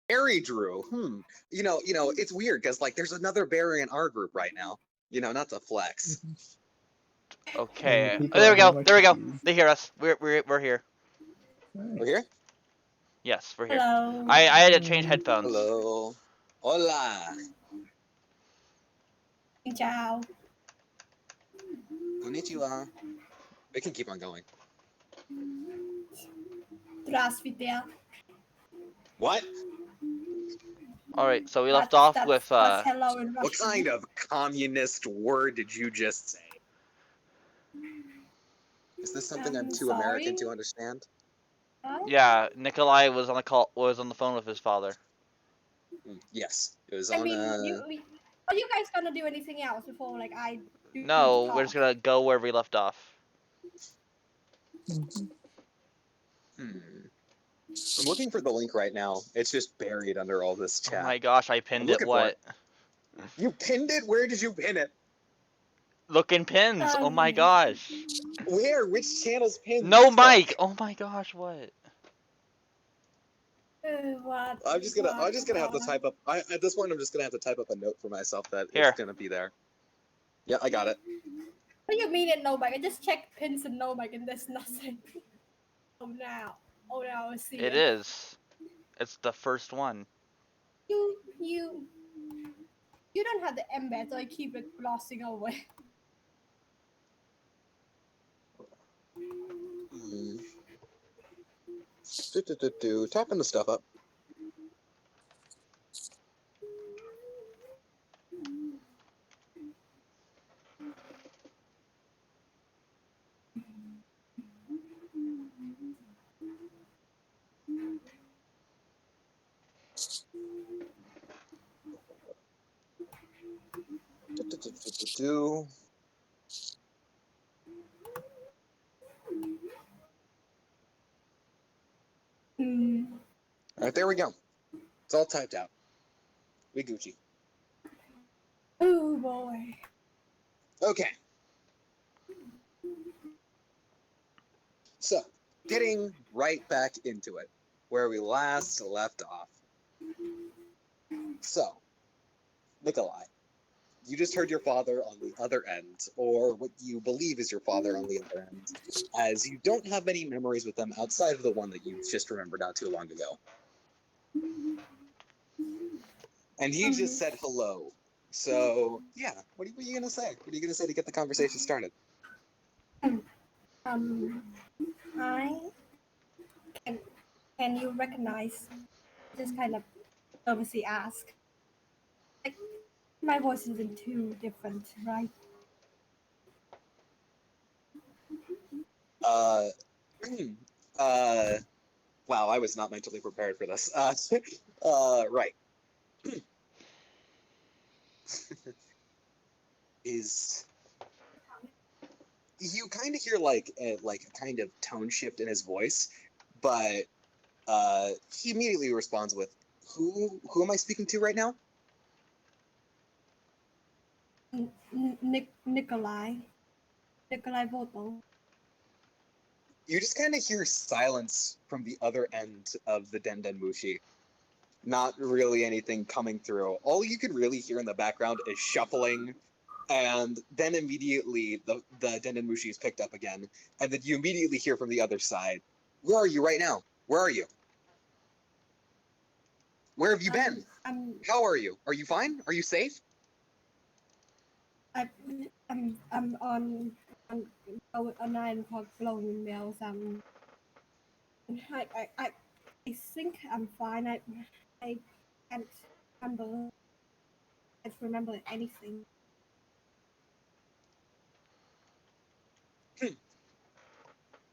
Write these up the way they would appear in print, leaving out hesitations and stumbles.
Barry drew. It's weird because like there's another Barry in our group right now. Not to flex. Okay. People Oh, there are we go. very There we go. confused. They hear us. We're here. We're here. Yes, we're here. Hello. I had to change headphones. Hello. Hola. Xin chào. Konnichiwa. We can keep on going. Здравствуйте. What? All right, so we left off with That's hello in Russian. What kind of communist word did you just say? Is this something I'm too American to understand? yeah, Nikolai was on the phone with his father. Yes, it was I on. mean, are you guys gonna do anything else before like I do? No, we're just gonna go where we left off. I'm looking for the link right now. It's just buried under all this chat. Oh my gosh, I pinned it. What? You pinned it? Where did you pin it? Look in pins. Oh my gosh. Where? Which channel's pinned? No, Mike. Oh my gosh, what? What? I'm just gonna have to type up. At this point, I'm just gonna have to type up a note for myself that it's gonna be there. Yeah, I got it. What do you mean it no mic? I just checked pins and no mic and there's nothing. Oh now I see it. It is. It's the first one. You don't have the embed, so I keep it glossing away. Typing the stuff up. Alright, there we go. It's all typed out. We Gucci. Oh boy. Okay. So, getting right back into it, where we last left off. So, Nikolai, you just heard your father on the other end, or what you believe is your father on the other end, as you don't have many memories with them outside of the one that you just remembered not too long ago. And he just said hello. So, yeah, what are you going to say? What are you going to say to get the conversation started? Hi. Can you recognize? Just kind of obviously ask. Like, my voice isn't too different, right? Wow, I was not mentally prepared for this. Right. Is you kind of hear like a kind of tone shift in his voice, but he immediately responds with, "Who am I speaking to right now?" Nikolai Voto. You just kind of hear silence from the other end of the Dendenmushi. Not really anything coming through. All you can really hear in the background is shuffling, and then immediately the Dendenmushi is picked up again, and then you immediately hear from the other side, "Where are you right now? Where are you? Where have you been? How are you? Are you fine? Are you safe?" I'm on 9 o'clock blowing mails. I think I'm fine. I can't remember anything.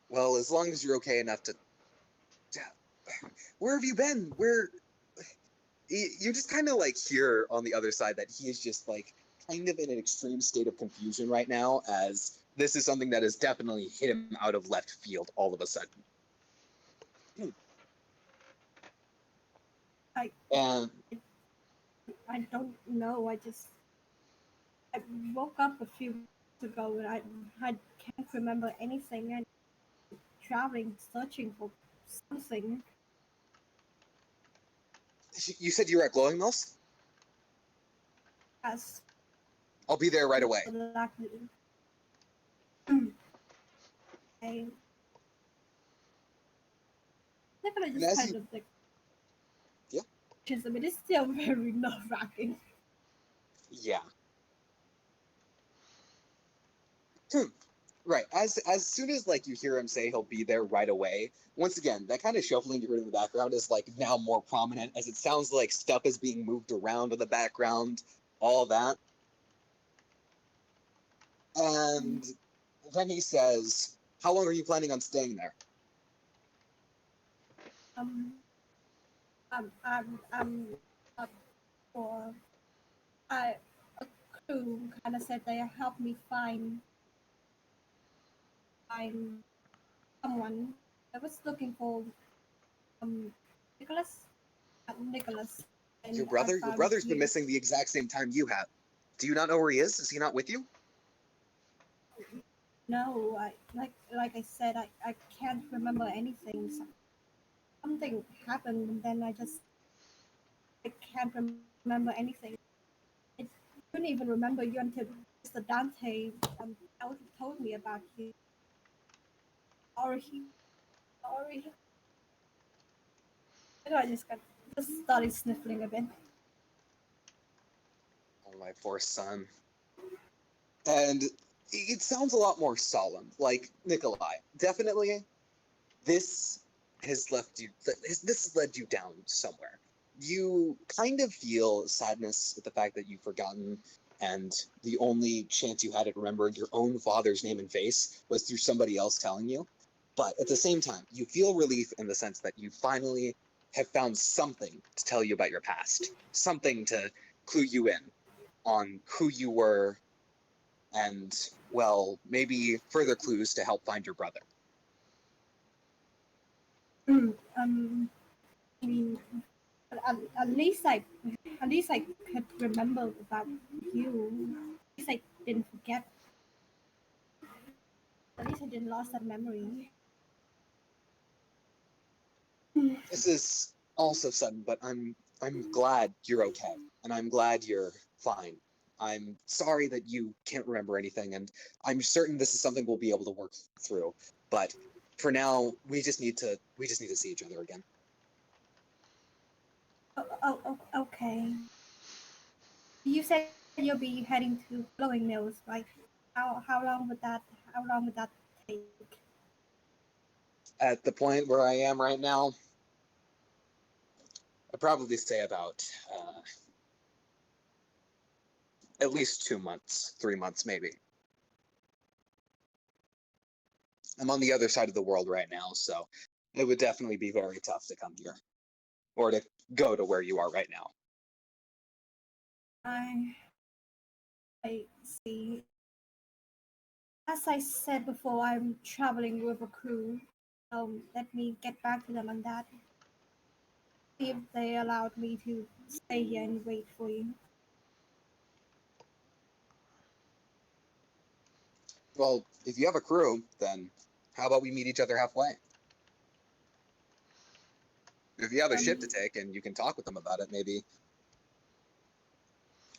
Well, as long as you're okay enough to... Where have you been? Where... You just kind of like hear on the other side that he is just like kind of in an extreme state of confusion right now, as this is something that has definitely hit him out of left field all of a sudden. I don't know. I woke up a few weeks ago and I can't remember anything. I'm traveling, searching for something. You said you were at Glowing Mills? Yes. I'll be there right away. I Nicola And just as kind you, of like, yeah, I mean, it's still very nerve-wracking. yeah. Right. As soon as like you hear him say he'll be there right away, once again, that kind of shuffling you heard in the background is like now more prominent as it sounds like stuff is being moved around in the background, all that. And then he says, "How long are you planning on staying there?" Um, I'm up for I a crew kind of said they helped me find someone. I was looking for um Nicholas, Nicholas, Your and I brother? Your found brother's been you. missing the exact same time you have. Do you not know where he is? Is he not with you? No, I like I said, I can't remember anything. Something happened, and then I can't remember anything. I couldn't even remember you until Mr. Dante told me about you. Sorry, sorry. And I just started sniffling a bit. Oh, my poor son. And it sounds a lot more solemn. Like, Nikolai, definitely this has left you, this has led you down somewhere. You kind of feel sadness at the fact that you've forgotten, and the only chance you had at remembering your own father's name and face was through somebody else telling you. But at the same time, you feel relief in the sense that you finally have found something to tell you about your past, something to clue you in on who you were, and, well, maybe further clues to help find your brother. Mm, I mean, at least I could remember about you. At least I didn't forget. At least I didn't lose that memory. This is also sudden, but I'm glad you're okay, and I'm glad you're fine. I'm sorry that you can't remember anything, and I'm certain this is something we'll be able to work through. But for now, we just need to see each other again. Okay. You said you'll be heading to Blowing Mills, right? How long would that take? At the point where I am right now, I'd probably say about at least 2 months, 3 months, maybe. I'm on the other side of the world right now, so it would definitely be very tough to come here or to go to where you are right now. I I see. As I said before, I'm traveling with a crew. Let me get back to them on that. See if they allowed me to stay here and wait for you. Well, if you have a crew, then how about we meet each other halfway? If you have a ship to Um, take and you can talk with them about it, maybe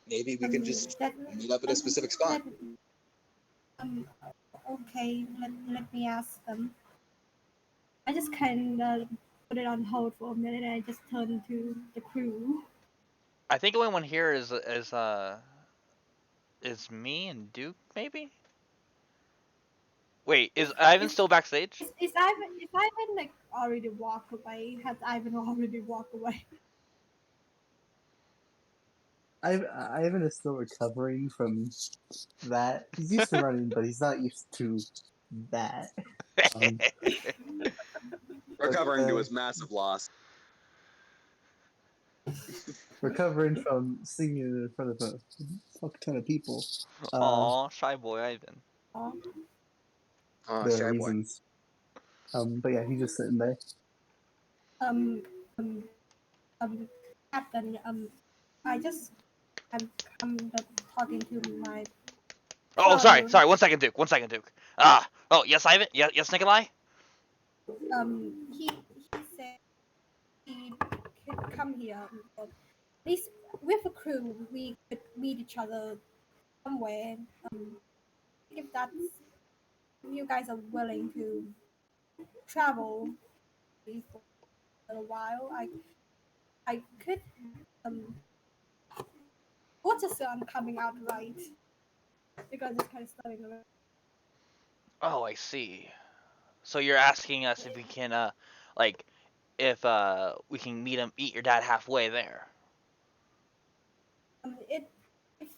we can um, just that, meet up at a that, specific spot. that, um, okay, let me ask them. I just kind of put it on hold for a minute and I just turned to the crew. I think the only one here is me and Duke maybe. Wait, is Ivan Is, still backstage? is Ivan like already walk away? Has Ivan already walked away? Ivan is still recovering from that. He's used to running, but he's not used to that. Um, but Recovering to his massive loss. recovering from singing in front of a fuck ton of people. Aw, shy boy Ivan. Oh, Oh, The shy boy. reasons. But yeah, he's just sitting there. um, um, um, Captain, I just I'm talking to my Oh, sorry, brother. sorry. 1 second, Duke. 1 second, Duke. Ah. Oh, yes, Ivan. Yes, Nikolai. He said he could come here. At least with a crew, we could meet each other somewhere. If that's if you guys are willing to travel for a little while, I could water sun coming out right because it's kind of slowing around. Oh, I see. So you're asking us if we can, like, if we can meet your dad halfway there. It if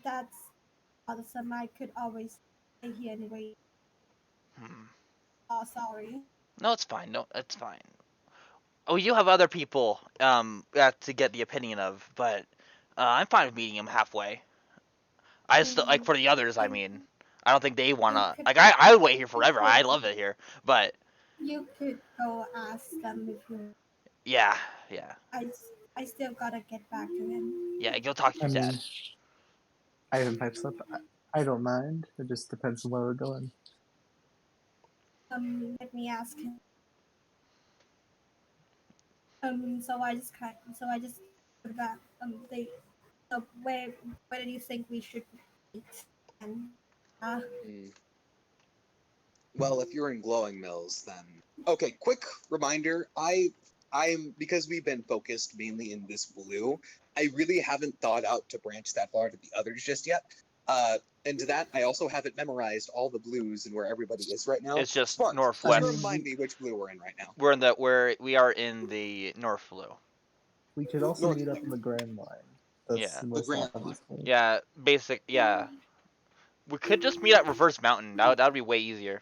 that's bothersome, I could always stay here anyway. Hmm. Oh, sorry. No, it's fine. No, it's fine. Oh, you have other people to get the opinion of, but I'm fine with meeting him halfway. I just like Mm, for the others. I you mean, I don't think they you wanna. could Like, I would wait here you forever. could I love it here, but you could go ask them if you. yeah, yeah, I I still gotta get back to him. yeah. Go talk to I your dad. mean, Ivan pipes up. I don't mind. It just depends on where we're going. Let me ask him. So I just put back. They. So where do you think we should meet? And uh, Hmm. Well, if you're in Glowing Mills, then okay. Quick reminder: I'm because we've been focused mainly in this blue. I really haven't thought out to branch that far to the others just yet. And to that, I also haven't memorized all the blues and where everybody is right now. It's just Spark, just I northwest. mean, remind me which blue we're in right now. We are in the North Blue. we could also North meet up blue, in the Grand Line. That's Yeah, the the most Grand Line. obvious point. yeah. Basic. Yeah, we could just meet at Reverse Mountain. That would be way easier.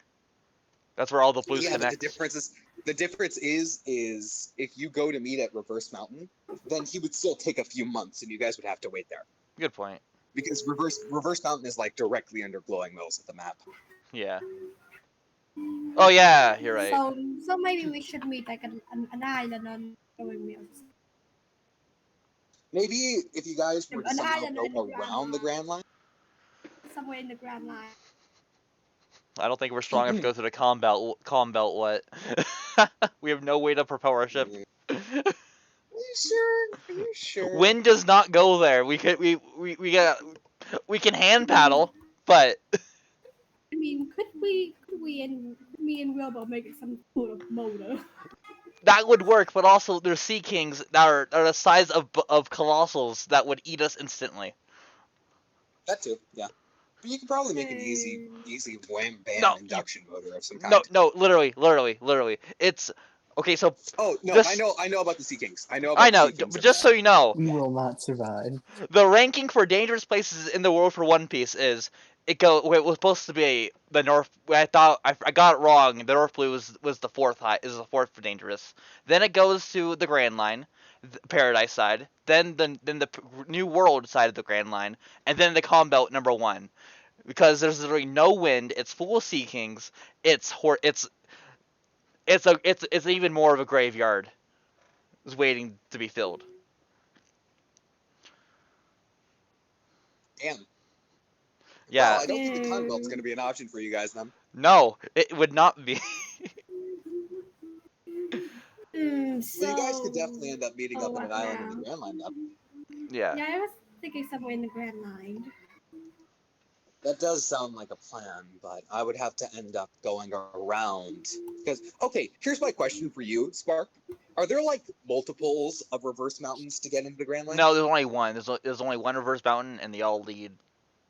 That's where all the blues Yeah, but connect. the difference is if you go to meet at Reverse Mountain, then he would still take a few months, and you guys would have to wait there. Good point. Because Reverse Mountain is like directly under Glowing Mills at the map. Yeah. Oh yeah, you're right. so maybe we should meet like an island on Glowing Mills. Maybe if you guys were to An somehow island go in the Grand around the Line, Grand Line, somewhere in the Grand Line. I don't think we're strong enough to are go through the calm belt. Calm belt. What? We have no way to propel our ship. you sure? Are you sure? Wind does not go there. We can hand paddle, but I mean, could we and me and Wilbur make it some sort of motor? that would work. But also, there's sea kings that are the size of colossals that would eat us instantly. That too, yeah. But you could probably make an Uh, easy wham bam No, induction motor of some no, kind. no. Literally. It's okay. So Oh no, this I know about the Sea Kings. I know I about the know, Sea Kings but over just there. so you know, We will not survive. the ranking for dangerous places in the world for One Piece is it was supposed to be the North. I thought I got it wrong. The North Blue was the fourth high is the fourth for dangerous. Then it goes to the Grand Line, the Paradise side. Then the New World side of the Grand Line, and then the Calm Belt #1 because there's literally no wind. It's full of Sea Kings. It's even more of a graveyard. Is waiting to be filled. Damn. Well, Yeah. I don't think the Conn Belt's going to be an option for you guys then. No, it would not be. Well, you guys could so definitely end up meeting up in what an island in the now? Grand Line, though. Yeah. Yeah, I was thinking somewhere in the Grand Line. That does sound like a plan, but I would have to end up going around. Because, okay, here's my question for you, Spark. Are there, like, multiples of reverse mountains to get into the Grand Line? No, there's only one. There's only one reverse mountain, and they all lead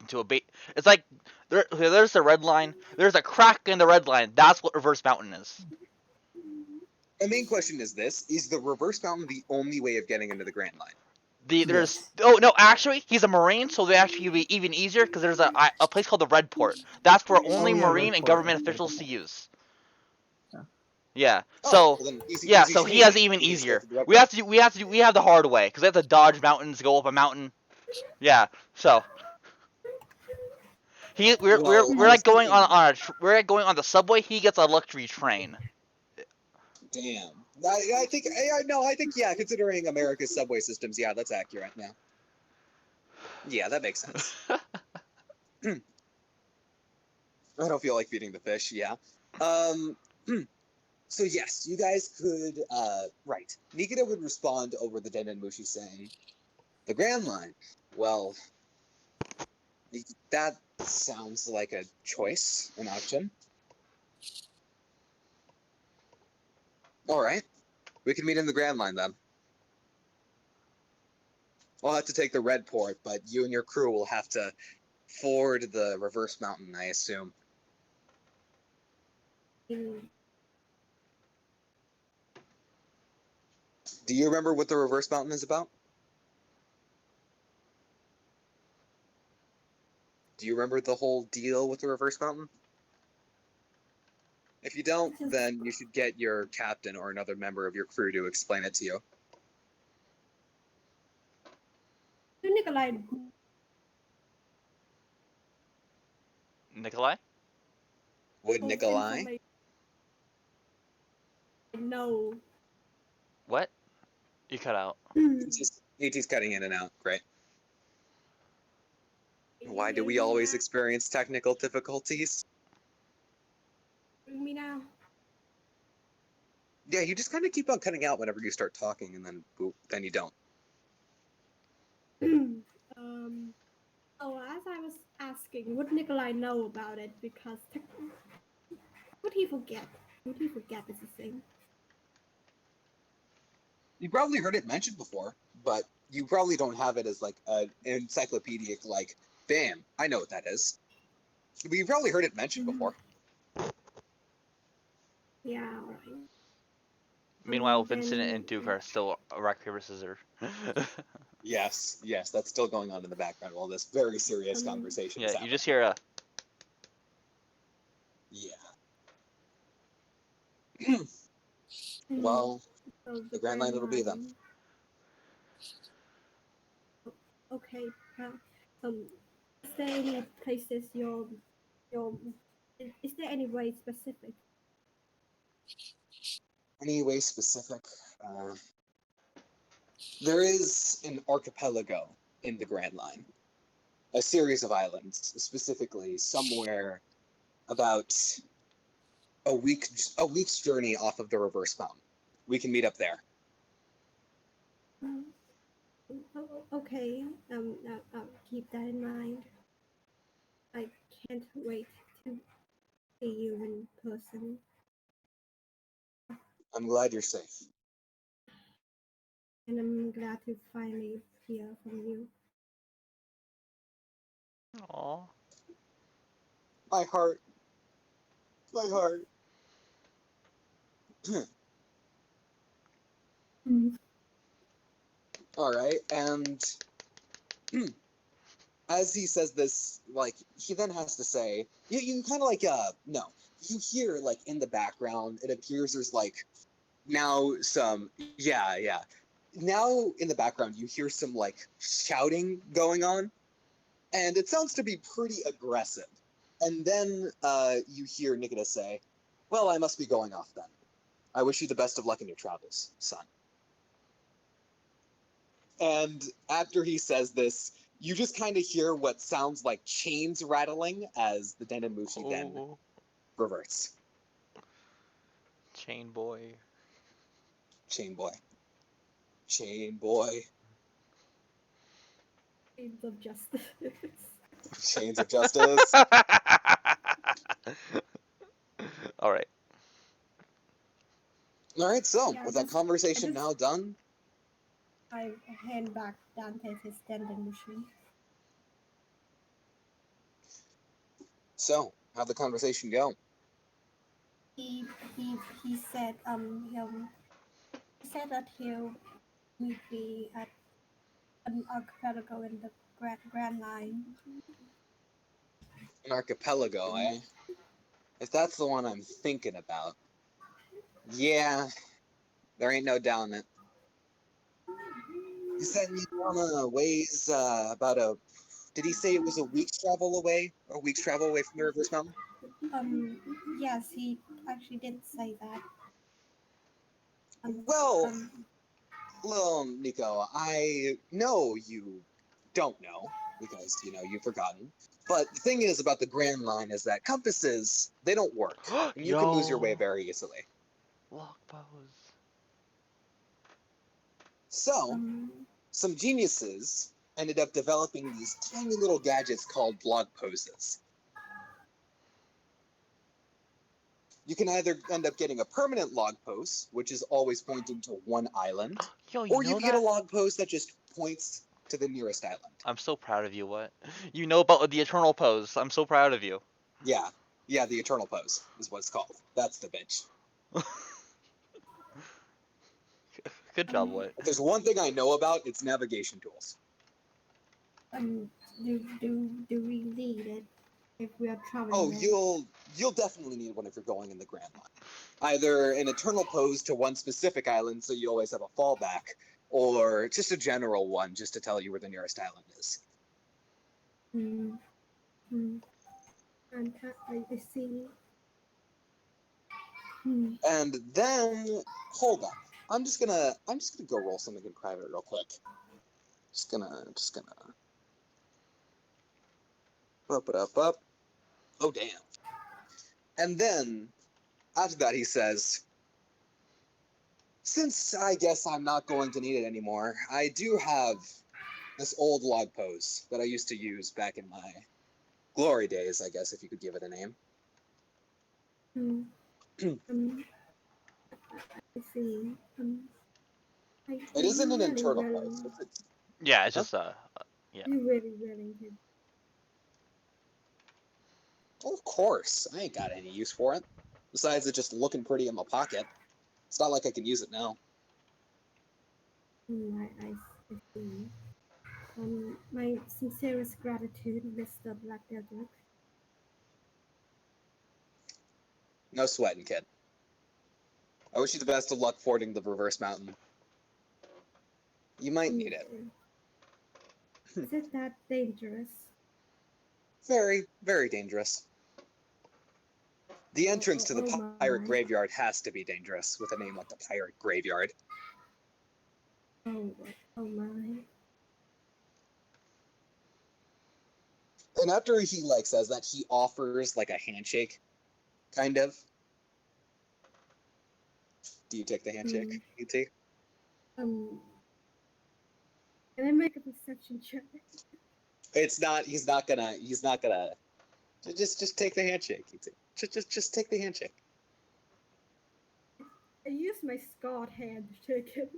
to a bait. It's like there's the red line. There's a crack in the red line. That's what reverse mountain is. The main question is this: is the reverse mountain the only way of getting into the Grand Line? There's Yes. oh no, actually he's a marine, so they actually be even easier because there's a place called the Red Port. That's for Oh only yeah, marine Red and Port. government Red officials to Port. use. Yeah. Yeah. Oh, So well then yeah, easy so he has Schmeezy. even You can just go easier. through the red We part. have to do, we have the hard way because we have to dodge mountains, go up a mountain. Yeah. So Well, we're I was like going thinking, we're like going on the subway. He gets a luxury train. damn. I think, no, I think, yeah, considering America's subway systems, yeah, that's accurate, yeah. Yeah, that makes sense. I don't feel like feeding the fish, yeah. Um, So yes, you guys could, right. Nikita would respond over the Den and Mushi saying, the Grand Line. Well, that sounds like a choice, an option. Alright, we can meet in the Grand Line then. I'll have to take the red port, but you and your crew will have to ford the reverse mountain, I assume. Mm, Do you remember what the reverse mountain is about? Do you remember the whole deal with the reverse mountain? If you don't, Just then you should get your captain or another member of your crew to explain it to you. Nikolai Nikolai? Would Nikolai? information. No. What? You cut out. Just ET's cutting in and out. Great. Why do Hear we me always now? experience technical difficulties? Hear me now? Yeah, you just kind of keep on cutting out whenever you start talking, and then boop, then you don't. Oh, as I was asking, would Nikolai know about it? Because would he forget? Would he forget is the thing? You probably heard it mentioned before, but you probably don't have it as like an encyclopedic, like, bam, I know what that is. But you probably heard it mentioned before. Yeah, alright. Meanwhile, Vincent Then and Duke are still rock, paper, scissors. Yes, that's still going on in the background while this very serious conversation Yeah, is you happening. just hear a. Yeah. Well, so the Grand Line it'll be then. Line. Okay. Um, is there any places your is there any way specific? Anyway, specific. Uh, there is an archipelago in the Grand Line, a series of islands, specifically somewhere about a week's journey off of the reverse mountain. We can meet up there. Um, okay. I'll keep that in mind. I can't wait to see you in person. I'm glad you're safe. And I'm glad to finally hear from you. Aw. My heart. My heart. All right, and as he says this, like he then has to say, you kind of like no, you hear like in the background, it appears there's like now some yeah. Now in the background, you hear some like shouting going on, and it sounds to be pretty aggressive. And then you hear Nikita say, "Well, I must be going off then. I wish you the best of luck in your travels, son." And after he says this, you just kind of hear what sounds like chains rattling as the Dendemushi then Oh, reverts. chain boy. Chain boy. Chain boy. Chains of justice. Chains of justice. All right. All right, so Yeah, with that conversation now done, I hand back Dante his tendon machine. so how'd the conversation go? He he said he said that he'll meet me at an archipelago in the Grand Line. An archipelago, eh? If that's the one I'm thinking about, yeah, there ain't no doubting it. He said he's on a ways about a. Did he say it was a week's travel away? A week's travel away from the reverse mountain? Yes, he actually did say that. Well, um, little Nico, I know you don't know because you've forgotten. But the thing about the Grand Line is that compasses they don't work, and you can lose your way Yo. very easily. Log pose. So, some geniuses ended up developing these tiny little gadgets called log poses. You can either end up getting a permanent log pose, which is always pointing to one island, Yo, you or you know can get a that? log pose that just points to the nearest island. I'm so proud of you. What? You know about the eternal pose. I'm so proud of you. Yeah, the eternal pose is what it's called. That's the bitch. Good job, what? If there's one thing I know about, it's navigation tools. Do we need it if we are traveling? Oh, there? you'll definitely need one if you're going in the Grand Line. Either an eternal pose to one specific island, so you always have a fallback, or just a general one, just to tell you where the nearest island is. I see. And then, hold on. I'm just gonna go roll something in private real quick. Just gonna up. Oh damn. And then after that he says, since I guess I'm not going to need it anymore, I do have this old log pose that I used to use back in my glory days, I guess, if you could give it a name. I see. It isn't an internal pose. Yeah, it's Huh? just yeah. You really did. Well, of course. I ain't got any use for it. Besides it just looking pretty in my pocket. It's not like I can use it now. I see. My sincerest gratitude, Mr. Black Desert. No sweating, kid. I wish you the best of luck fording the reverse mountain. You might need it. Is it that dangerous? Very, very dangerous. The entrance to the pirate my. graveyard has to be dangerous with a name like the Pirate Graveyard. Oh my. And after he says that, he offers like a handshake, kind of. Do you take the handshake, E.T.? Can I make a perception check? It's not. He's not gonna. Just take the handshake, E.T. Just take the handshake. I use my scarred hand to shake it.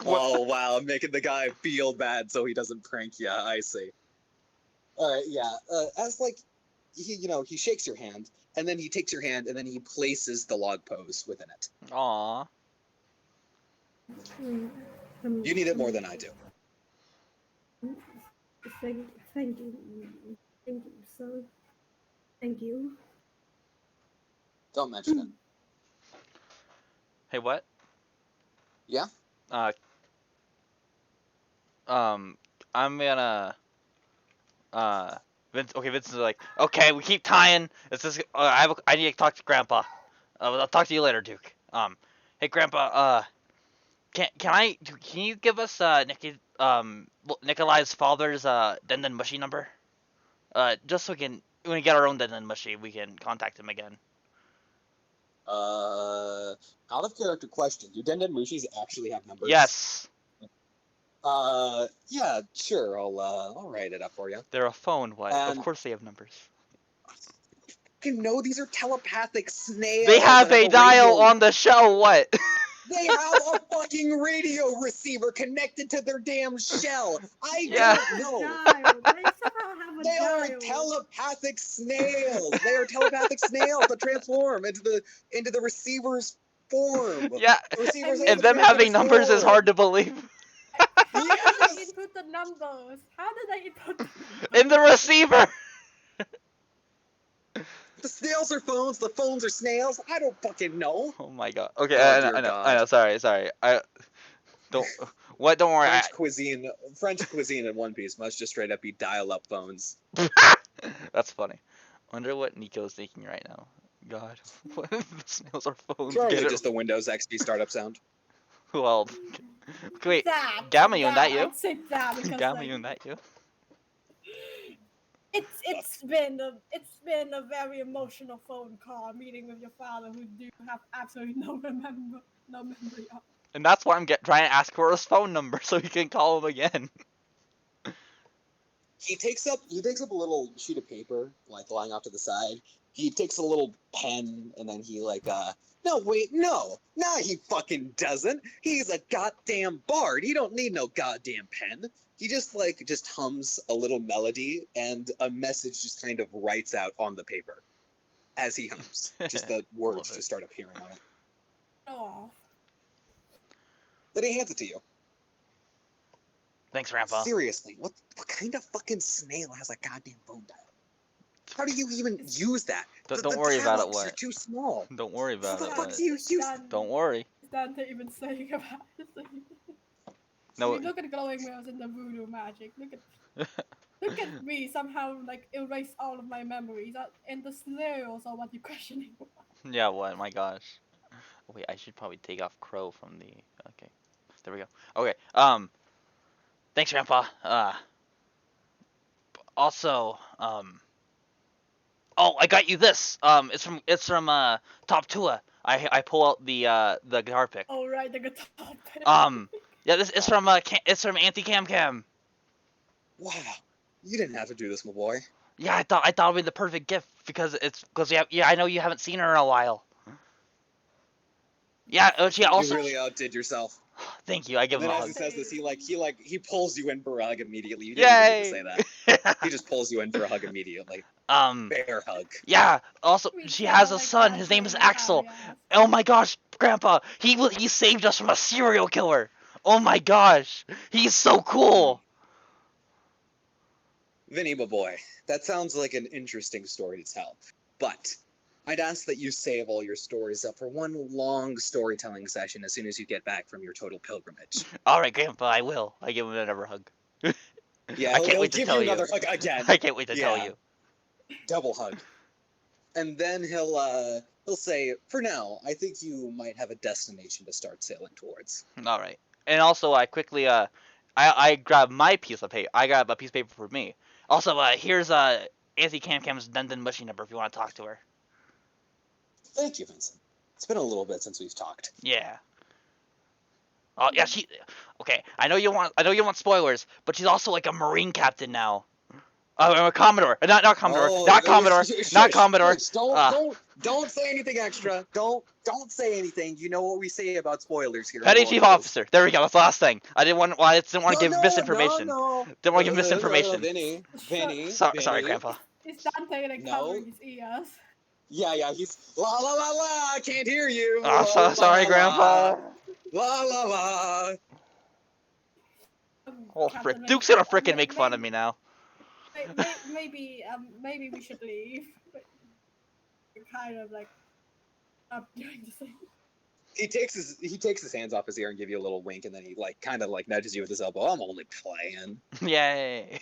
Oh wow, making the guy feel bad so he doesn't prank you. I see. All right, yeah. As he shakes your hand, and then he takes your hand, and then he places the log pose within it. Aww. You need it more than I do. Thank you. Thank you, sir. Thank you. Don't mention it. Hey, what? Yeah? I'm gonna Vince is like, okay, we keep tying. It's just, I need to talk to Grandpa. I'll talk to you later, Duke. Hey, Grandpa. Can you give us Nikolai's father's Denden Mushy number? Just so when we get our own Denden Mushy, we can contact him again. Out of character question. Do Denden Mushis actually have numbers? Yes. Yeah, sure. I'll write it up for you. They're a phone. What? And of course they have numbers. You know these are telepathic snails. They have that a dial on the shell. What? They have a fucking radio receiver connected to their damn shell. I Yeah. don't know. They somehow have a They are dial. telepathic snails. They are telepathic snails that transform into the receiver's form. Yeah. The receiver's And them having numbers is hard to believe. How did I input the numbers? How did I input the numbers? In the receiver. The snails are phones. The phones are snails. I don't fucking know. Oh my god. Okay, Oh, I know. Sorry. Don't worry. French cuisine in One Piece must just straight up be dial-up phones. That's funny. Wonder what Nico's thinking right now. God, what the snails are phones? Probably just the Windows XP startup sound. Well, wait. That. Gamma, you and that you? I'd say that because Gamma, you and that you? it's been a very emotional phone call meeting with your father who do have absolutely no memory of. And that's why I'm trying to ask for his phone number so he can call him again. He takes up a little sheet of paper, like lying off to the side. He takes a little pen, and then he no, wait, no, he fucking doesn't. He's a goddamn bard. He don't need no goddamn pen. He just hums a little melody, and a message just kind of writes out on the paper as he hums. Just the words just start appearing on it. Oh, Then he hands it to you. Thanks, Grandpa. Seriously, what kind of fucking snail has a goddamn phone dial? How do you even use that? Don't worry about it, dial-ups what? are too small. Don't worry about What it, the fuck what? do you use? Don't worry. Is Dante even saying about it? No. Look at glowing wheels and the voodoo magic. Look at me somehow like erase all of my memories. And the scenarios are what you're questioning. Yeah, what? My gosh. Wait, I should probably take off Crow from the. Okay, there we go. Okay. Thanks, Grandpa. Also, oh, I got you this. It's from Top Tua. I pull out the guitar pick. Oh right, the guitar pick. Yeah, this is it's from Anti Cam Cam. Wow, you didn't have to do this, my boy. Yeah, I thought it'd be the perfect gift because I know you haven't seen her in a while. Yeah, she also. You really outdid yourself. Thank you. I give And him then a as hug. he says this, he pulls you in for a hug immediately. You didn't even need to say Yay! that. He just pulls you in for a hug immediately. Bear hug. Yeah. Also, We she sound has a like son. that His name is during Axel. Italians. Oh my gosh, Grandpa! He saved us from a serial killer. Oh my gosh, he's so cool. Vinny, my boy, that sounds like an interesting story to tell. But I'd ask that you save all your stories up for one long storytelling session as soon as you get back from your total pilgrimage. All right, Grandpa, I will. I give him another hug. Yeah, I can't he'll wait to give tell you you. another hug again. I can't wait to tell Yeah. you. Double hug. And then he'll say, for now, I think you might have a destination to start sailing towards. All right. And also, I quickly I grab my piece of paper. I grab a piece of paper for me. Also, here's Auntie Cam Cam's Dundon Mushy number if you want to talk to her. Thank you, Vincent. It's been a little bit since we've talked. Yeah. Oh yeah, she. Okay, I know you want spoilers, but she's also like a Marine captain now. A Commodore, not Commodore, not Commodore, not Commodore. Don't say anything extra. Don't say anything. You know what we say about spoilers here. Petty Chief Officer. There we go. That's the last thing. I didn't want to give misinformation. No. Didn't want to give misinformation. Vinny. Sorry, Grandpa. Is Dante gonna cover his ears? Yeah. He's la la la la. I can't hear you. Oh, sorry, Grandpa. La la la. Oh, frick. Duke's gonna frickin' make fun of me now. Maybe we should leave. We're kind of like up doing the thing. He takes his hands off his ear and give you a little wink, and then he kind of nudges you with his elbow. I'm only playing. Yay.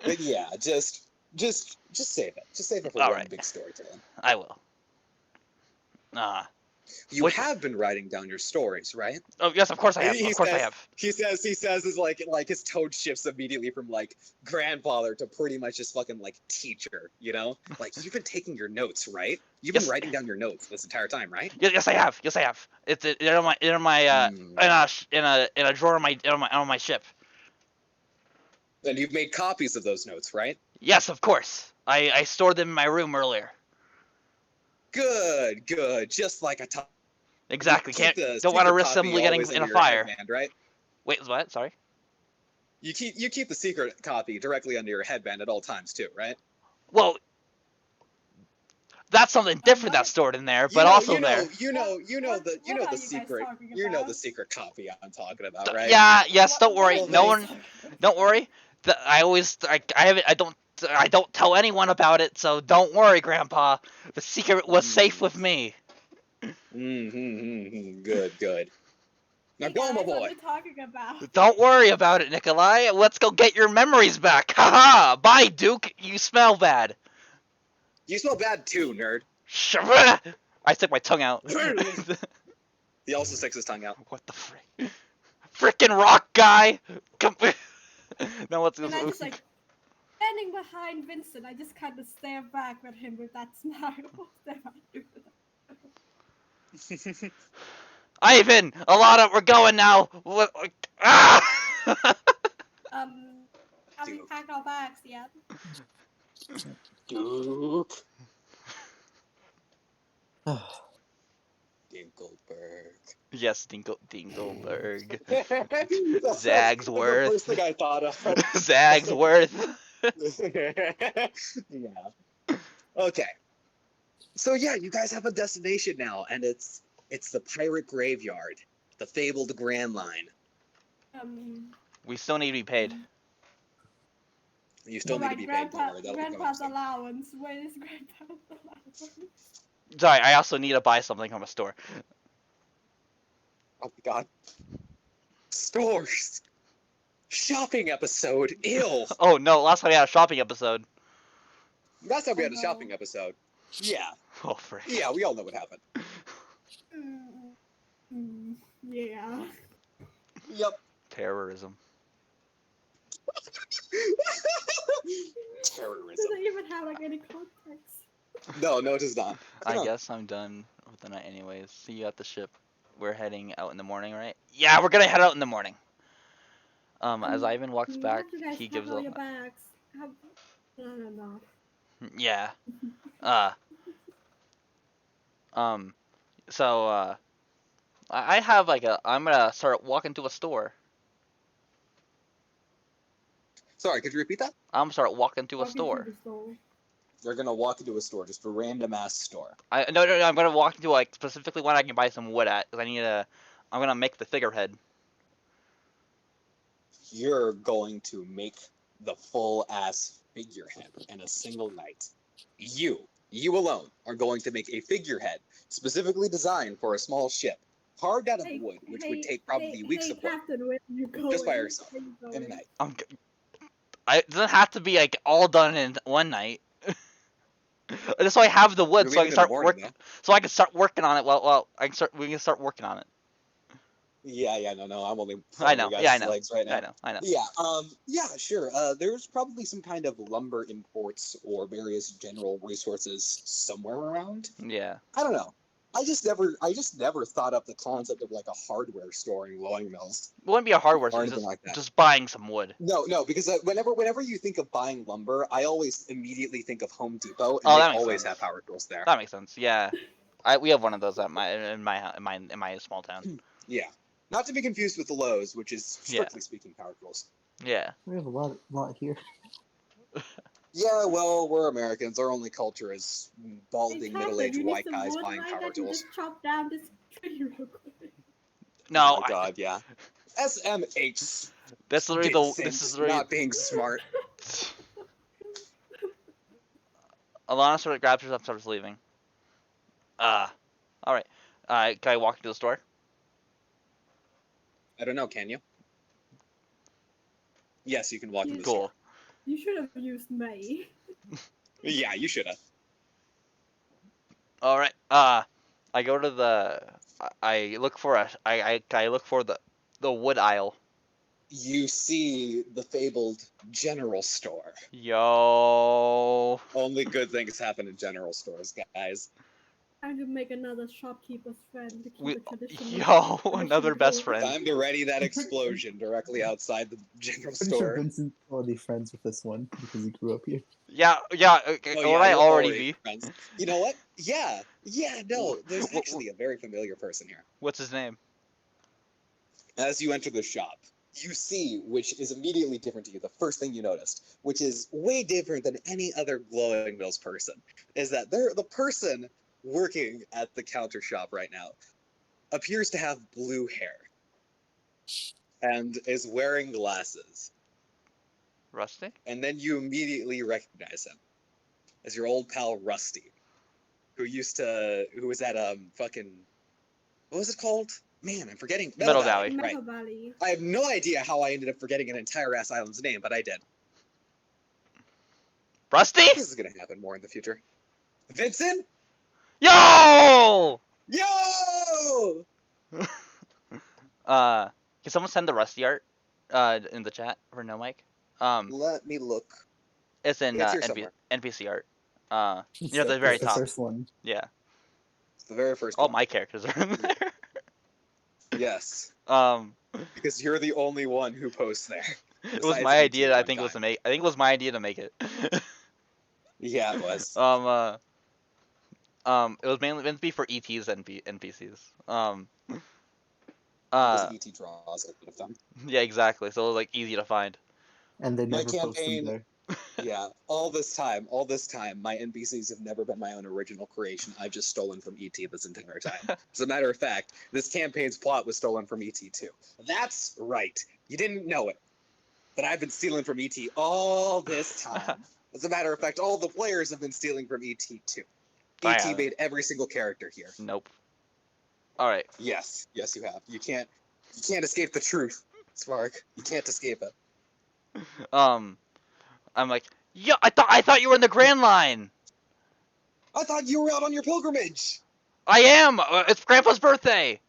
But yeah, just save it. Just save it for All one right. big storytelling. I will. You have been writing down your stories, right? Oh yes, of course I have. Of course I have. He says is like his tone shifts immediately from grandfather to pretty much just fucking teacher, you know? Like you've been taking your notes, right? You've been writing down your notes this entire time, right? Yes, I have. Yes, I have. It's in a drawer on my ship. And you've made copies of those notes, right? Yes, of course. I stored them in my room earlier. Good. Just like a top. Exactly. Don't want to risk them getting in a fire. Headband, right? Wait, what? Sorry. You keep the secret copy directly under your headband at all times too, right? Well, that's something different that's stored in there, but also there. You know the secret copy I'm talking about, right? Yeah. Yes. Don't worry. Don't worry. I don't tell anyone about it, so don't worry, Grandpa. The secret was safe with me. Good. Now go, my boy. What are you talking about? Don't worry about it, Nikolai. Let's go get your memories back. Haha! Bye, Duke. You smell bad. You smell bad too, nerd. I stick my tongue out. He also sticks his tongue out. What the frick? Frickin' rock guy! Come. No, let's go. And I just standing behind Vincent, I just kind of stare back at him with that smile. Ivan, Alana, we're going now. Ah! Have we packed our bags yet? Duke. Dingleberg. Yes, Dingleberg. That's the Zagsworth. first thing I thought of. Zagsworth. Yeah. Okay. So yeah, you guys have a destination now, and it's the pirate graveyard, the fabled Grand Line. We still need to be paid. You still need to be paid. Don't worry, that'll be coming Grandpa's soon. allowance. Where is Grandpa's allowance? Sorry, I also need to buy something from a store. Oh my god. Stores. Shopping episode. Ew. Oh no, last time we had a shopping episode. Last time we had a shopping episode. Yeah. Oh, frick. Yeah, we all know what happened. Yeah. Yep. Terrorism. Terrorism. Doesn't even have like any context. No, it does not. I guess I'm done with the night anyways. See you at the ship. We're heading out in the morning, right? Yeah, we're gonna head out in the morning. As Ivan walks back, he gives all a... your bags. No. Yeah. So, I have like I'm gonna start walking to a store. Sorry, could you repeat that? I'm gonna start walking to a Walking store. to the store. You're gonna walk into a store, just a random ass store. No, I'm gonna walk into like specifically one I can buy some wood at, because I'm gonna make the figurehead. You're going to make the full ass figurehead in a single night. You alone, are going to make a figurehead specifically designed for a small ship, carved out of wood, which would take probably weeks of work, Captain, where are you going? just by yourself, Where are you in a going? night. It doesn't have to be like all done in one night. Just so I have the wood, You're so I leaving can in the start morning, work, so I can start working on it. We can start working on it. Yeah, no, I'm only I pulling know, you guys' yeah, I know, legs right now. I know. Yeah, sure. There's probably some kind of lumber imports or various general resources somewhere around. Yeah. I don't know. I just never thought up the concept of like a hardware store in glowing mills It wouldn't be a hardware or store, anything like that. just buying some wood. No, because whenever you think of buying lumber, I always immediately think of Home Depot, and Oh, they that makes always sense. have power tools there. That makes sense. Yeah. We have one of those at in my small town. Yeah, not to be confused with the Lowe's, which is strictly speaking power tools. Yeah. We have a lot here. Yeah, well, we're Americans. Our only culture is balding Hey, middle-aged you need white some guys wood, buying right? power I can tools. just chop down this tree real quick. No. Oh my god, yeah. SMH. That's literally Vincent, not being smart. Alana sort of grabs herself and starts leaving. All right. Can I walk into the store? I don't know, can you? Yes, you can walk in the Cool. store. You should have used May. Yeah, you should have. All right. I go to the. I look for I look for the wood aisle. You see the fabled general store. Yo. Only good things happen in general stores, guys. Time to make another shopkeeper's friend to keep the tradition. Yo, another best going. friend. Time to ready that explosion directly outside the general Pretty sure store. Vincent's already friends with this one because he grew up here. Yeah. Oh, Would yeah, I you're already be? friends. You know what? Yeah, no, there's actually a very familiar person here. What's his name? As you enter the shop, you see, which is immediately different to you, the first thing you noticed, which is way different than any other Glowing Mills person, is that the person working at the counter shop right now appears to have blue hair and is wearing glasses. Rusty? And then you immediately recognize him as your old pal Rusty, who was at fucking, what was it called? Man, I'm forgetting. Middle Valley. Right. Metal Valley. I have no idea how I ended up forgetting an entire ass island's name, but I did. Rusty? This is gonna happen more in the future. Vincent? Yo! Yo! Can someone send the Rusty art in the chat for no mic? Let me look. It's in It's here somewhere. NPC art. It's, Near the Yep, very it's the top. first one. Yeah. it's the very first All one. my characters are in there. Yes, Um, because you're the only one who posts there. it was Besides my ET idea. I one think it was time. I think it was my idea to make it. Yeah, it was. It was mainly meant to be for ET's NPCs. Because Uh, ET draws a lot of them. yeah, exactly. So it was like easy to find. And they My never post them campaign, there. yeah, all this time, my NPCs have never been my own original creation. I've just stolen from ET this entire time. As a matter of fact, this campaign's plot was stolen from ET too. That's right. You didn't know it, but I've been stealing from ET all this time. As a matter of fact, all the players have been stealing from ET too. I ET haven't. made every single character here. Nope. All right. Yes, yes, you have. You can't escape the truth, Spark. You can't escape it. I'm like, yeah. I thought you were in the Grand Line. I thought you were out on your pilgrimage. I am. It's Grandpa's birthday.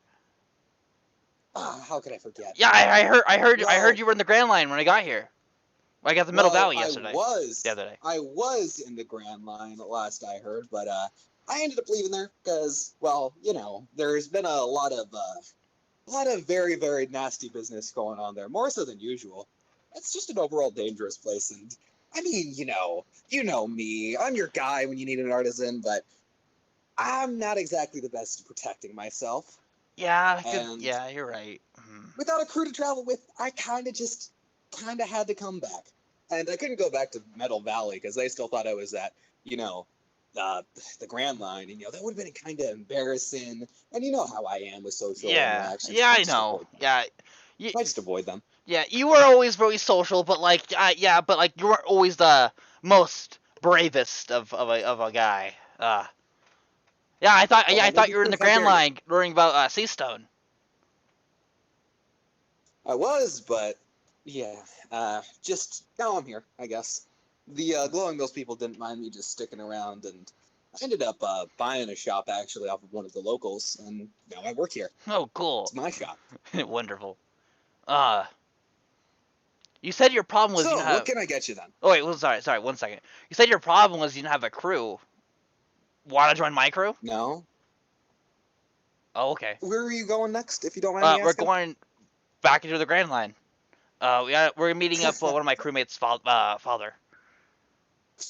Ah, how could I forget? Yeah, I heard Well, you were in the Grand Line when I got here. I got the Middle well, Valley yesterday. The other day. I was in the Grand Line last I heard, but I ended up leaving there because, well, you know, there's been a lot of very, very nasty business going on there, more so than usual. It's just an overall dangerous place, and I mean, you know me. I'm your guy when you need an artisan, but I'm not exactly the best at protecting myself. Yeah, And yeah, you're right. Hmm. without a crew to travel with, I kind of had to come back. And I couldn't go back to Metal Valley because they still thought I was at, you know, the Grand Line. And, that would have been kind of embarrassing. And you know how I am with social Yeah, interactions. yeah, I know. Yeah, you, I just avoid them. yeah, you were always very social, but like, yeah, but like, you weren't always the most bravest of a guy. Yeah, Well, that may I thought be you were in true. the How Grand dare you? Line learning about Seastone. I was, but yeah, just now I'm here, I guess. The glowing those people didn't mind me just sticking around, and I ended up buying a shop actually off of one of the locals, and now I work here. Oh, cool, It's my shop. wonderful. Uh, you said your problem was you So, didn't what have. can I get you then? Oh wait, well, sorry, 1 second. You said your problem was you didn't have a crew. Want to join my crew? No? Oh, okay. Where are you going next, if you don't mind me We're asking? going back into the Grand Line. We're meeting up with one of my crewmates' father.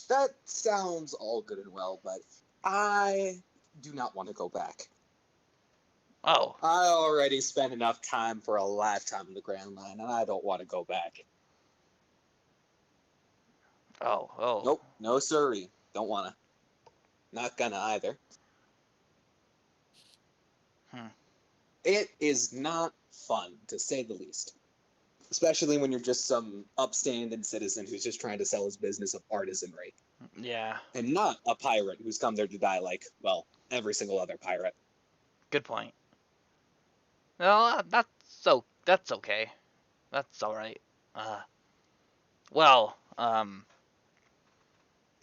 That sounds all good and well, but I do not want to go back. Oh, I already spent enough time for a lifetime in the Grand Line, and I don't want to go back. oh. Nope, no siree. Don't wanna. Not gonna either. Hmm. It is not fun, to say the least. Especially when you're just some upstanding citizen who's just trying to sell his business of artisanry. Yeah. And not a pirate who's come there to die like, well, every single other pirate. Good point. No, that's okay. That's all right. Well,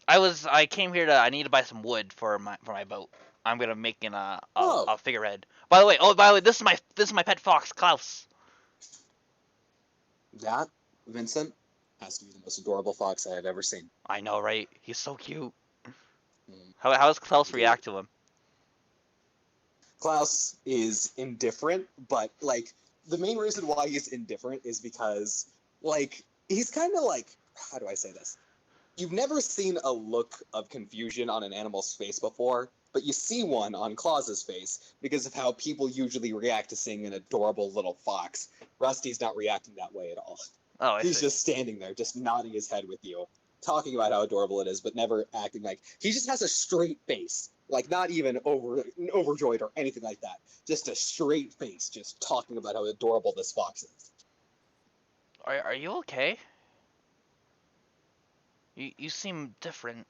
I came here to I need to buy some wood for my boat. I'm gonna make Oh, a figurehead. By the way, this is my pet fox, Klaus. that, Vincent, has to be the most adorable fox I have ever seen. I know, right? He's so cute. Mm, How does Klaus indeed. react to him? Klaus is indifferent, but like the main reason why he's indifferent is because like he's kind of like, how do I say this? You've never seen a look of confusion on an animal's face before, but you see one on Klaus's face because of how people usually react to seeing an adorable little fox. Rusty's not reacting that way at all. Oh, I He's see. just standing there, just nodding his head with you, talking about how adorable it is, but never acting like he just has a straight face, like not even overjoyed or anything like that. Just a straight face, just talking about how adorable this fox is. Are you okay? You seem different.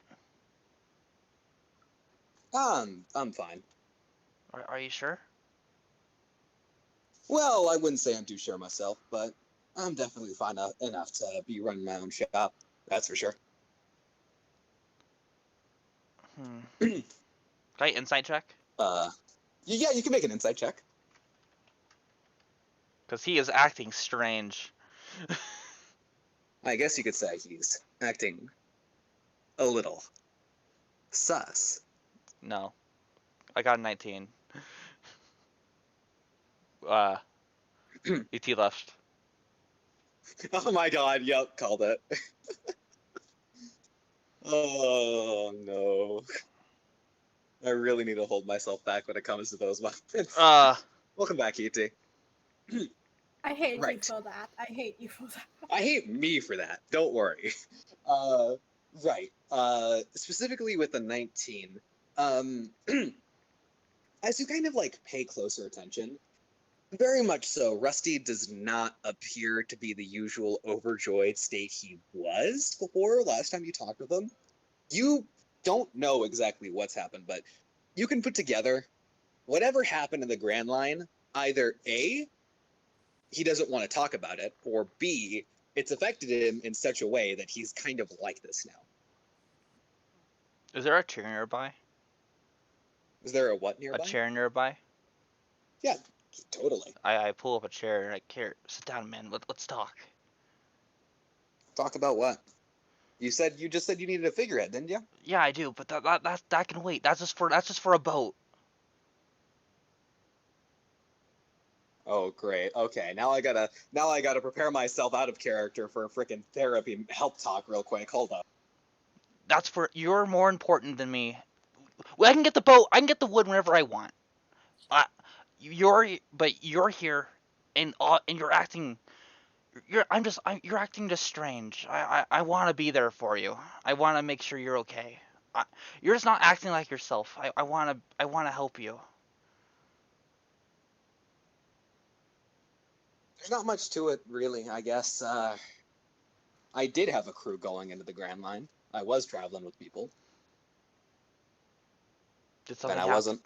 I'm fine. Are you sure? Well, I wouldn't say I'm too sure myself, but I'm definitely fine enough to be running my own shop. That's for sure. Hmm. Can I insight check? Yeah, you can make an insight check. Because he is acting strange. I guess you could say he's acting a little sus. No, I got a 19. ET left. Oh my god, yep, called it. Oh no. I really need to hold myself back when it comes to those weapons. Welcome back, E.T. I hate you Right. for that. I hate you for that. I hate me for that. Don't worry. Right. Specifically with the 19. Um, as you kind of like pay closer attention, very much so, Rusty does not appear to be the usual overjoyed state he was before last time you talked with him. You don't know exactly what's happened, but you can put together whatever happened in the Grand Line. Either A, he doesn't want to talk about it, or B, it's affected him in such a way that he's kind of like this now. Is there a chair nearby? Is there a what A nearby? chair nearby? Yeah, totally. I pull up a chair and I care. Sit down, man. Let's talk. Talk about what? You just said you needed a figurehead, didn't you? Yeah, I do, but that can wait. That's just for a boat. Oh, great. Okay, now I gotta prepare myself out of character for a freaking therapy help talk real quick. Hold up. That's for you're more important than me. Well, I can get the boat. I can get the wood whenever I want. Uh, you're here, and you're acting. You're acting just strange. I want to be there for you. I want to make sure you're okay. You're just not acting like yourself. I wanna help you. There's not much to it, really. I guess. I did have a crew going into the Grand Line. I was traveling with people, Did and something I happen? wasn't.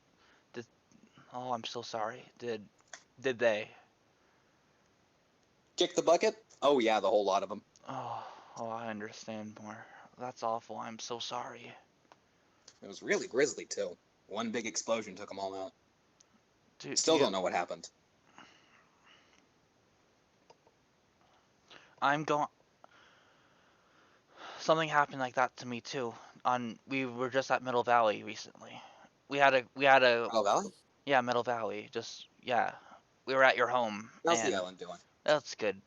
Oh, I'm so sorry. Did they? Kick the bucket? Oh yeah, the whole lot of them. Oh, I understand more. That's awful. I'm so sorry. It was really grisly too. One big explosion took them all out. Do Still you? don't know what happened. I'm going. Something happened like that to me too. We were just at Middle Valley recently. We had a Oh, Valley? yeah, Middle Valley. Just yeah, we were at your home How's the and island doing? that's good.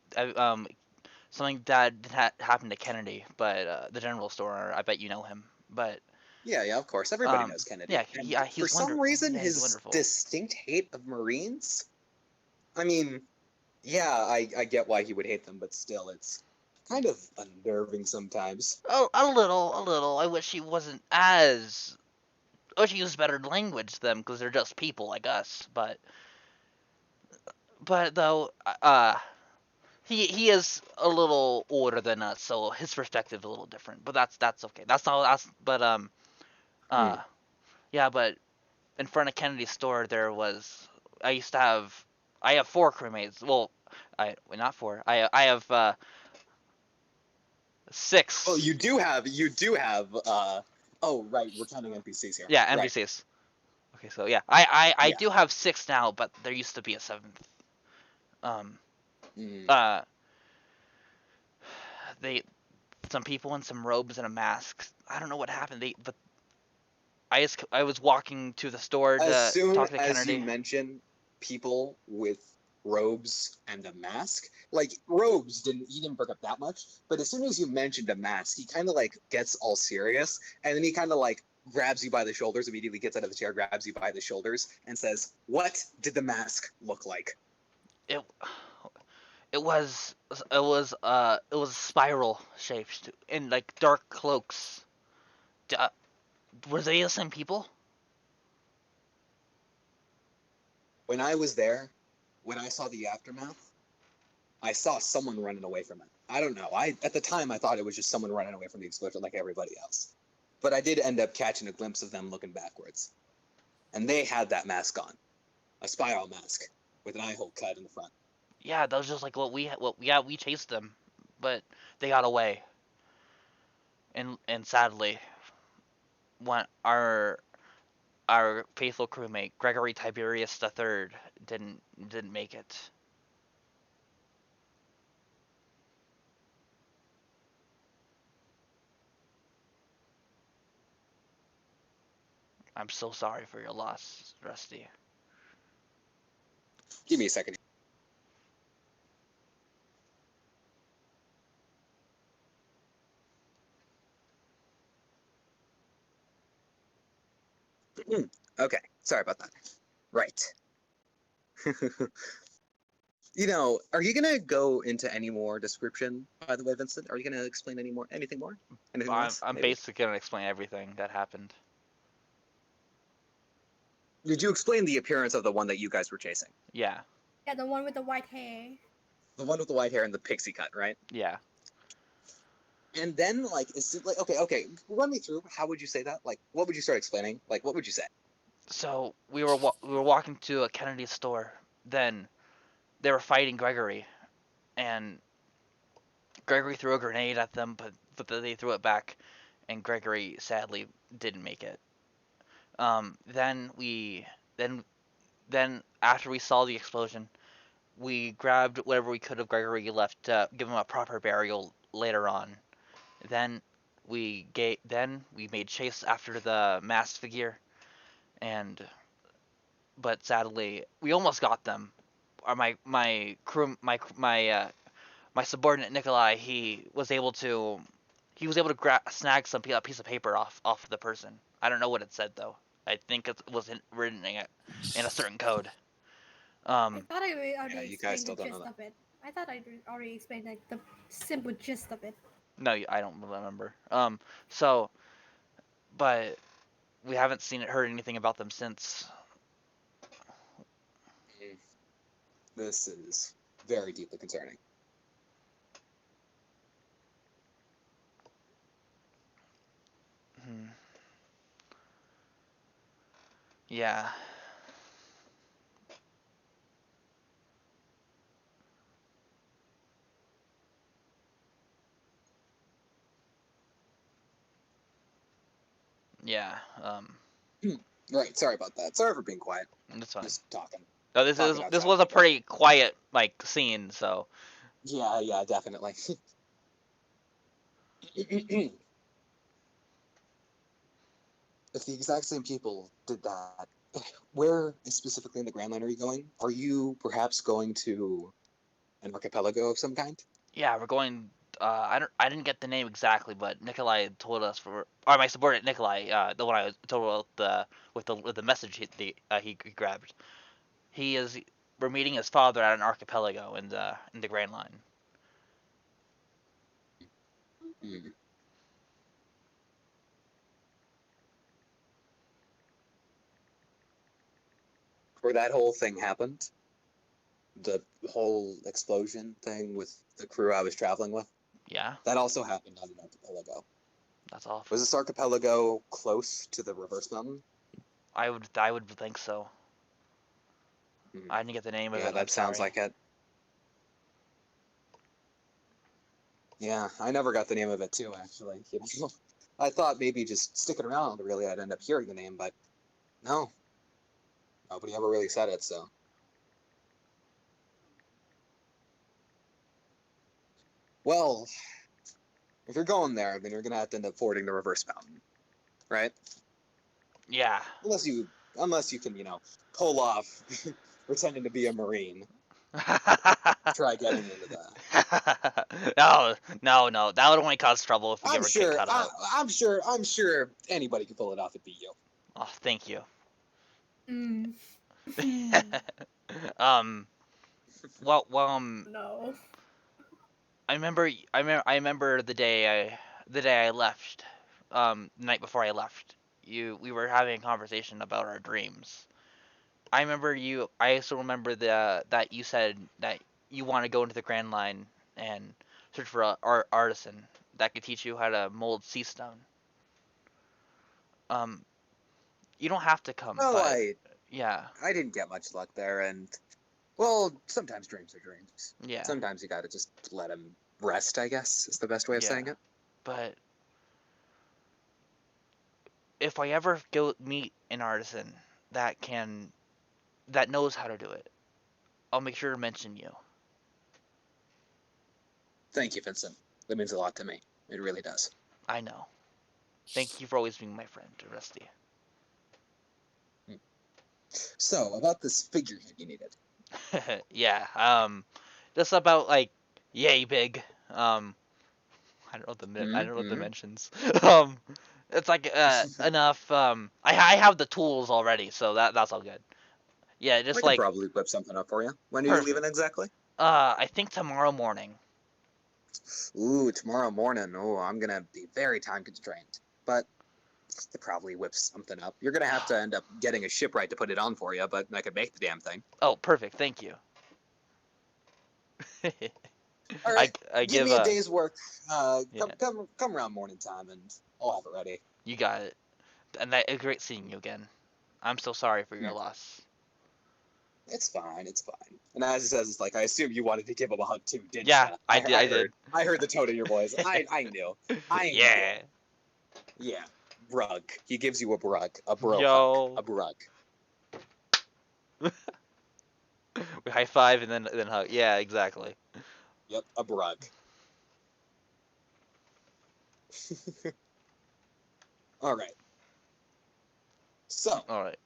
Something happened to Kennedy, but the general store. I bet you know him. But Yeah, of course. Everybody knows Kennedy. yeah, And for he's some reason, Yeah, he's his wonderful. distinct hate of Marines. I mean, yeah, I get why he would hate them, but still, it's kind of unnerving sometimes. Oh, a little. I wish he wasn't as. I wish he used better language to them because they're just people like us. But though, he is a little older than us, so his perspective is a little different. But that's okay. That's not that's. But Hmm. yeah. But in front of Kennedy's store, there was. I used to have. I have four crewmates. Well, not four. I have Oh, six. you do have. Oh, right, we're counting NPCs here. Yeah, Right. NPCs. Okay, so yeah, I Yeah. do have six now, but there used to be a seventh. Um, Mm. uh, they some people in some robes and a mask. I don't know what happened. But I was walking to the store As to soon talk to as you Kennedy. mention people with robes and a mask, like robes he didn't bring up that much, but as soon as you mentioned a mask, he kind of like gets all serious, and then he kind of like grabs you by the shoulders, immediately gets out of the chair, grabs you by the shoulders, and says, "What did the mask look like?" It it was spiral shaped in like dark cloaks. Uh, were they the same people? When I was there, when I saw the aftermath, I saw someone running away from it. I don't know. I at the time I thought it was just someone running away from the explosion like everybody else. But I did end up catching a glimpse of them looking backwards. And they had that mask on. A spiral mask with an eye hole cut in the front. Yeah, that was just like yeah, we chased them, but they got away. And sadly, one our faithful crewmate Gregory Tiberius III didn't make it. I'm so sorry for your loss, Rusty. Give me a second. Okay, sorry about that. Right. Are you gonna go into any more description, by the way, Vincent? Are you gonna explain anything more? Anything less, I'm maybe? basically gonna explain everything that happened. Did you explain the appearance of the one that you guys were chasing? Yeah. Yeah, the one with the white hair. The one with the white hair and the pixie cut, right? Yeah. And then, like, is it like, okay, run me through. How would you say that? Like, what would you start explaining? Like, what would you say? So we were walking to a Kennedy store. Then they were fighting Gregory, and Gregory threw a grenade at them, but they threw it back, and Gregory sadly didn't make it. Then then after we saw the explosion, we grabbed whatever we could of Gregory left to give him a proper burial later on. Then we made chase after the masked figure, and but sadly we almost got them. My crew my subordinate Nikolai, he was able to snag a piece of paper off of the person. I don't know what it said though. I think it was written in a certain code. I Um, thought I Yeah, already you guys explained the still don't know gist that. of it. I thought I already explained like the simple gist of it. no, I don't remember. So but we haven't heard anything about them since. Mm, This is very deeply concerning. Hmm. Yeah. Yeah. Right, sorry about that. Sorry for being quiet. That's fine. Just talking. No, Talking this outside. was a pretty quiet like scene, so Yeah, definitely. If the exact same people did that, where specifically in the Grand Line are you going? Are you perhaps going to an archipelago of some kind? yeah, we're going. I didn't get the name exactly, but Nikolai told us or my subordinate Nikolai, the one I was told with the message he grabbed. He is we're meeting his father at an archipelago in the Grand Line. Hmm. Where that whole thing happened, the whole explosion thing with the crew I was traveling with, Yeah, that also happened on an archipelago. that's Was awful. this archipelago close to the reverse mountain? I would think so. Hmm. I didn't get the name of Yeah, it. I'm that sounds sorry. like it. Yeah, I never got the name of it too, actually. I thought maybe just sticking around, really, I'd end up hearing the name, but no, nobody ever really said it, so. Well, if you're going there, then you're gonna have to end up fording the reverse mountain, right? Yeah. Unless you can, pull off pretending to be a marine. Try getting into the. No. That would only cause trouble if we I'm ever get sure. cut out. I'm sure anybody could pull it off and beat you. Oh, thank you. Mm. um. Well. No. I remember the day I left. The night before I left. We were having a conversation about our dreams. I remember you. I also remember that you said that you want to go into the Grand Line and search for a artisan that could teach you how to mold sea stone. Um, you don't have to come, Well, but I yeah, I didn't get much luck there, and well, sometimes dreams are dreams. yeah, Sometimes you gotta just let them rest. I guess is the best way of yeah. saying it. But if I ever go meet an artisan that can that knows how to do it, I'll make sure to mention you. Thank you, Vincent. That means a lot to me. It really does. I know. Thank you for always being my friend, Rusty. So, about this figurehead you needed. Yeah. Just about like yay big. I don't know the Mm-hmm. dimensions. It's like enough. I have the tools already, so that's all good. Yeah, I just could like probably whip something up for you. When are you leaving perfect. exactly? I think tomorrow morning. Ooh, tomorrow morning. Oh, I'm gonna be very time constrained. But I could probably whip something up. You're gonna have to end up getting a shipwright to put it on for you, but I could make the damn thing. Oh, perfect. Thank you. All right, I give give me a day's work. Yeah, Come around morning time, and I'll have it ready. you got it. And great seeing you again. I'm so sorry for your loss. It's fine. It's fine. And as he says, it's like I assume you wanted to give him a hug too, didn't Yeah, you? I did. I did. Heard. I heard the tone of your voice. I knew. I knew. Yeah. Yeah. Brug. He gives you a brug. A bro hug. Yo. A brug. We high five and then hug. Yeah, exactly. Yep. A brug. All right. So All right.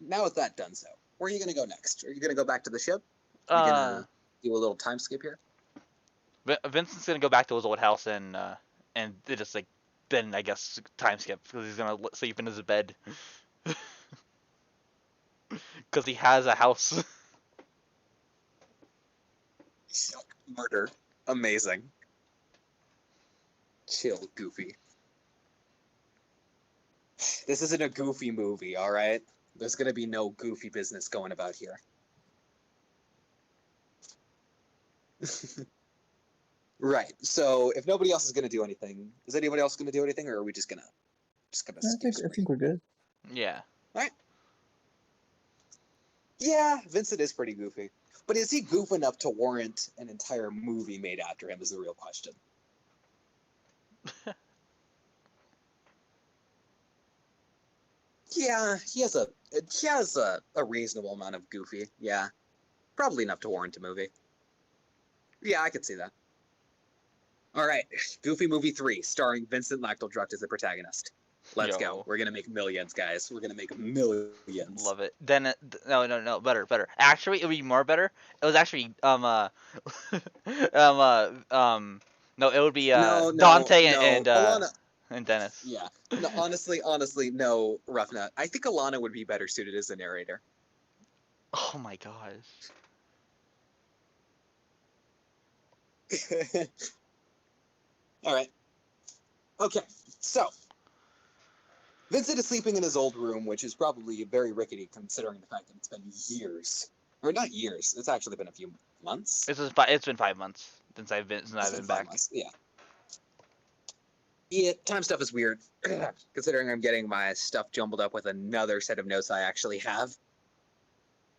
now with that done, so where are you gonna go next? Are you gonna go back to the ship? You Uh, gonna do a little time skip here? Vincent's gonna go back to his old house and they just like then I guess time skip because he's gonna sleep in his bed because he has a house. Murder. Amazing. Chill, Goofy. This isn't a Goofy movie, all right? There's gonna be no Goofy business going about here. Right. So if nobody else is gonna do anything, is anybody else gonna do anything, or are we just gonna skip I think we're good. Yeah. All right. Yeah, Vincent is pretty goofy, but is he goof enough to warrant an entire movie made after him? Is the real question. Yeah, he has a reasonable amount of goofy. Yeah, probably enough to warrant a movie. Yeah, I could see that. All right, Goofy Movie 3, starring Vincent Lactaldruct as the protagonist. Let's go. Yo. We're gonna make millions, guys. We're gonna make millions. Love it. Then no better. Actually, it would be more better. It was actually um uh, um no it would be No, no, Dante no. Alana. and Dennis. Yeah. No, honestly, no, Roughnut. I think Alana would be better suited as the narrator. Oh my gosh. All right. Okay. So Vincent is sleeping in his old room, which is probably very rickety considering the fact that it's been years, or not years. It's actually been a few months. It's been 5 months since It's I've been been five back. months. Yeah. Yeah. Time stuff is weird, considering I'm getting my stuff jumbled up with another set of notes I actually have.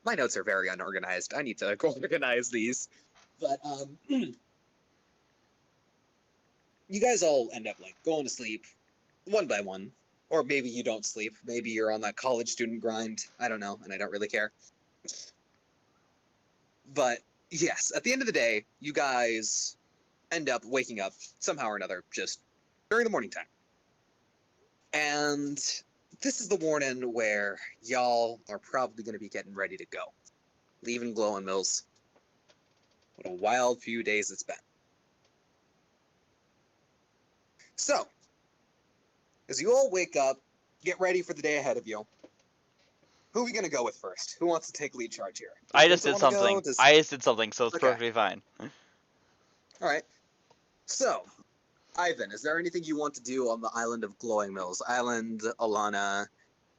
My notes are very unorganized. I need to organize these. But you guys all end up like going to sleep one by one, or maybe you don't sleep. Maybe you're on that college student grind. I don't know, and I don't really care. But yes, at the end of the day, you guys end up waking up somehow or another just during the morning time. And this is the morning where y'all are probably going to be getting ready to go. Leaving Glowing Mills. What a wild few days it's been. So, as you all wake up, get ready for the day ahead of you. Who are we going to go with first? Who wants to take lead charge here? Does I just Vincent did want to go? something. So it's Okay. perfectly fine. All right. So, Ivan, is there anything you want to do on the island of Glowing Mills? Island, Alana.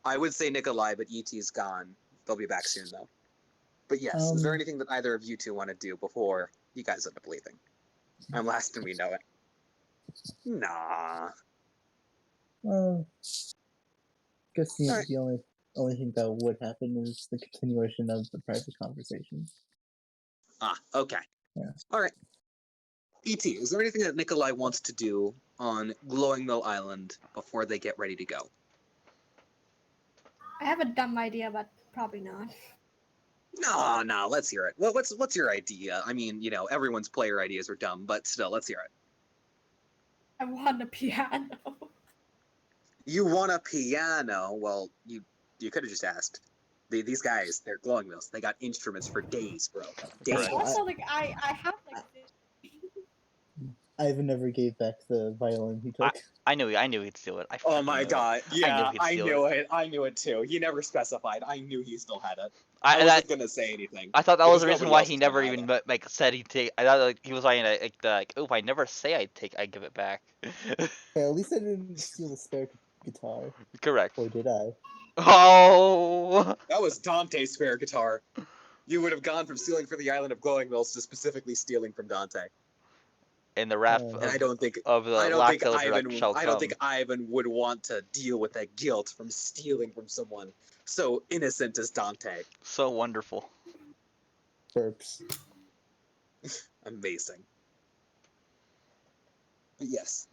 I would say Nikolai, but ET's gone. They'll be back soon, though. But yes, is there anything that either of you two want to do before you guys end up leaving? And last thing we know it. Nah. Guess the, Alright. the only thing that would happen is the continuation of the private conversation. Ah, okay. Yeah. Alright. E.T., is there anything that Nikolai wants to do on Glowing Mill Island before they get ready to go? I have a dumb idea, but probably not. No, let's hear it. Well, what's your idea? I mean, everyone's player ideas are dumb, but still, let's hear it. I want a piano. You want a piano? Well, you could have just asked. These guys, they're glowing mills. They got instruments for days, bro. Days. Correct. Also, like I have like Ivan never gave back the violin he took. I knew he'd steal it. I Oh fucking my knew it. god, yeah, he'd I steal knew it. I knew it too. He never specified. I knew he still had it. I I wasn't gonna say anything. I thought that was because the reason nobody why else he was gonna never have even it. like said he'd take. I thought like he was like oh, if I never say I'd give it back. Okay, at least I didn't steal the spare guitar. Correct. Or did I? Oh. That was Dante's spare guitar. You would have gone from stealing from the island of glowing mills to specifically stealing from Dante. And the wrath And And I don't think of the I don't think Lactose Ivan shall I don't come. think Ivan would want to deal with that guilt from stealing from someone so innocent as Dante. So wonderful. burps. Amazing. But yes.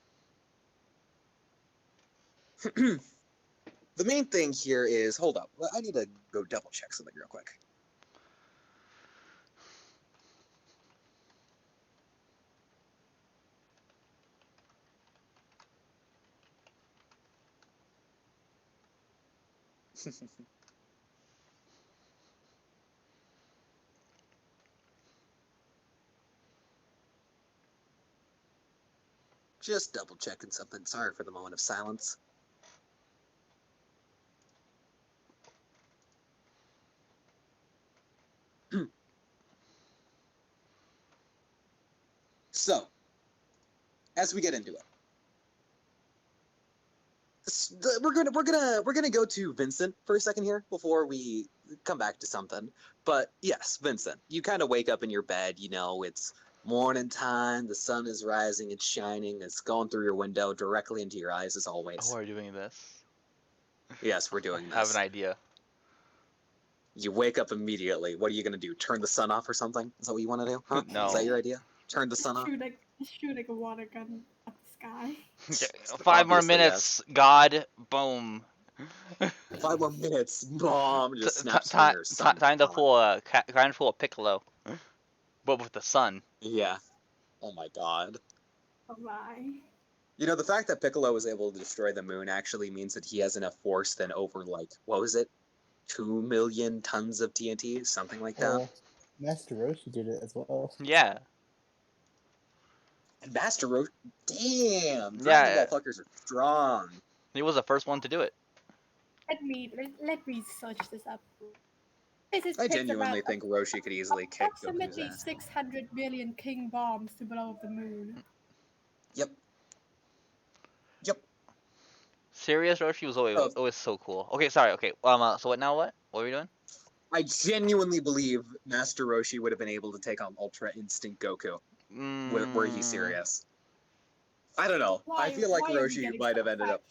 The main thing here is, hold up, I need to go double check something real quick. Just double checking something. Sorry for the moment of silence. So, as we get into it, we're gonna go to Vincent for a second here before we come back to something. But yes, Vincent, you kind of wake up in your bed. You know, it's morning time. The sun is rising. It's shining. It's going through your window directly into your eyes, as always. Oh, we're doing this. Yes, we're doing I have this. an idea. You wake up immediately. What are you gonna do? Turn the sun off or something? Is that what you want to do? Huh? No. Is that your idea? Turn the sun off? shoot like a water gun at the sky. 5 more Obviously, minutes. God. Boom. 5 more minutes, Mom. Just snaps Time fingers. time to pull a Piccolo, but with the sun. Yeah. Oh my god. Oh my. You know, the fact that Piccolo was able to destroy the moon actually means that he has enough force than over, like, what was it? 2 million tons of TNT? Something like that. Well, Master Roshi did it as well. Yeah. And Master Roshi. Damn! Yeah. Dragon Ball fuckers are strong. He was the first one to do it. Let me search this up. This I takes genuinely about think Roshi could easily kick Goku's approximately ass. 600 billion king bombs to blow up the moon. Yep. Yep. Serious Roshi was Oh. always so cool. Okay, sorry. Okay. So what now? What are we doing? I genuinely believe Master Roshi would have been able to take on Ultra Instinct Goku. Were he serious? I don't know. I feel like why are we Roshi getting might have so ended up.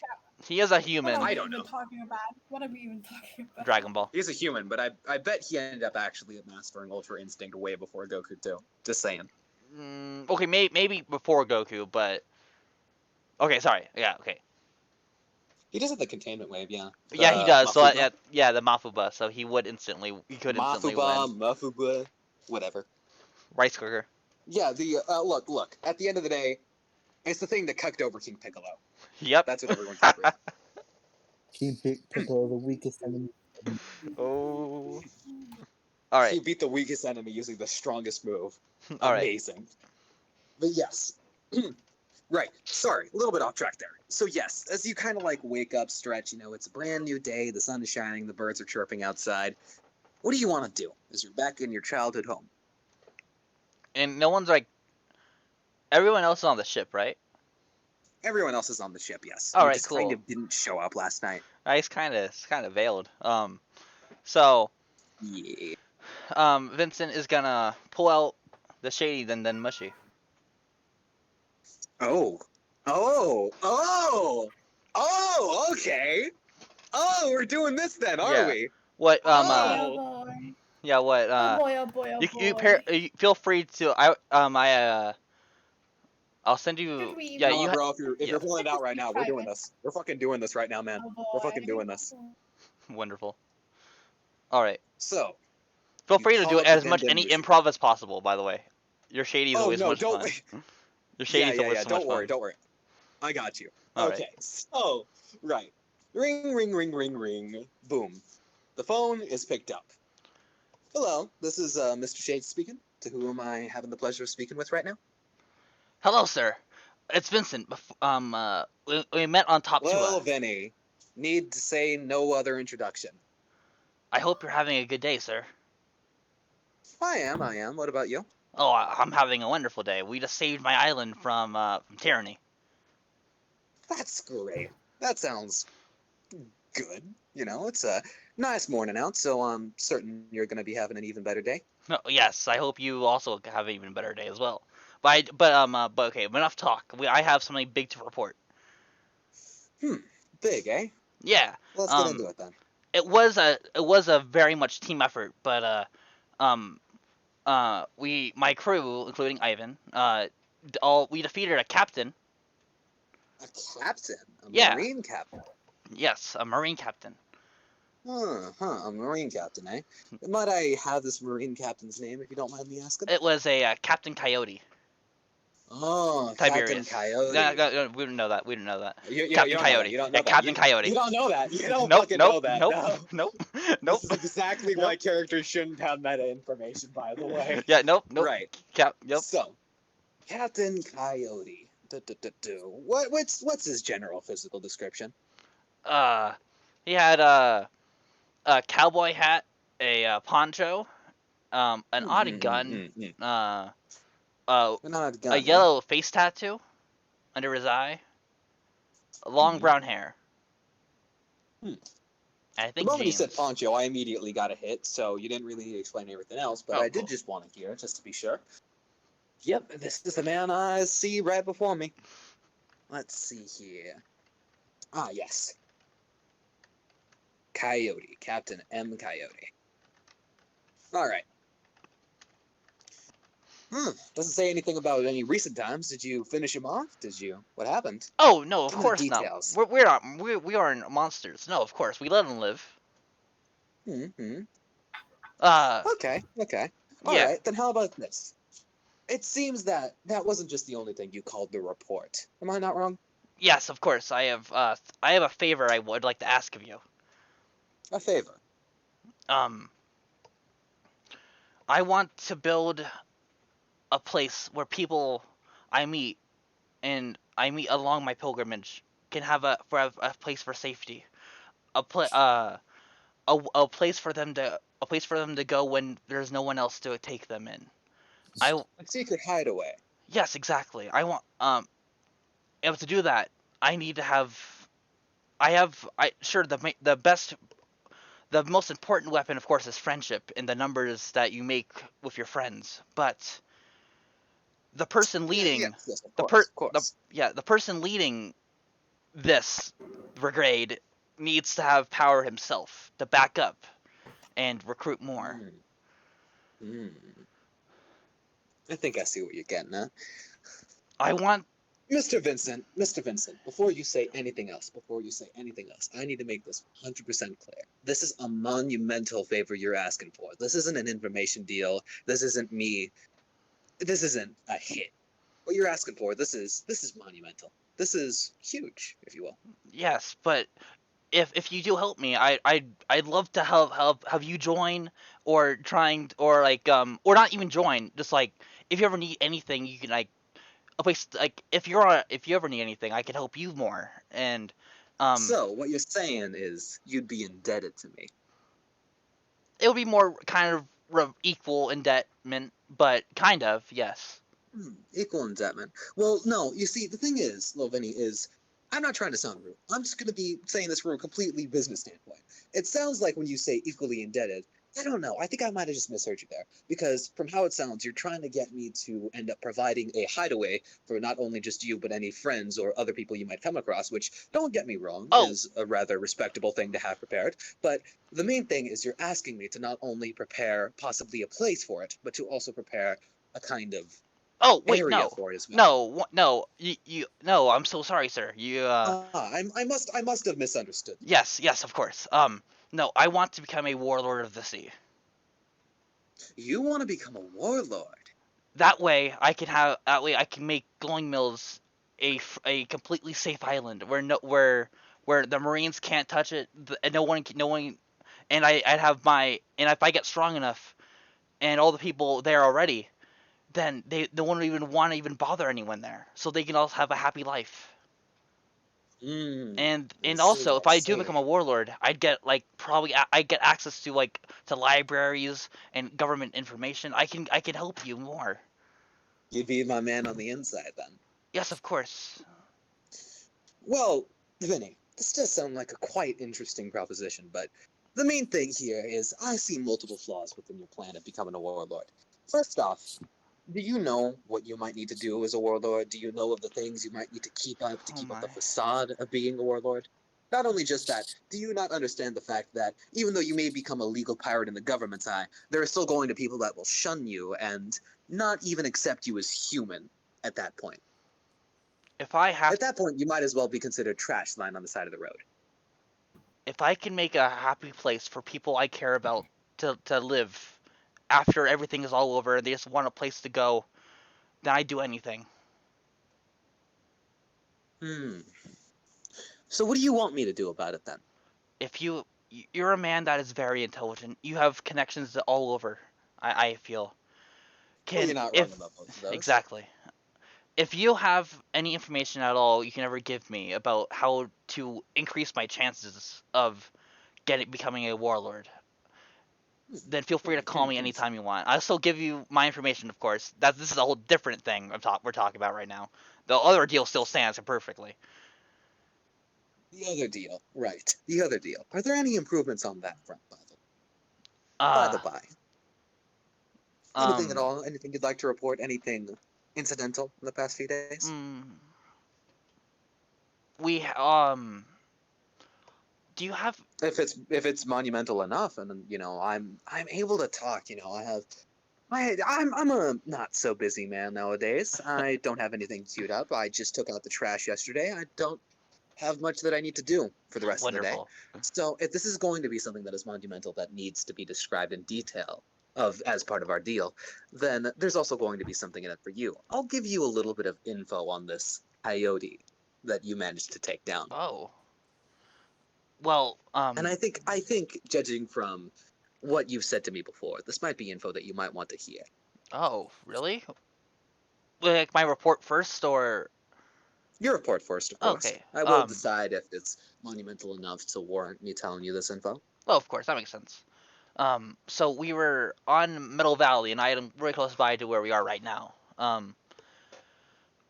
He is a What human. are we I don't even know. talking about? What are we even talking about? Dragon Ball. He's a human, but I bet he ended up actually mastering Ultra Instinct way before Goku too. Just saying. Okay, maybe before Goku, but okay. Sorry. Yeah. Okay. He does have the containment wave, yeah. Yeah, he The does. So Mafuba. yeah, the Mafuba. So he could instantly Mafuba, win. Mafuba, whatever. Rice cooker. Yeah, the look. At the end of the day, it's the thing that cucked over King Piccolo. Yep. That's what everyone can agree. King Piccolo, the weakest enemy. Oh. All right. He beat the weakest enemy using the strongest move. All right. Amazing. But yes. Right. Sorry, a little bit off track there. So yes, as you kind of like wake up, stretch, you know, it's a brand new day, the sun is shining, the birds are chirping outside. What do you want to do as you're back in your childhood home? And no one's like. Everyone else is on the ship, right? Everyone else is on the ship, yes. All You right, just cool. kind of didn't show up last night. It's kind of veiled. So Yeah. Vincent is gonna pull out the Shady, then Mushy. Oh, okay. Oh, we're doing this then, are Yeah. we? What? Oh boy. Yeah. What? Oh boy. Oh boy. Oh You boy. you feel free to. I'll send you. Should we Yeah. Nah, You. bro, if you're yeah. pulling it out right now, we're doing Private. this. We're fucking doing this right now, man. Oh boy. We're fucking doing this. Wonderful. All right. So, Feel You free to call do up as the much Den any Mushi. improv as possible. By the way, your Shady is oh always no, much don't. fun. Your Shady's always so Don't much worry, fun. don't worry. I got you. All Okay, so right, ring, ring, ring, ring, ring, boom. The phone is picked up. Hello, this is Mr. Shady speaking. To whom am I having the pleasure of speaking with right now? Hello, sir. It's Vincent. We met on Top Well, Tua. Vinny, need to say no other introduction. I hope you're having a good day, sir. I am. What about you? Oh, I'm having a wonderful day. We just saved my island from tyranny. That's great. That sounds good. It's a nice morning out, so I'm certain you're going to be having an even better day. No, yes, I hope you also have an even better day as well. But okay, enough talk. I have something big to report. Big, eh? Yeah. Let's get into it then. It was a very much team effort, but um my crew, including Ivan, we defeated a captain. A captain? A Yeah. marine captain? Yes, a marine captain. A marine captain, eh? Might I have this marine captain's name, if you don't mind me asking? It was a Captain Coyote. Oh, Captain Tiberius. Coyote. We didn't know that. We didn't know that. You Captain don't know that. Coyote. You don't Yeah, know that. Captain Coyote. You don't know that. You don't Nope, fucking nope, know that. nope, No. nope, nope. This is exactly why characters shouldn't have meta information, by the way. Yeah, nope. Right. Yep. So, Captain Coyote. What's his general physical description? Uh, he had a cowboy hat, a poncho, an odd gun, uh, Not a a gun, eh? yellow face tattoo under his eye, long Mhm. brown hair. Hmm. I The think moment you jeans. said poncho, I immediately got a hit, so you didn't really explain everything else, but I did Oh. just want to hear it, just to be sure. Yep, this is the man I see right before me. Let's see here. Ah, yes. Coyote. Captain M. Coyote. Alright. Doesn't say anything about any recent times. Did you finish him off? What happened? Oh no, of Give me the course not. details. We're not. We aren't monsters. No, of course we let them live. Mm-hmm. Uh, Okay. yeah. Alright, then how about this? It seems that wasn't just the only thing you called the report. Am I not wrong? Yes, of course. I have a favor I would like to ask of you. A favor. Um, I want to build a place where people I meet and I meet along my pilgrimage can have a place for safety. A pla- uh a place for them to go when there's no one else to take them in. I A secret hideaway. Yes, exactly. I want and to do that, I need to have I have I sure the best the most important weapon of course is friendship and the numbers that you make with your friends. But the person leading Yes, of the per course, of course. the person leading this brigade needs to have power himself to back up and recruit more. Hmm. Hmm. I think I see what you're getting at. I want Mr. Vincent, before you say anything else, I need to make this 100% clear. This is a monumental favor you're asking for. This isn't an information deal. This isn't me. This isn't a hit. What you're asking for, this is monumental. This is huge, if you will. yes, but if you do help me, I'd love to help have you join or trying or like or not even join, just like if you ever need anything, you can like a place like if you ever need anything, I can help you more and um So, what you're saying is you'd be indebted to me. it would be more kind of equal indebtment, but kind of yes. Equal indebtment. Well, no, you see, the thing is, Loveni, is I'm not trying to sound rude. I'm just going to be saying this from a completely business standpoint. It sounds like when you say equally indebted, I don't know. I think I might have just misheard you there. Because from how it sounds, you're trying to get me to end up providing a hideaway for not only just you, but any friends or other people you might come across, which, don't get me wrong, Oh, is a rather respectable thing to have prepared. But the main thing is you're asking me to not only prepare possibly a place for it, but to also prepare a kind of oh wait, area no. for it as well. No, you no, I'm so sorry, sir. I must have misunderstood. Yes, of course. No, I want to become a warlord of the sea. You want to become a warlord? That way I can make Glowing Mills a completely safe island where no where the Marines can't touch it. No one and I'd have and if I get strong enough, and all the people there already, then they won't even want to even bother anyone there, so they can all have a happy life. Hmm. And I see. also, I if I do see. become a warlord, I'd get like probably I'd get access to to libraries and government information. I can help you more. You'd be my man on the inside then. Yes, of course. Well, Vinny, this does sound like a quite interesting proposition, but the main thing here is I see multiple flaws within your plan of becoming a warlord. First off, do you know what you might need to do as a warlord? Do you know of the things you might need to keep up to Oh keep up my. the facade of being a warlord? Not only just that, do you not understand the fact that even though you may become a legal pirate in the government's eye, there are still going to be people that will shun you and not even accept you as human at that point? If I have At that point, you might as well be considered trash lying on the side of the road. if I can make a happy place for people I care about to live after everything is all over and they just want a place to go, then I'd do anything. Hmm. So what do you want me to do about it then? If you're a man that is very intelligent, you have connections all over. I feel Well, can you're not wrong if about both of those. exactly. If you have any information at all you can ever give me about how to increase my chances of getting becoming a warlord, then feel free to call me anytime you want. I'll still give you my information, of course. This is a whole different thing we're talking about right now. The other deal still stands perfectly. The other deal, right? The other deal. Are there any improvements on that front, by Uh, the by? Anything at um, all? Anything you'd like to report? Anything incidental in the past few days? mm, we do you have? If it's monumental enough, and I'm able to talk. I'm a not so busy man nowadays. I don't have anything queued up. I just took out the trash yesterday. I don't have much that I need to do for the rest of the day. Wonderful. So if this is going to be something that is monumental that needs to be described in detail of as part of our deal, then there's also going to be something in it for you. I'll give you a little bit of info on this coyote that you managed to take down. Oh, well, And I think judging from what you've said to me before, this might be info that you might want to hear. oh, really? Like my report first, or Your report first, of course. okay? I will decide if it's monumental enough to warrant me telling you this info. Well, of course that makes sense. So we were on Middle Valley, and I am very close by to where we are right now. And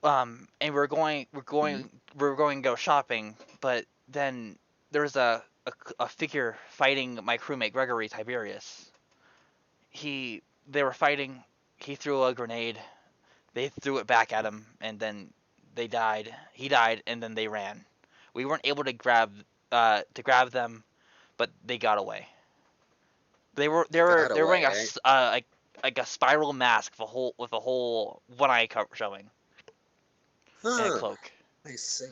Mhm. we're going to go shopping, but then there's a figure fighting my crewmate Gregory Tiberius. They were fighting. He threw a grenade. They threw it back at him, and then they died. He died, and then they ran. We weren't able to grab them, but they got away. They got They were wearing away. like a spiral mask with a whole one eye cover showing and a Huh. cloak. I see.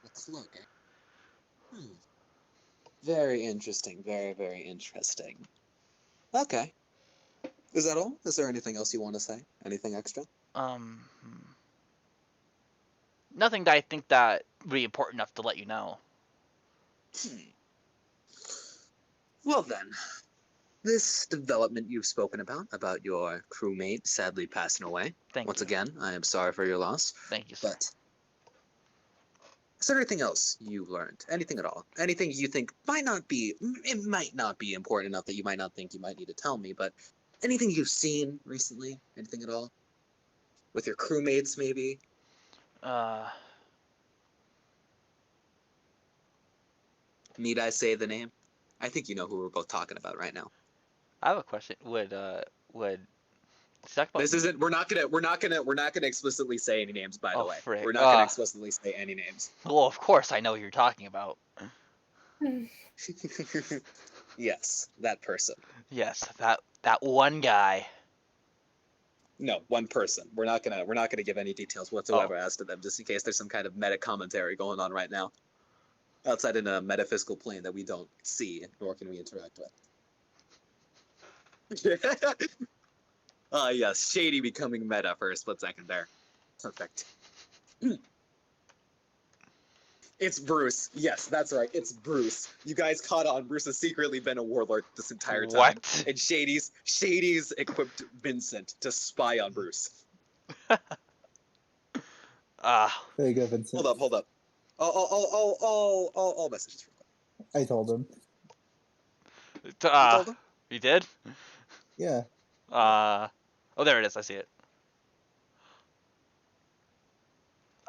A cloak, eh? Hmm. Very interesting. Very, very interesting. Okay. Is that all? Is there anything else you want to say? Anything extra? Hmm. Nothing that I think that would be important enough to let you know. Hmm. Well then, this development you've spoken about your crewmate sadly passing away. Thank Once you. again, I am sorry for your loss. Thank you, sir. But is there anything else you learned? Anything at all? Anything you think it might not be important enough that you might not think you might need to tell me, but anything you've seen recently? Anything at all? With your crewmates, maybe? Uh, Need I say the name? I think you know who we're both talking about right now. I have a question. Would let's talk about? This isn't. We're not gonna explicitly say any names. By the Oh way, frick. we're not gonna explicitly say any names. Well, of course I know who you're talking about. Yes, that person. Yes, that one guy. No, one person. We're not gonna give any details Oh, whatsoever as to them, just in case there's some kind of meta commentary going on right now outside in a metaphysical plane that we don't see nor can we interact with. Yes, Shady becoming meta for a split second there. Perfect. It's Bruce. Yes, that's right. It's Bruce. You guys caught on. Bruce has secretly been a warlord this entire time. What? And Shady's equipped Vincent to spy on Bruce. Ah. There you go, Vincent. Hold up. All messages real quick. I told him. You told him? You did? Yeah. Oh, there it is. I see it.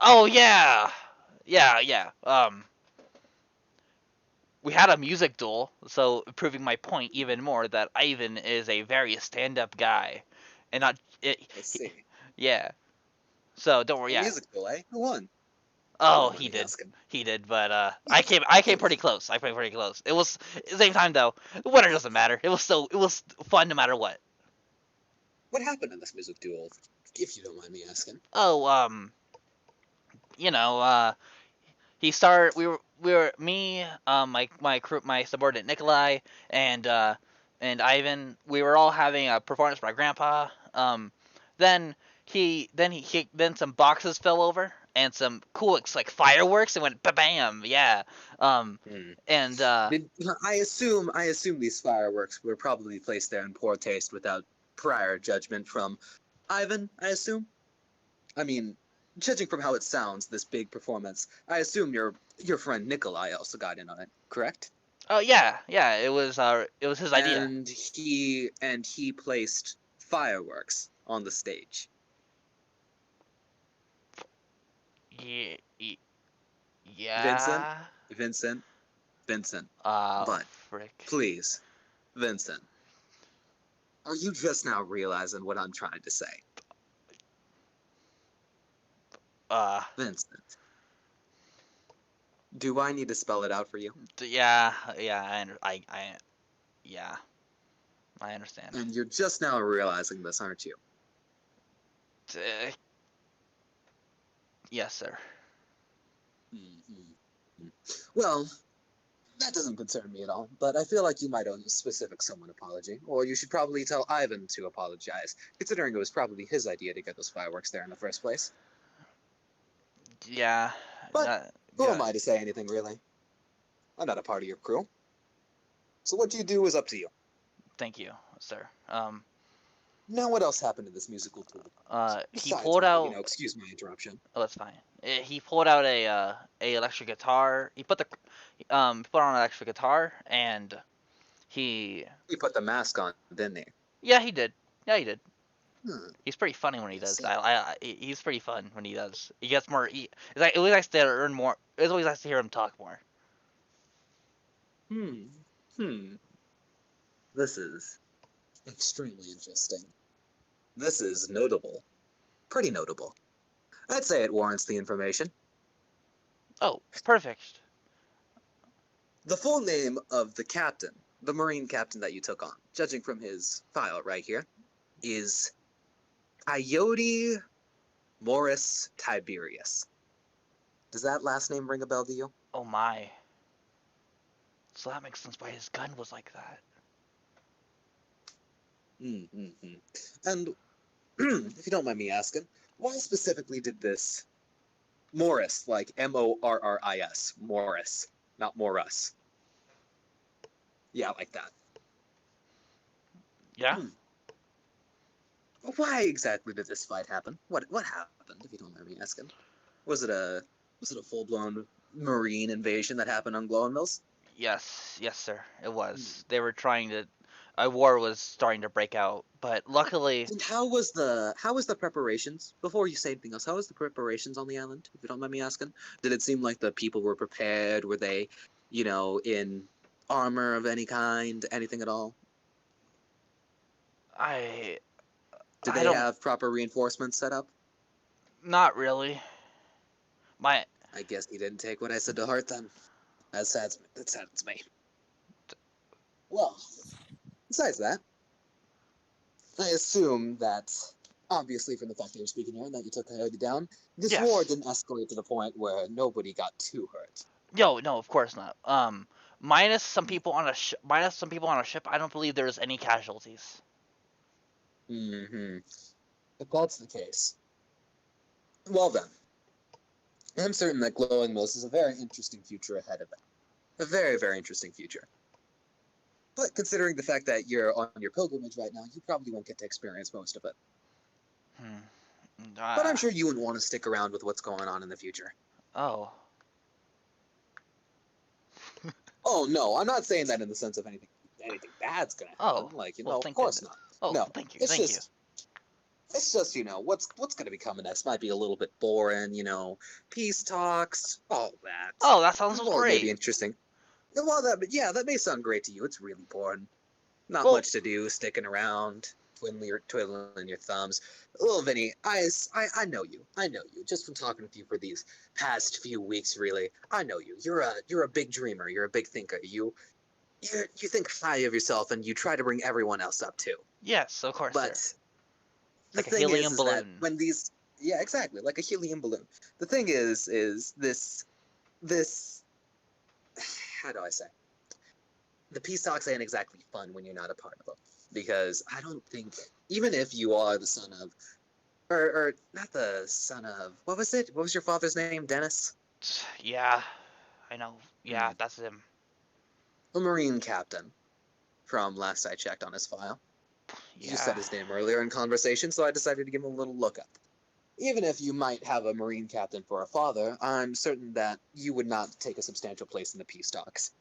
Oh yeah, yeah. We had a music duel, so proving my point even more that Ivan is a very stand-up guy, and not it. Let's see. Yeah. So don't worry. A Yeah. music delay. Who won? Oh, Don't mind he me did. asking. He did, but I came pretty close. I came pretty close. It was at the same time though. The winner doesn't matter. It was fun no matter what. What happened in this music duel, if you don't mind me asking? Oh, you know, he started. We were me, my crew, my subordinate Nikolai, and Ivan. We were all having a performance by Grandpa. Then then some boxes fell over and some cool like fireworks and went bam, yeah. Hmm. And I assume these fireworks were probably placed there in poor taste without prior judgment from Ivan, I assume. I mean, judging from how it sounds, this big performance, I assume your friend Nikolai also got in on it, correct? oh yeah, it was his idea. And he placed fireworks on the stage. Yeah, Vincent, yeah. Vincent, Vincent. Uh, But frick. please, Vincent, are you just now realizing what I'm trying to say? Uh, Vincent, do I need to spell it out for you? yeah, yeah. Yeah, I understand. And you're just now realizing this, aren't you? Uh, yes, sir. Mm-hmm. Well, that doesn't concern me at all, but I feel like you might owe a specific someone apology, or you should probably tell Ivan to apologize, considering it was probably his idea to get those fireworks there in the first place. Yeah. But who am Good. I to say anything, really? I'm not a part of your crew. So what you do is up to you. Thank you, sir. Now, what else happened in this musical tour? He Besides pulled my, out. excuse my interruption. Oh, that's fine. He pulled out a electric guitar. He put on an electric guitar, and he. He put the mask on, didn't he? Yeah, he did. Yeah, he did. Hmm. He's pretty funny when he I does. see. He's pretty fun when he does. He gets more. It's like it always likes to earn more. It always likes to hear him talk more. Hmm. This is extremely interesting. This is notable. Pretty notable. I'd say it warrants the information. Oh, perfect. The full name of the captain, the Marine captain that you took on, judging from his file right here, is Coyote Morris Tiberius. Does that last name ring a bell to you? Oh my. So that makes sense why his gun was like that. Mm-hmm. And if you don't mind me asking, why specifically did this Morris, like Morris, Morris, not Morris? Yeah, like that. Yeah. Hmm. Why exactly did this fight happen? What happened, if you don't mind me asking? Was it a full blown Marine invasion that happened on Glowing Mills? Yes, sir. It was. They were trying to. A war was starting to break out, but luckily, And how was the preparations? Before you say anything else, how was the preparations on the island, if you don't mind me asking? Did it seem like the people were prepared? Were they, in armor of any kind, anything at all? I Did I they don't. have proper reinforcements set up? Not really. My I guess he didn't take what I said to heart then. That saddens me. Well, besides that, I assume that, obviously from the fact that you're speaking here and that you took Coyote down, this war yes. didn't escalate to the point where nobody got too hurt. No, of course not. Minus some people on a ship. I don't believe there's any casualties. Mm-hmm. If that's the case, well then, I'm certain that Glowing Mills is a very interesting future ahead of it. A very, very interesting future. But considering the fact that you're on your pilgrimage right now, you probably won't get to experience most of it. But I'm sure you wouldn't want to stick around with what's going on in the future. Oh. Oh no, I'm not saying that in the sense of anything bad's gonna happen. Oh. Like, Well, of thank course goodness. not. Oh, No, thank you. it's Thank you. just what's gonna be coming next might be a little bit boring. Peace talks, all that. Oh, that sounds Well, it may be great. interesting. Well, that may sound great to you. It's really boring. Not Well, much to do, sticking around, twiddling your thumbs. Little Vinny, I know you. I know you. Just from talking with you for these past few weeks, really. I know you. You're a big dreamer. You're a big thinker. You think high of yourself, and you try to bring everyone else up too. yes, of course, But sir. the Like a thing helium is that balloon. when these, yeah, exactly, like a helium balloon. The thing is this. How do I say? The peace talks ain't exactly fun when you're not a part of them, because I don't think, even if you are the son of, or not the son of, what was it? What was your father's name? Dennis? Yeah, I know. Hmm. Yeah, that's him. A Marine captain, from last I checked on his file. You Yeah. said his name earlier in conversation, so I decided to give him a little look up. Even if you might have a Marine captain for a father, I'm certain that you would not take a substantial place in the peace talks.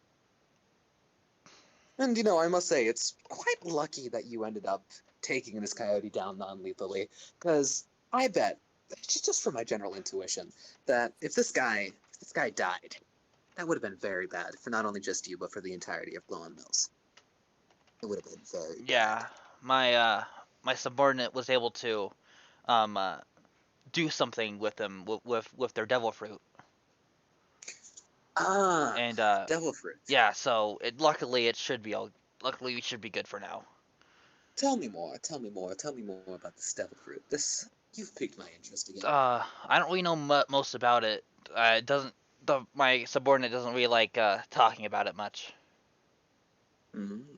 And I must say, it's quite lucky that you ended up taking this coyote down non-lethally, because I bet, just from my general intuition, that if this guy died, that would have been very bad for not only just you, but for the entirety of Glowing Mills. It would have been very Yeah. bad. My subordinate was able to um uh, do something with them with their devil fruit. Ah, And devil fruit. yeah, so luckily it should be all luckily we should be good for now. Tell me more. Tell me more. Tell me more about this devil fruit. You've piqued my interest again. I don't really know most about it. It doesn't my subordinate doesn't really like talking about it much.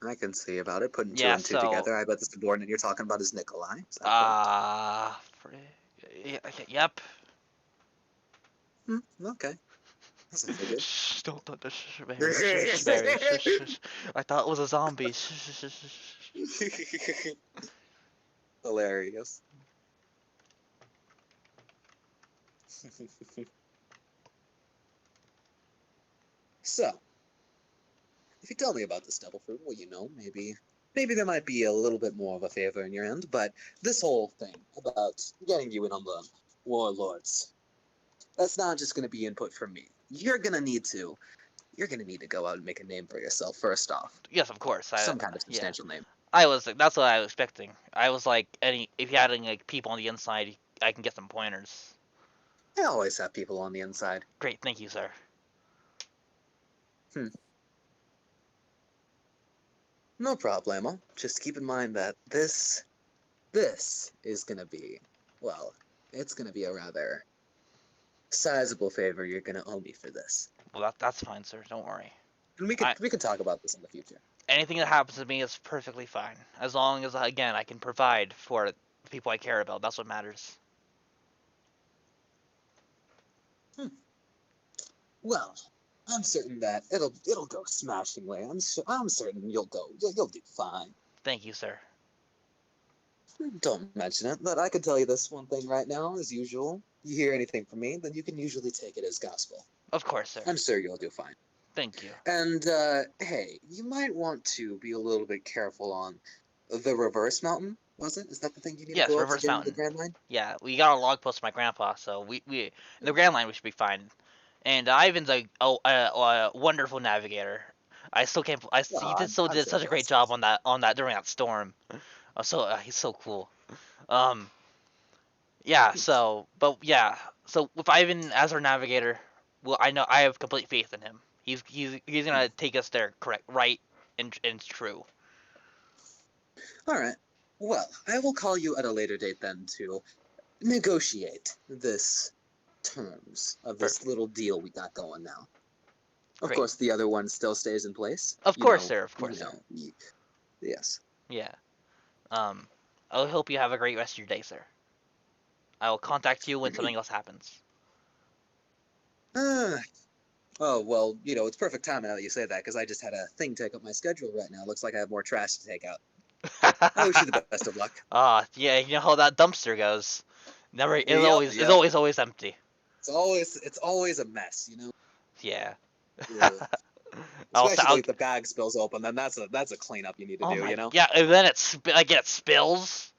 I can see about it. Putting two Yeah, and two so together, I bet the subordinate you're talking about is Nikolai. Is that correct? uh yep. Okay. As I figured. Shh, don't shh, Barry, shh, Barry, shh. I thought it was a zombie. Shh. Hilarious. So, if you tell me about this devil fruit, well, maybe there might be a little bit more of a favor in your end, but this whole thing about getting you in on the warlords, that's not just going to be input from me. You're going to need to go out and make a name for yourself first off. Yes, of course. Some kind of Yeah. substantial name. That's what I was expecting. I was like, if you had any like people on the inside, I can get some pointers. I always have people on the inside. Great, thank you, sir. No problemo. Just keep in mind that this is going to be, well, it's going to be a rather sizable favor you're going to owe me for this. Well, that's fine, sir. Don't worry. And I we could talk about this in the future. anything that happens to me is perfectly fine, as long as again I can provide for the people I care about. That's what matters. Well, I'm certain that it'll go smashingly. I'm certain you'll do fine. Thank you, sir. Don't mention it, but I can tell you this one thing right now, as usual. You hear anything from me, then you can usually take it as gospel. Of course, sir. I'm sure you'll do fine. Thank you. And hey, you might want to be a little bit careful on the reverse mountain. Was it? Is that the thing you need to Yes, go up to reverse get into the mountain. Grand Line? Yeah, we got a log post from my grandpa, so we in the Grand Line we should be fine. And Ivan's a wonderful navigator. I still can't. He Oh, I'm did sure such a he great is. job on that during that storm. He's so cool. Um, yeah. So with Ivan as our navigator, well, I know I have complete faith in him. He's gonna take us there correct, right, and true. All right. Well, I will call you at a later date then to negotiate this terms of this Perfect. little deal we got going now. Of Great. course, the other one still stays in place. Of course, sir. Of course, sir. Yes. Yeah. Um, I hope you have a great rest of your day, sir. I will contact you when something else happens. Oh, well, it's perfect timing now that you say that, because I just had a thing take up my schedule right now. Looks like I have more trash to take out. I wish you the best of luck. Yeah, you know how that dumpster goes. Never, it's Yep, always, it's yep. always empty. It's always a mess, Yeah. Ugh. Especially I'll, if the bag spills open, then that's a cleanup you need to oh do, my, yeah, and then it spills.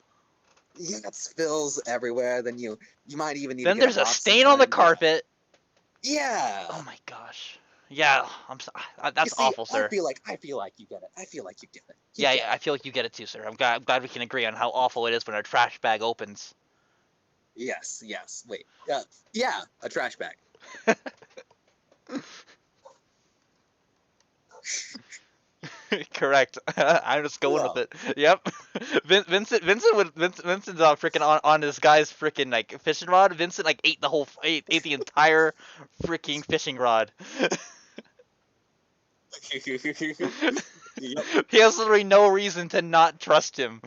You got spills everywhere, then you might even need to Then get a there's a mop stain on the sometime. carpet. Yeah. Oh my gosh. Yeah, You that's see, awful, I sir. feel like you get it. I feel like you get it. You Yeah, get yeah, I it. feel like you get it too, sir. I'm glad we can agree on how awful it is when our trash bag opens. Yes, yes. Wait. Yeah, a trash bag. Correct. I'm just going with Well, it. Yep. Vincent's freaking on this guy's freaking like fishing rod. Vincent like ate the entire freaking fishing rod. yep. He has literally no reason to not trust him.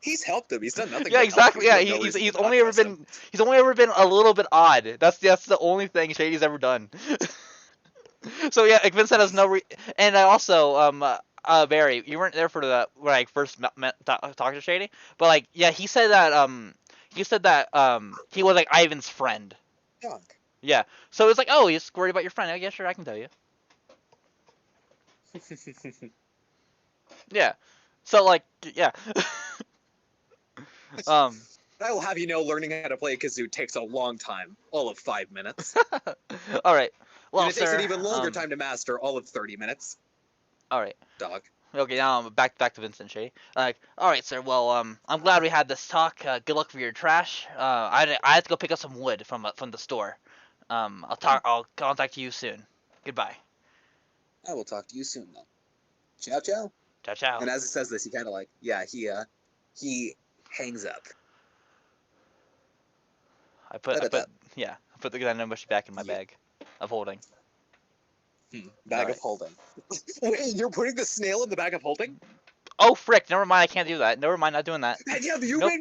He's helped him. He's done nothing Yeah, but help him. exactly. You Yeah, have no reason to he's not only ever trust him. been a little bit odd. That's the only thing Shady's ever done. So yeah, like Vincent has no and I also Barry, you weren't there for the when I first talked to Shady, but like yeah, he said that he was like Ivan's friend. Dog. Yeah, so it's like, oh, he's worried about your friend. Oh, yeah, sure, I can tell you. Yeah, so like yeah, um, I will have you know, learning how to play kazoo takes a long time, all of 5 minutes, all right. and Well, it takes an sir, even longer time to master, all of 30 minutes. all right. Dog. Okay, now I'm back to Vincent Shady. Like, all right, sir. Well, I'm glad we had this talk. Good luck for your trash. I had to go pick up some wood from the store. I'll contact you soon. Goodbye. I will talk to you soon, then. Ciao, ciao. Ciao, ciao. And as he says this, he kind of like, yeah, he hangs up. I Da, da. put the dynamo mushy back in my Yeah. bag of holding. Bag Alright. of holding. Wait, you're putting the snail in the bag of holding? Oh frick! Never mind. I can't do that. Never mind. Not doing that. Have you Nope.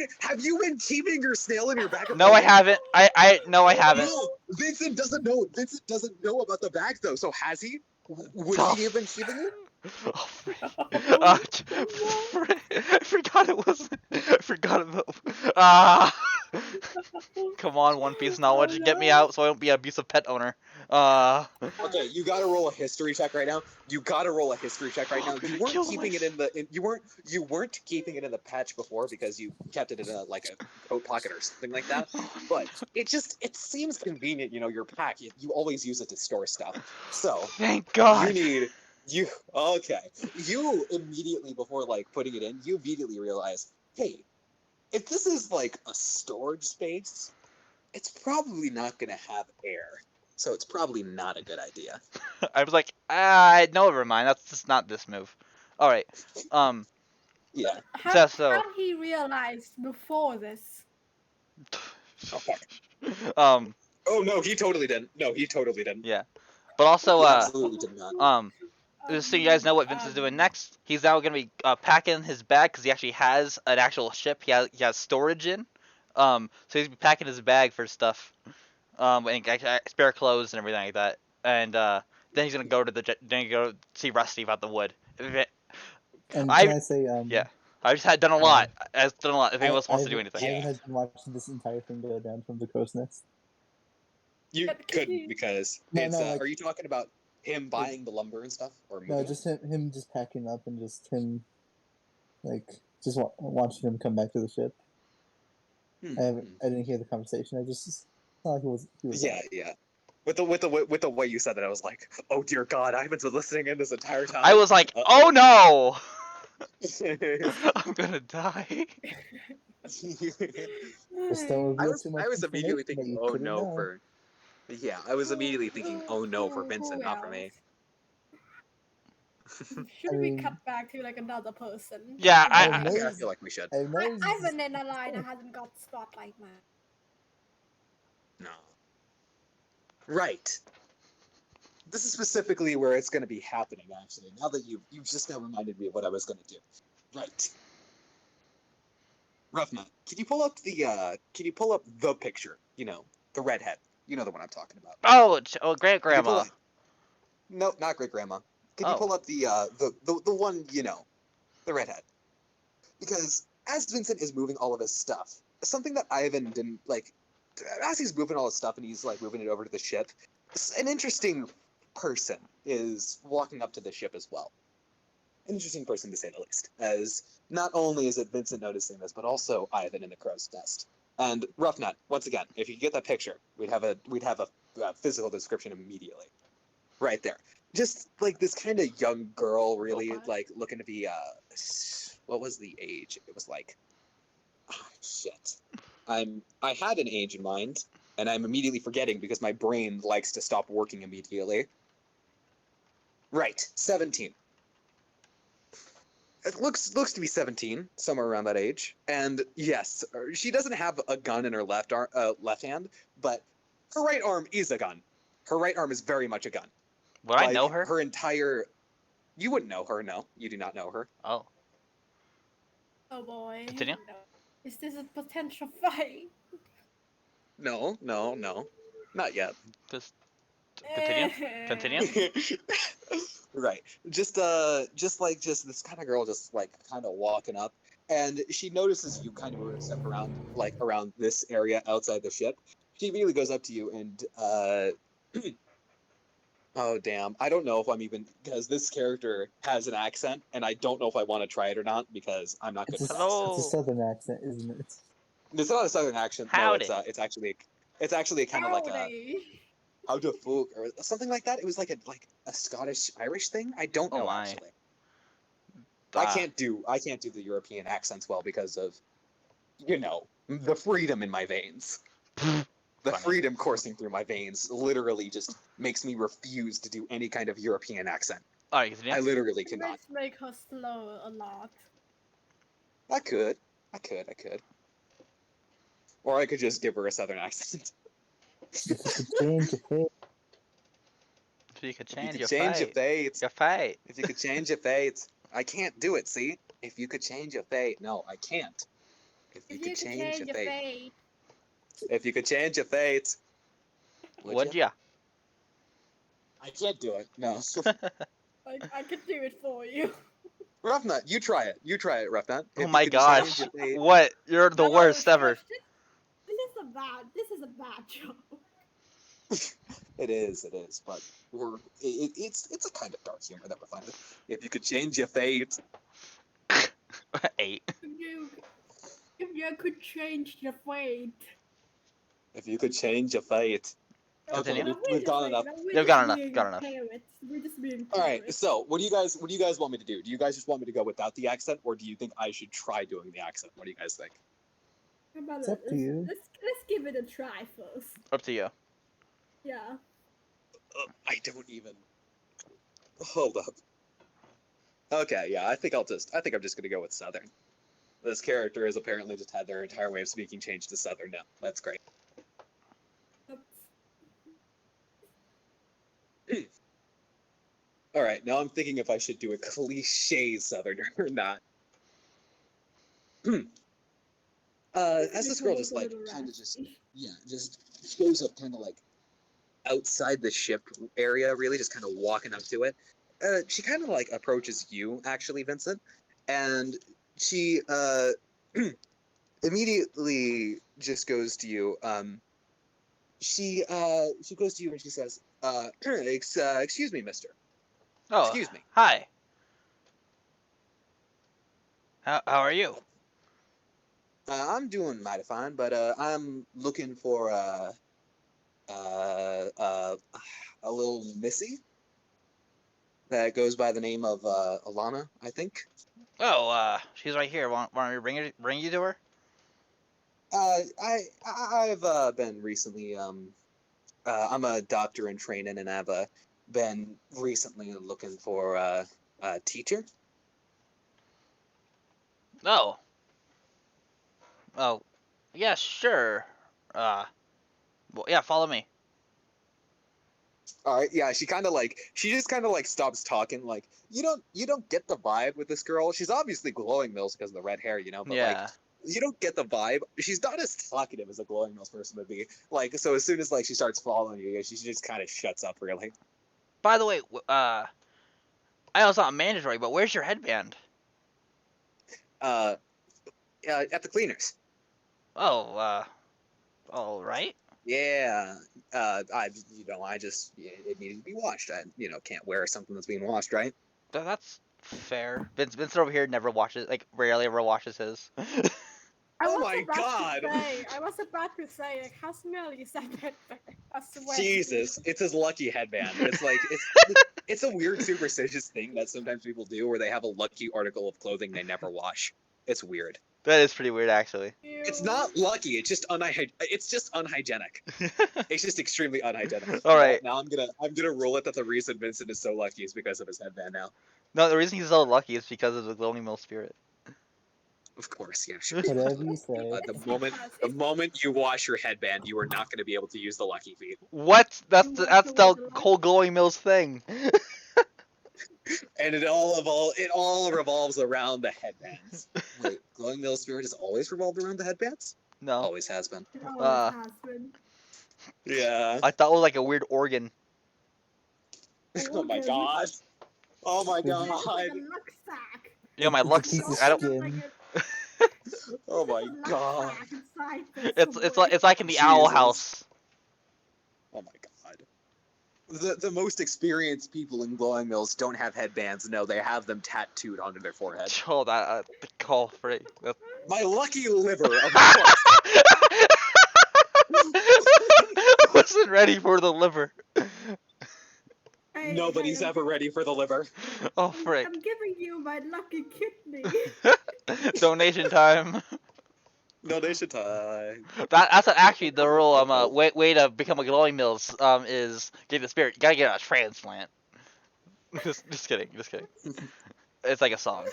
been keeping your snail in your bag of No, I holding? haven't. No, I haven't. No, Vincent doesn't know. Vincent doesn't know about the bag though. So has he? Would Oh, he have been keeping it? Oh, frick. I forgot it was. I forgot about. Ah. Come on, One Piece knowledge, get me out so I don't be an abusive pet owner. Okay, you gotta roll a history check right now. You gotta roll a history check right now. You weren't Kill keeping it in the. You weren't keeping it in the patch before because you kept it in like a coat pocket or something like that. But it seems convenient. Your pack. You always use it to store stuff. So Thank God. you okay. You immediately before like putting it in, you immediately realize, hey, if this is like a storage space, it's probably not gonna have air. So it's probably not a good idea. I was like, no, never mind. That's just not this move. All right. Yeah. So. How he realized before this? Okay. Um. Oh no, he totally didn't. No, he totally didn't. Yeah. But also, He absolutely did not. just so you guys know what Vince is doing next, he's now gonna be packing his bag because he actually has an actual ship. He has storage in. So he's packing his bag for stuff. And spare clothes and everything like that. And then he's gonna go see Rusty about the wood. And can I I say, Yeah, I just had done a lot. I've done a lot. If anyone else wants to do anything. Yeah. Ivan has been watching this entire thing go down from the crow's nest. You But couldn't he- because No, it's. no, like- Are you talking about him buying the lumber and stuff, or No, moving? just him just packing up and just him, like, just watching him come back to the ship. Hmm. I didn't hear the conversation. I just thought he was. Yeah, yeah. With the way you said that, I was like, oh dear God, Ivan's been listening in this entire time. I was like, oh no, I'm gonna die. Just don't I reveal too much was immediately information that thinking, you oh couldn't no know. for. Yeah, I was immediately thinking, oh no for Who Vincent, not for me. Should I we mean- cut back to like another person? Yeah, I feel like we should. I've noticed. Ivan in Alina hasn't got spotlight man. No. Right. This is specifically where it's going to be happening. Actually, now that you've just now reminded me of what I was going to do. Right. Roughman, can you pull up the picture? The redhead. You know the one I'm talking about. Great Could you pull grandma. up? No, not great grandma. Could you Oh. pull up the one you know, the redhead? Because as Vincent is moving all of his stuff, something that Ivan didn't like, as he's moving all his stuff and he's like moving it over to the ship, an interesting person is walking up to the ship as well. An interesting person to say the least. As not only is it Vincent noticing this, but also Ivan in the crow's nest. And Roughnut, once again, if you could get that picture, we'd have a physical description immediately, right there. Just like this kind of young girl, really Okay. like looking to be what was the age? It was like, shit. I had an age in mind, and I'm immediately forgetting because my brain likes to stop working immediately. Right, 17. It looks to be 17, somewhere around that age. And yes, she doesn't have a gun in her left hand, but her right arm is a gun. Her right arm is very much a gun. Would I Like know her? her entire. You wouldn't know her. No, you do not know her. Oh. Oh boy. Continue. No. Is this a potential fight? No, not yet. Just continue. Continue. Right. Just this kind of girl, just like kind of walking up, and she notices you kind of moving a step around, like around this area outside the ship. She immediately goes up to you and oh damn, I don't know if I'm even, because this character has an accent, and I don't know if I want to try it or not because I'm not good It's with a, accents. it's a Hello. southern accent, isn't it? It's not a southern accent. No, Howdy. it's actually kind of like a Howdy. how to folk or something like that. It was like a Scottish Irish thing. I don't Oh know my. actually. I can't do the European accents well because of the freedom in my veins. The Funny. freedom coursing through my veins literally just makes me refuse to do any kind of European accent. Alright, continue. I literally cannot. Let's make her slow a lot. I could. Or I could just give her a southern accent. If you could change your face, If you could If you change could your change your fate. fate. Your fate. If you could change your fate. I can't do it, see? If you could change your fate. No, I can't. If you could change your fate. fate. If you could change your fate. Would ya? I can't do it. No. I could do it for you. Roughnut, you try it. You try it, Roughnut. Oh If my you could change gosh. your fate. What? You're the No, worst ever. Josh, this is a bad joke. It is, but it's a kind of dark humor that we're finding. If you could change your fate. 8. If you could change your fate. If you could change your fate. Okay, Continue. we've gone enough. You've got enough, got enough. We're just being All right. parrots. So, what do you guys want me to do? Do you guys just want me to go without the accent, or do you think I should try doing the accent? What do you guys think? How about It's up to you. Let's give it a try first. Up to you. Yeah. I don't even. Hold up. Okay, yeah, I think I'm just gonna go with Southern. This character has apparently just had their entire way of speaking changed to Southern now. That's great. All right, now I'm thinking if I should do a cliche Southerner or not. As this girl just like kind of just shows up kind of like outside the ship area, really just kind of walking up to it. She kind of like approaches you, actually, Vincent, and she immediately just goes to you. She goes to you and she says, "Excuse me, Mister. Oh. Excuse me. Hi. How are you? I'm doing mighty fine, but I'm looking for a little Missy that goes by the name of Alana, I think. Oh, she's right here. Want me to bring you to her? I've been recently I'm a doctor in training, and I've been recently looking for a teacher. Oh. Oh. Yeah, sure. Well, yeah, follow me. All right, yeah, she just kind of like stops talking. Like you don't get the vibe with this girl. She's obviously glowing mills because of the red hair, but Yeah. you don't get the vibe. She's not as talkative as a glowing nose person would be. Like, so as soon as like she starts following you, she just kind of shuts up. Really. By the way, I know it's not mandatory, but where's your headband? Uh, at the cleaners. Oh, all right. Yeah. I just it needed to be washed. I can't wear something that's being washed, right? That's fair. Vincent over here never washes, like, rarely ever washes his. Oh my God. I was about to say, like, how smelly is that headband? I swear. Jesus, it's his lucky headband. It's like it's a weird superstitious thing that sometimes people do where they have a lucky article of clothing they never wash. It's weird. That is pretty weird, actually. It's not lucky. It's just unhygienic. It's just extremely unhygienic. All right. Now I'm gonna rule it that the reason Vincent is so lucky is because of his headband. Now, No, the reason he's so lucky is because of the glowing mill spirit. of course, yeah. Sure. Whatever you say. The moment you wash your headband, you are not going to be able to use the lucky feet. What? That's the whole glowing mills thing. And it all revolves around the headbands. Wait, glowing mill spirit has always revolved around the headbands? No. Always has been. It always has been. Yeah. I thought it was like a weird organ. Oh my god. Oh my It's god. Like a luck sack. Yeah, my It's a luck's. piece of I don't. skin. Oh my god. It's like in the owl Jesus. house. Oh my god. The most experienced people in glowing mills don't have headbands. No, they have them tattooed onto their forehead. Oh, that the call for it. My lucky liver, of course. I wasn't ready for the liver. Nobody's ever ready for the liver. Oh, frick. I'm giving you my lucky kidney. Donation time. Donation time. That's actually the rule. Way to become a glowing mills is get the spirit. You gotta get a transplant. Just kidding. It's like a song.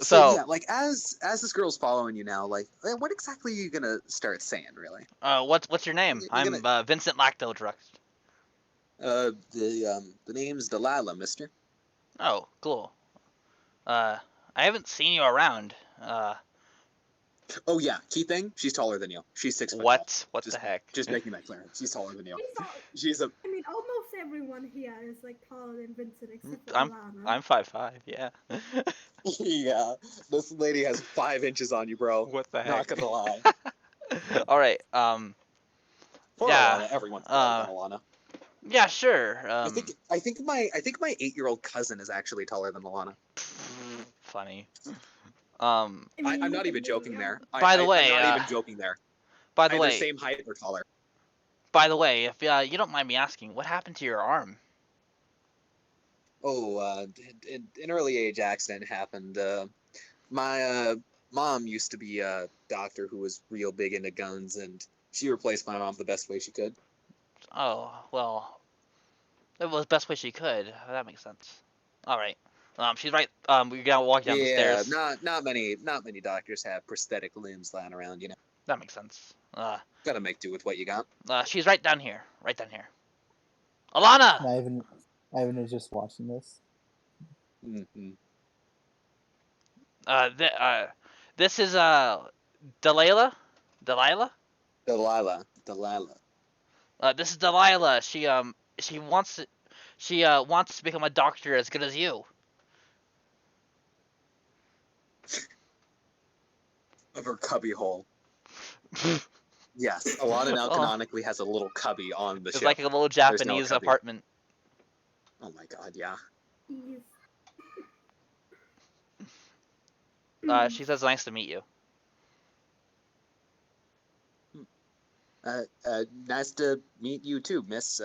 So yeah, like as this girl's following you now, like what exactly are you gonna start saying, really? What's your name? I'm Vincent Lactodrux. The name's Delilah, mister. Oh, cool. I haven't seen you around. Oh yeah, key thing, she's taller than you. She's 6 foot What? tall. What the heck? Just making that clear. She's taller than you. I mean, almost everyone here is like taller than Vincent except for I'm Alana. 5'5", yeah. Yeah, this lady has 5 inches on you, bro. What the heck? Not gonna lie. All right. Poor Yeah, Alana. Everyone's taller than Alana. Yeah, sure. I think my 8-year-old cousin is actually taller than Alana. Funny. I'm not even joking there. By the way, I'm not even joking there. By the Either way, same height or taller. By the way, if you don't mind me asking, what happened to your arm? Oh, an early age accident happened. My mom used to be a doctor who was real big into guns, and she replaced my mom the best way she could. Oh, well, it was the best way she could. That makes sense. All right. She's right. We're gonna walk down the stairs. Not many doctors have prosthetic limbs lying around, you know. That makes sense. Gotta make do with what you got. She's right down here. Right down here. Alana! Ivan is just watching this. Mm-hmm. This is Delilah. Delilah. This is Delilah. She wants to become a doctor as good as you. Of her cubby hole. Yes, Alana now canonically has a little cubby on the ship. It's like a little Japanese apartment. Oh my god, yeah. She says, "Nice to meet you." Nice to meet you too, miss.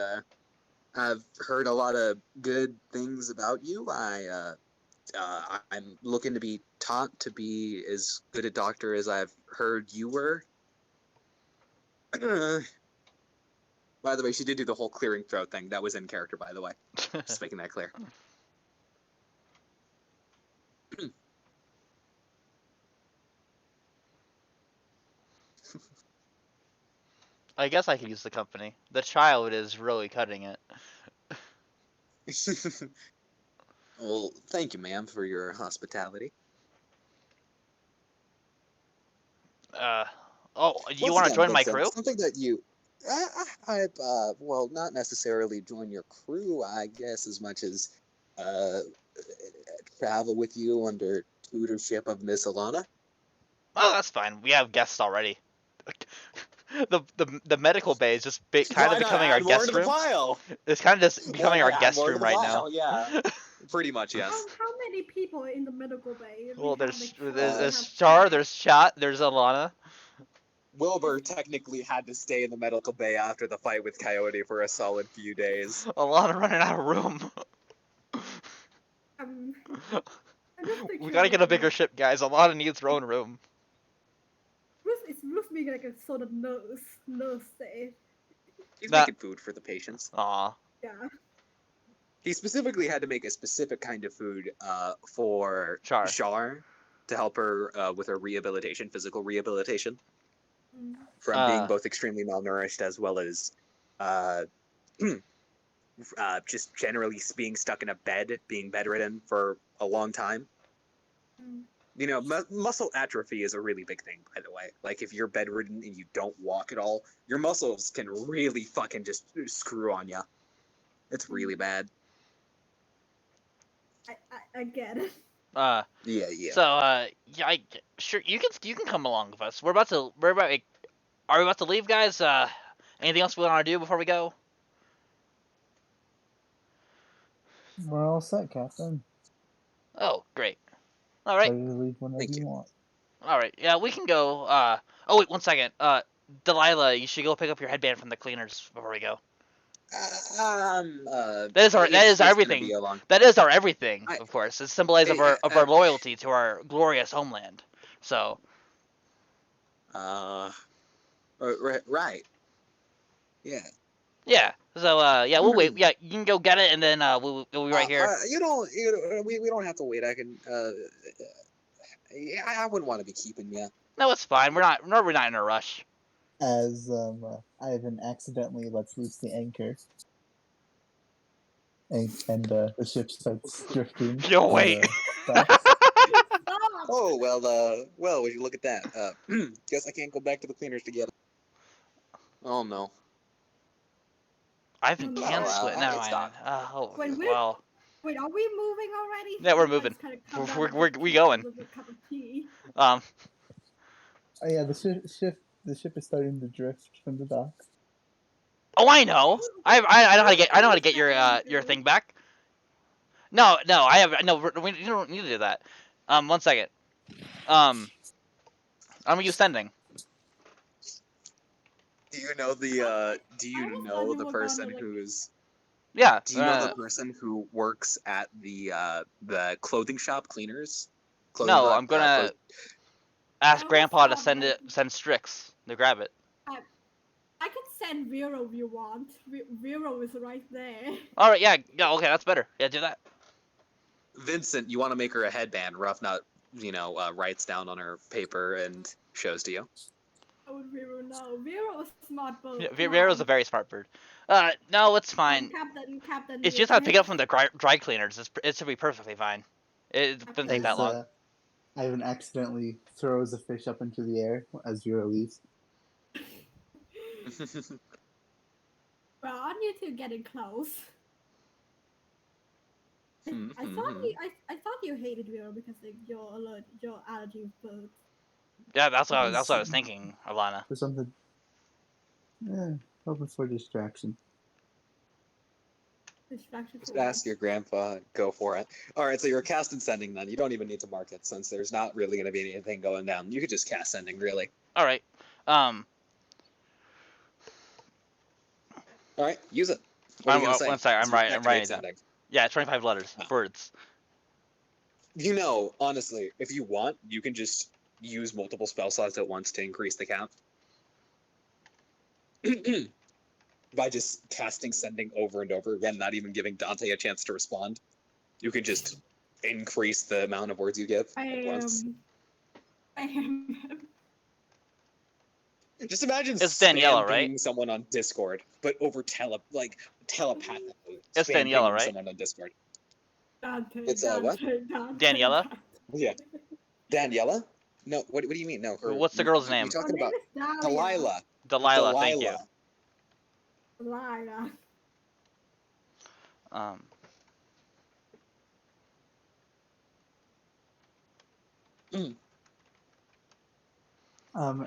I've heard a lot of good things about you. I'm looking to be taught to be as good a doctor as I've heard you were. By the way, she did do the whole clearing throat thing. That was in character, by the way. Just making that clear. I guess I could use the company. The child is really cutting it. Well, thank you, ma'am, for your hospitality. Oh, you Once want to again, join my Vincent, crew? something that you, well, not necessarily join your crew, I guess, as much as, uh, travel with you under tutorship of Miss Alana. Oh, that's fine. We have guests already. The medical bay is just kind Why of not becoming our add more guest to the room. pile? It's kind of just Why becoming not our add guest more to room the right pile? now. Yeah, pretty much, How, yes. how many people are in the medical bay? We Well, have like there's we have Char, two. there's Chat, there's Alana. Wilbur technically had to stay in the medical bay after the fight with Coyote for a solid few days. Alana running out of room. Um, I'm just We picturing gotta get a like bigger ship, guys. Alana needs her own room. Bruce being like a sort of nurse there. He's That. making food for the patients. Aw. Yeah. He specifically had to make a specific kind of food for Char. Shar to help her with her rehabilitation, physical rehabilitation, Mm. from being both extremely malnourished as well as just generally being stuck in a bed, being bedridden for a long time. Mm. You know, muscle atrophy is a really big thing, by the way. Like, if you're bedridden and you don't walk at all, your muscles can really fucking just screw on you. It's really bad. I get it. Yeah. So yeah, sure you can come along with us. Are we about to leave, guys? Anything else we want to do before we go? We're all set, Captain. Oh, great. All right. Ready to leave whenever Thank you you. want. All right. Yeah, we can go. Oh wait, 1 second. Delilah, you should go pick up your headband from the cleaners before we go. That That is our Gonna everything. be a long. That is our everything, I- of course. It's symbolized of our loyalty to our glorious homeland. So Right. Yeah. yeah. So yeah, we'll wait. Yeah, you can go get it, and then we'll be right here. We don't have to wait. I can. Yeah, I wouldn't want to be keeping you. No, it's fine. We're not in a rush. As Ivan accidentally lets loose the anchor, and the ship starts drifting. Yo, in wait. the docks. Stop! Oh well. Would you look at that? Guess I can't go back to the cleaners to get it. Oh no. Ivan No, can well, split. Never it's mind. not. Oh, Wait, well. Wait, are we moving already? Yeah, we're I moving. just kind of come down We going. with a cup of tea. Oh yeah, the ship is starting to drift from the docks. Oh, I know. I know how to get your thing back. No, we don't need to do that. 1 second. I'm gonna use sending. Do you know the? Do I you always know thought you the were person gonna, like- who's? Yeah. Do you know the person who works at the clothing shop cleaners? Clothing No, shop, I'm gonna ask I always Grandpa to thought, send like- Strix to grab it. I can send Vero if you want. Vero is right there. All right. Yeah. Okay, that's better. Yeah, do that. Vincent, you want to make her a headband. Rough Nut, writes down on her paper and shows to you. How would Vero know? Vero is smart bird. Yeah, Vero's a very smart bird. No, it's fine. Captain. It's just how to pick it up from the dry cleaners. It should be perfectly fine. It doesn't take that As, long. Ivan accidentally throws a fish up into the air as Vero leaves. Well, aren't you two getting close? I thought you hated Vero because like your allergy with birds. Yeah, that's what I was thinking, Alana. For something. Hoping for distraction. Distraction for Just ask what? your grandpa. Go for it. All right, so you're cast and sending then. You don't even need to mark it since there's not really going to be anything going down. You could just cast sending, really. All right. All right, use it. What are you going to say? One second. I'm Activate writing it down. sending. Yeah, 25 letters. Words. Honestly, if you want, you can just use multiple spell slots at once to increase the count. By just casting sending over and over again, not even giving Dante a chance to respond. You can just increase the amount of words you give at once. I am. Just imagine It's Daniela, spam right? pinging someone on Discord, but over telepathically. It's spam Daniela, pinging right? Someone on Discord. Dante. It's what? Daniela? Yeah. Daniela? No, what do you mean? No, her. What's the girl's You name? Her talking name about is Dahlia. Delilah. Delilah. Thank you. Delilah. Um.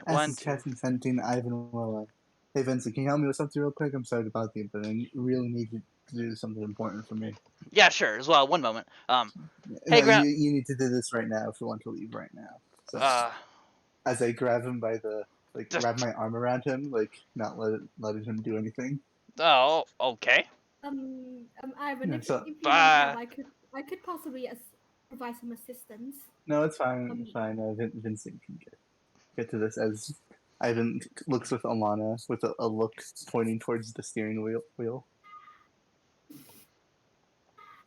As One, he's two. chatting, sending Ivan will. Hey Vincent, can you help me with something real quick? I'm sorry to bother you, but I really need you to do something important for me. Yeah, sure. As well. One moment. No, Hey, Grant. you need to do this right now if you want to leave right now. So Uh. as I grab him by the wrap Just. my arm around him, not letting him do anything. Oh. Okay. Ivan, Yeah, so if you want help, Uh. I could possibly provide some assistance. no, it's fine. Um, It's fine. Vincent can get to this as Ivan looks with Alana with a look pointing towards the steering wheel.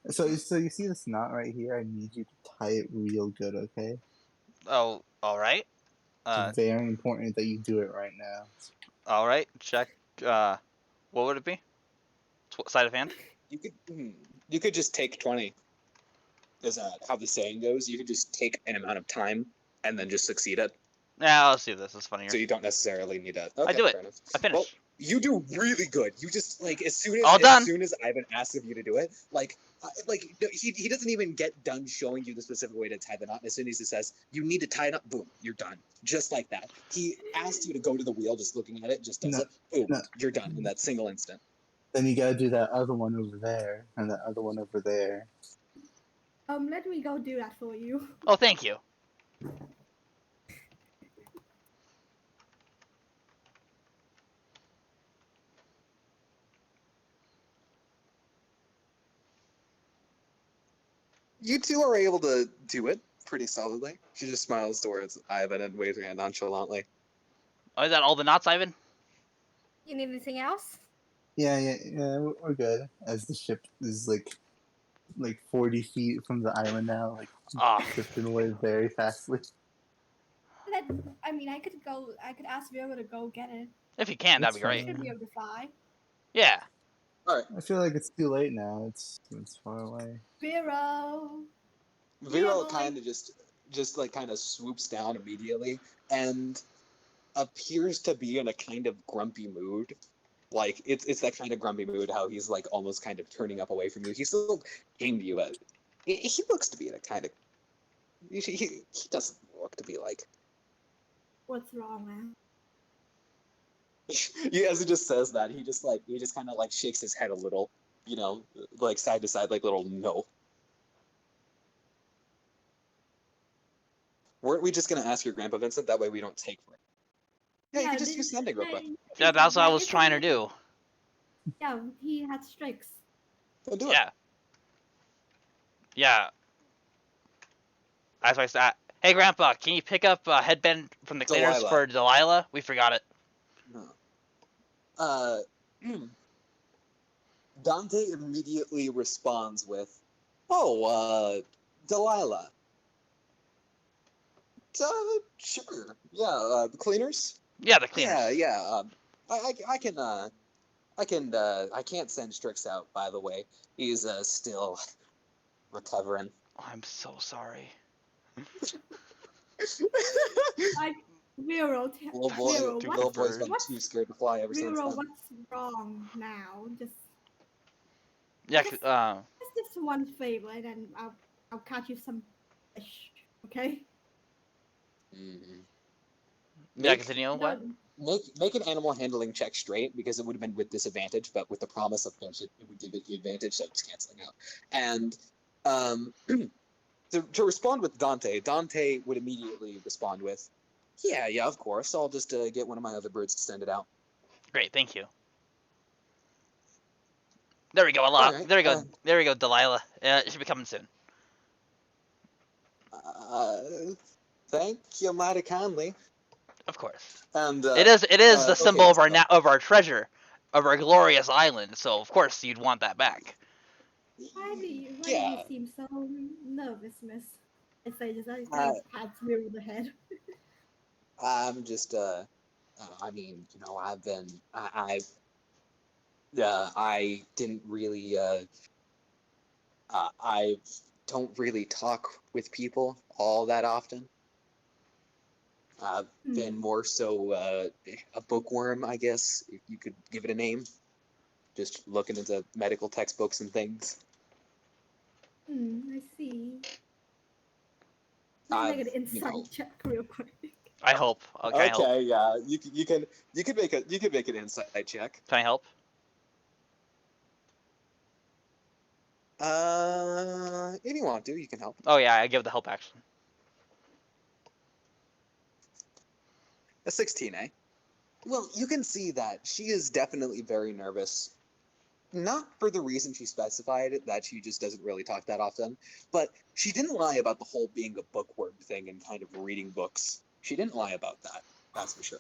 So you see this knot right here? I need you to tie it real good, okay? Oh. All right. It's very important that you do it right now. All right. Check. What would it be? Sleight of hand. You could just take 20. Is how the saying goes? You could just take an amount of time and then just succeed it. Yeah. Let's do this. It's funnier. So you don't necessarily need a. I Okay, do it. fair enough. I Well, finish. you do really good. You just like All as done. soon as Ivan asks of you to do it, he doesn't even get done showing you the specific way to tie the knot. And as soon as he says you need to tie it up, boom, you're done. Just like that. He asked you to go to the wheel, just looking at it, just does No, it, boom, no. you're done in that single instant. Then you gotta do that other one over there and that other one over there. let me go do that for you. Oh, thank you. You two are able to do it pretty solidly. She just smiles towards Ivan and waves her hand nonchalantly. Oh, is that all the knots, Ivan? You need anything else? Yeah, we're good. As the ship is like 40 feet from the island now, Ah. drifting away very fastly. I could go. I could ask Vera to go get it. If you can, that'd That's be great. She should be able to fly. Yeah. All right. I feel like it's too late now. It's far away. Vero. Vero boy. kind of just like kind of swoops down immediately and appears to be in a kind of grumpy mood. Like it's that kind of grumpy mood how he's like almost kind of turning up away from you. He's still into you, but he looks to be in a kind of he doesn't look to be like What's wrong, man? as he just says that he just kind of like shakes his head a little, like side to side, like little no. Weren't we just gonna ask your grandpa Vincent? That way we don't take for it. Yeah, you could just use sending real quick. Yeah, that's what I was trying to do. Yeah, he had strikes. Then do it. Yeah. Yeah. As I said, hey, Grandpa, can you pick up a headband from the cleaners Delilah. for Delilah? We forgot it. No. Dante immediately responds with, "Oh, Delilah. Sure. Yeah, the cleaners. Yeah, the cleaners. Yeah. I can't send Strix out. By the way, he's still recovering." Oh, I'm so sorry. Vero, Little boy's been too scared to fly ever since Vero, then. what's wrong now? Yeah, Just this one favor, and then I'll catch you some fish. Okay? Mm-hmm. yeah, continue. What? Make an animal handling check straight because it would have been with disadvantage, but with the promise of fish, it would give it the advantage, so it's canceling out. And to respond with Dante would immediately respond with, "Yeah, of course. I'll just get one of my other birds to send it out." Great, thank you. There we go, Right, there we go. There we go, Delilah. It should be coming soon. Thank you mighty kindly. Of course. And It is the symbol okay, of of our treasure, of our glorious island. So of course you'd want that back. Why do you seem so nervous, miss? I pat Vero the head. I'm just I mean, I didn't really I don't really talk with people all that often. than more so a bookworm, I guess, if you could give it a name. Just looking into medical textbooks and things. I see. Let's I've, make an you know. insight check real quick. I hope. Can I help? Okay, yeah, you can make an insight check. Can I help? If you want to, you can help. Oh yeah, I give the help action. A 16, eh? Well, you can see that she is definitely very nervous. Not for the reason she specified, that she just doesn't really talk that often, but she didn't lie about the whole being a bookworm thing and kind of reading books. She didn't lie about that, that's for sure.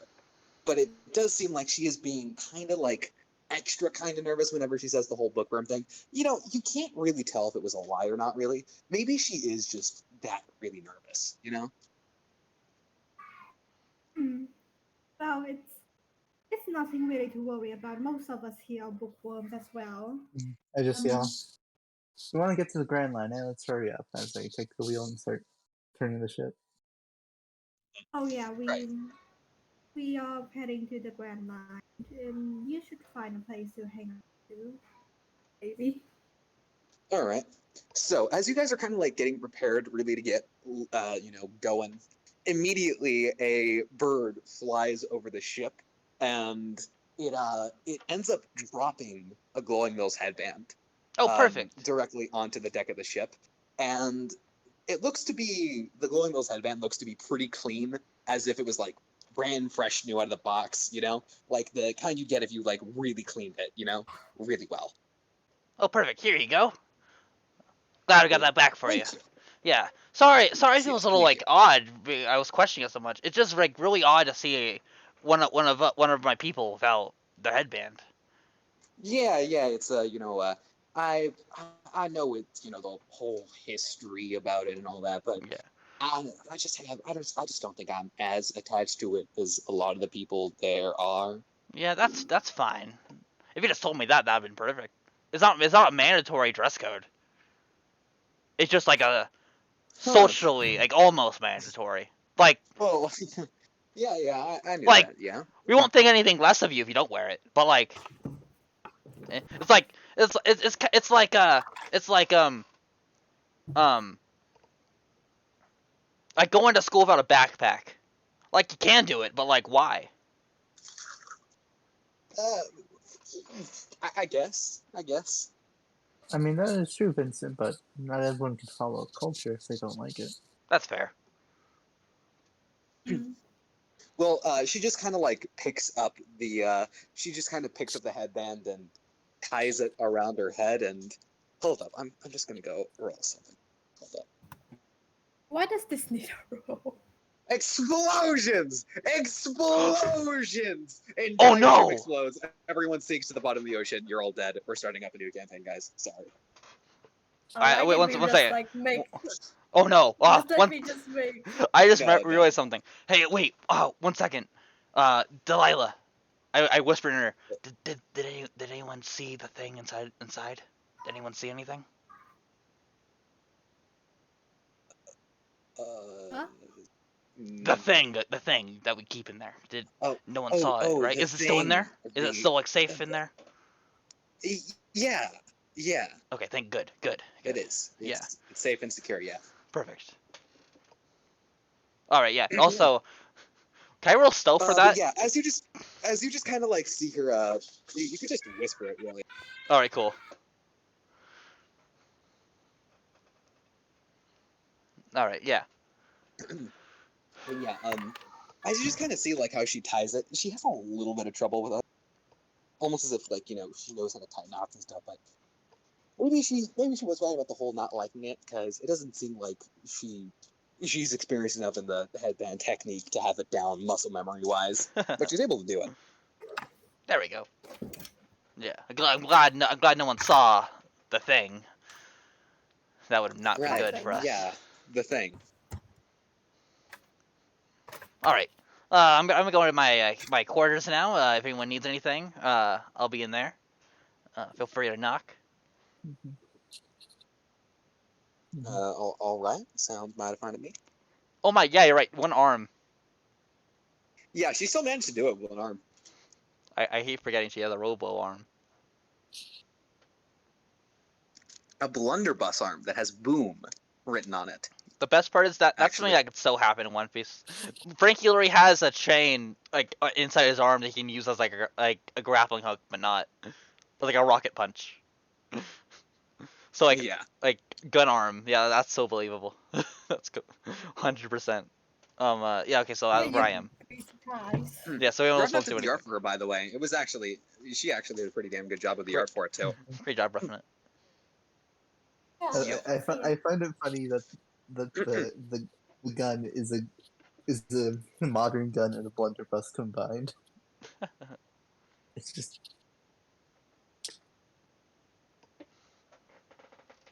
But it does seem like she is being kind of like extra kind of nervous whenever she says the whole bookworm thing. You know, you can't really tell if it was a lie or not, really. Maybe she is just that really nervous, you know? Hmm. Well, it's nothing really to worry about. Most of us here are bookworms as well. I just Um, yell. We want to get to the Grand Line. Now let's hurry up as I take the wheel and start turning the ship. Oh yeah, Right. we are heading to the Grand Line, and you should find a place to hang out to, maybe. All right. So as you guys are kind of like getting prepared, really to get, going, immediately a bird flies over the ship, and it ends up dropping a glowing mills headband, Oh, perfect. directly onto the deck of the ship, and the glowing mills headband looks to be pretty clean, as if it was like brand fresh, new out of the box, like the kind you get if you like really cleaned it, really well. Oh, perfect. Here you go. Glad I got that back for you. Thank you. Yeah. Sorry if Yes, it was yes, a little thank like you. odd. I was questioning it so much. It's just like really odd to see one of my people without their headband. Yeah, yeah, it's I I know it's the whole history about it and all that, but Yeah. I just don't think I'm as attached to it as a lot of the people there are. Yeah, that's fine. If you just told me that, that'd been perfect. It's not a mandatory dress code. It's just like a Huh. socially like almost mandatory. Like Well, yeah, yeah, I knew like that. Yeah. we won't think anything less of you if you don't wear it. But like it's like it's like um like going to school without a backpack. Like you can do it, but like why? Uh, I guess. I guess. I mean, that is true, Vincent, but not everyone can follow culture if they don't like it. That's fair. Mm. Well, she just kind of like picks up she just kind of picks up the headband and ties it around her head and hold up. I'm just gonna go roll something. Hold up. Why does this need a roll? Explosions! Explosions! And Oh giant ship no! explodes. Everyone sinks to the bottom of the ocean. You're all dead. We're starting up a new campaign, guys. Sorry. I wait Can one we one just second. like make? Oh no! Let One. me just make. I just No, no. realized something. Hey, wait. Oh, 1 second. Delilah. I whispered in her. Did anyone see the thing inside? Did anyone see anything? Huh? The Mm, thing, the thing that we keep in there. Did oh, no one saw it? Right? the Is it still in thing. there? Is it still like safe in there? Yeah, yeah. Okay. Thank. Good. Good. It Good. is. Yeah. It's safe and secure. Yeah. Perfect. All right. Yeah. Yeah. Also, can I roll stealth for But that? yeah, as you just kind of like see her, you could just whisper it really. All right. Cool. All right. Yeah. But yeah, as you just kind of see like how she ties it, she has a little bit of trouble with it, almost as if like she knows how to tie knots and stuff. But maybe she was right about the whole not liking it because it doesn't seem like she's experienced enough in the headband technique to have it down muscle memory wise, but she's able to do it. There we go. Yeah. I'm glad no one saw the thing. That would have not been Right? good for Nothing. us. Yeah, the thing. All right. I'm gonna go into my quarters now. If anyone needs anything, I'll be in there. Feel free to knock. Mhm. All right, sounds mighty fine to me. Oh my, yeah, you're right. One arm. Yeah, she still managed to do it with one arm. I hate forgetting she has a robo arm. A blunderbuss arm that has boom written on it. The best part is that's Actually, something that could so happen in One Piece. Frankie already has a chain like inside his arm that he can use as like a grappling hook, but not like a rocket punch. So yeah. like gun arm, yeah, that's so believable. That's good, 100%. Yeah, okay, so Yeah, that's where you I am. would be surprised. Yeah, so we almost Rough supposed Nuts to do did the art anything. for her, by the way. It was actually she actually did a pretty damn good job with the Great, art for it too. great job, roughing it. Yeah, I, Yep. I, fi- I find it funny that the gun is a modern gun and a blunderbuss combined. It's just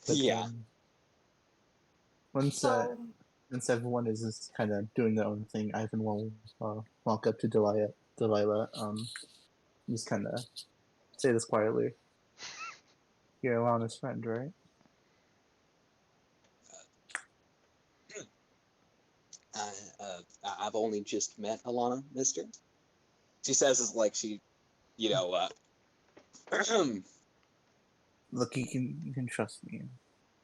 but Yeah. once so once everyone is just kind of doing their own thing, Ivan will walk up to Delilah, just kind of say this quietly. You're Alana's friend, right? I've only just met Alana, Mister. She says it's like she, you know, Look, you can trust me.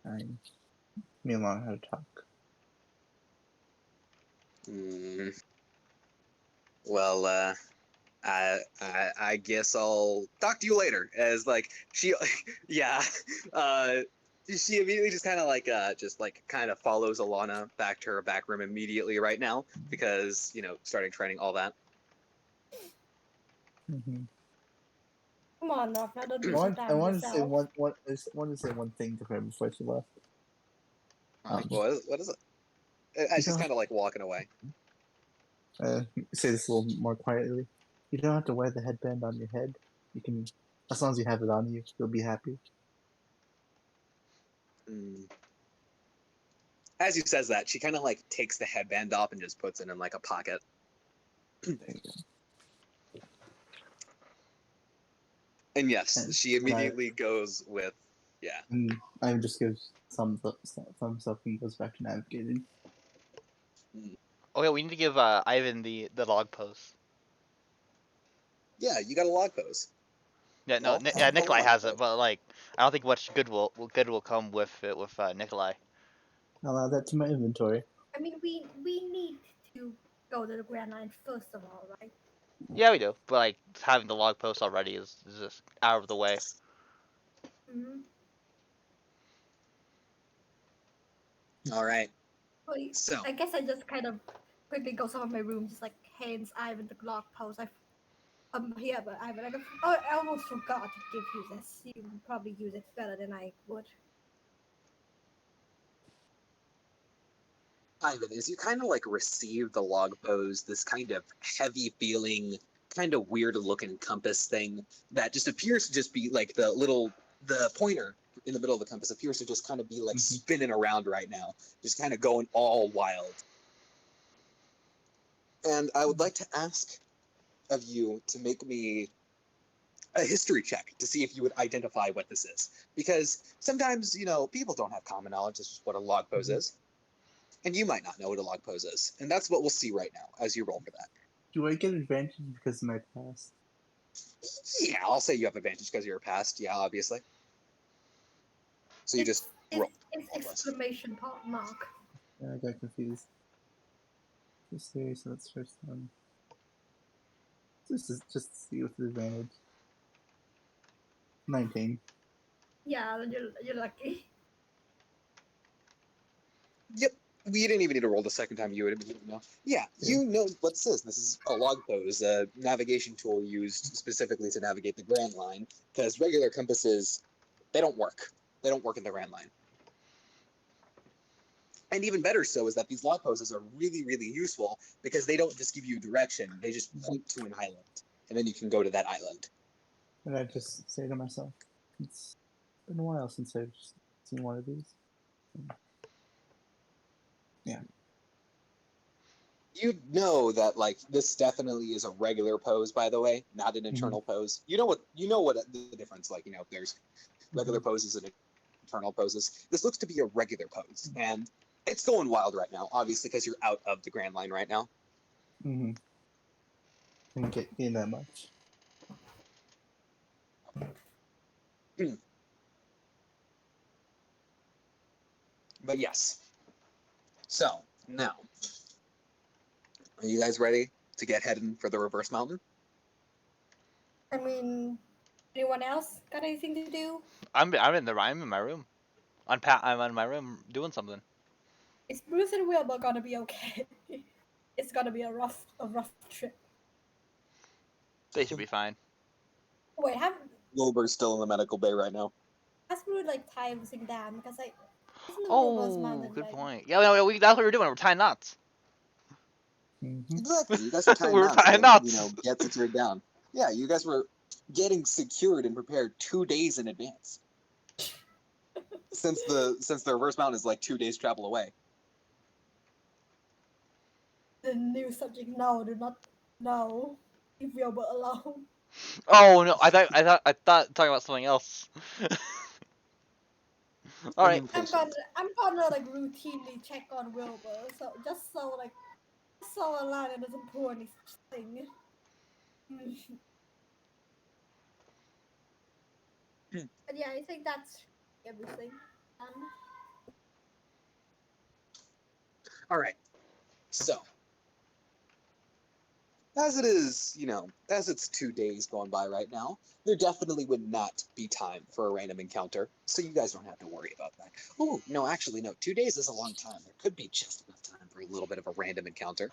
Me and Alana had a talk. mm, well, I guess I'll talk to you later. As like she, yeah, uh, she immediately just kind of like kind of follows Alana back to her back room immediately right now because starting training all that. Mm-hmm. come on, Knock, now don't I be so want I down on wanted to say yourself. I just wanted to say one thing to her before she left. Like, what is it? As You she's don't kind of like walking away. uh, say this a little more quietly. You don't have to wear the headband on your head. You can, as long as you have it on you, you'll be happy. Mm. As he says that, she kind of like takes the headband off and just puts it in like a pocket. There you go. And yes, she And immediately goes with, yeah. I just gives thumbs up and goes back to navigating. Oh yeah, we need to give Ivan the log post. Yeah, you got a log pose. Yeah, no, Well, yeah, a Nikolai log has it, pose. but like I don't think much good will come with it with Nikolai. I'll add that to my inventory. I mean, we need to go to the Grand Line first of all, right? Yeah, we do, but like having the log post already is just out of the way. Mm-hmm. All right. Well, So, I guess I just kind of quickly go over my room, just like hands Ivan the blog post. Here, but Ivan, I almost forgot to give you this. You would probably use it better than I would. Ivan, as you kind of like receive the log pose, this kind of heavy feeling, kind of weird looking compass thing that just appears to just be like the pointer in the middle of the compass appears to just kind of be like spinning around right now, just kind of going all wild. And I would like to ask of you to make me a history check to see if you would identify what this is. Because sometimes, people don't have common knowledge as to what a log pose is. And you might not know what a log pose is. And that's what we'll see right now as you roll for that. Do I get advantage because of my past? Yeah, I'll say you have advantage because you're past. Yeah, obviously. So you just roll. It's exclamation mark. Yeah, I got confused. History, so that's first one. Just to see with the advantage. 19. Yeah, you're lucky. Yep. We didn't even need to roll the second time. You would immediately know. Yeah, you know what this is. This is a log pose, a navigation tool used specifically to navigate the Grand Line. Because regular compasses, they don't work. They don't work in the Grand Line. And even better so is that these log poses are really, really useful because they don't just give you direction. They just point to an island. And then you can go to that island. And I just say to myself, it's been a while since I've seen one of these. Yeah. You know that this definitely is a regular pose, by the way, not an internal pose. You know what the difference, there's regular poses and internal poses. This looks to be a regular pose, and it's going wild right now, obviously because you're out of the Grand Line right now. Mm-hmm. Didn't get gain that much. But yes. So, now, are you guys ready to get heading for the reverse mountain? I mean, anyone else got anything to do? I'm in my room. I'm in my room doing something. Is Bruce and Wilbur gonna be okay? It's gonna be a rough trip. They should be fine. Wait, Wilbur's still in the medical bay right now. has Bruce like times him down because like isn't the Wilbur's Oh, mountain good like point. Yeah, no, that's what we're doing. We're tying knots. Exactly. You guys are tying We were knots tying to, knots. get secured down. Yeah, you guys were getting secured and prepared 2 days in advance. Since the reverse mountain is like 2 days travel away. the new subject? No, do not. No, leave Wilbur alone. Oh no, I thought talking about something else. All right. I'm gonna like routinely check on Wilbur, so just so Alana doesn't pull anything. But yeah, I think that's everything. All right. So, as it is, as it's 2 days going by right now, there definitely would not be time for a random encounter, so you guys don't have to worry about that. Oh, no, actually, no. 2 days is a long time. There could be just enough time for a little bit of a random encounter.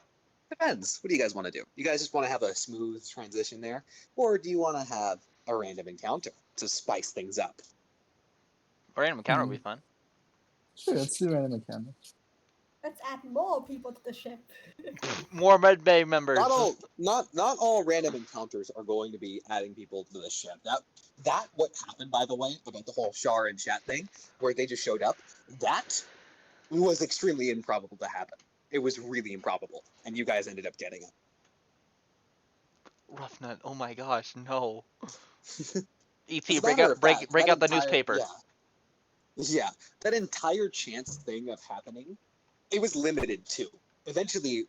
Depends. What do you guys want to do? You guys just want to have a smooth transition there, or do you want to have a random encounter to spice things up? A random encounter would be fun. Sure, let's do random encounter. Let's add more people to the ship. More Red Bay members. Not all random encounters are going to be adding people to the ship. That what happened, by the way, about the whole Shar and Chat thing, where they just showed up, that was extremely improbable to happen. It was really improbable, and you guys ended up getting it. Rough Nut. Oh my gosh, no. ET, As a break matter out of fact, that the entire- newspaper. Yeah, that entire chance thing of happening, it was limited too. Eventually,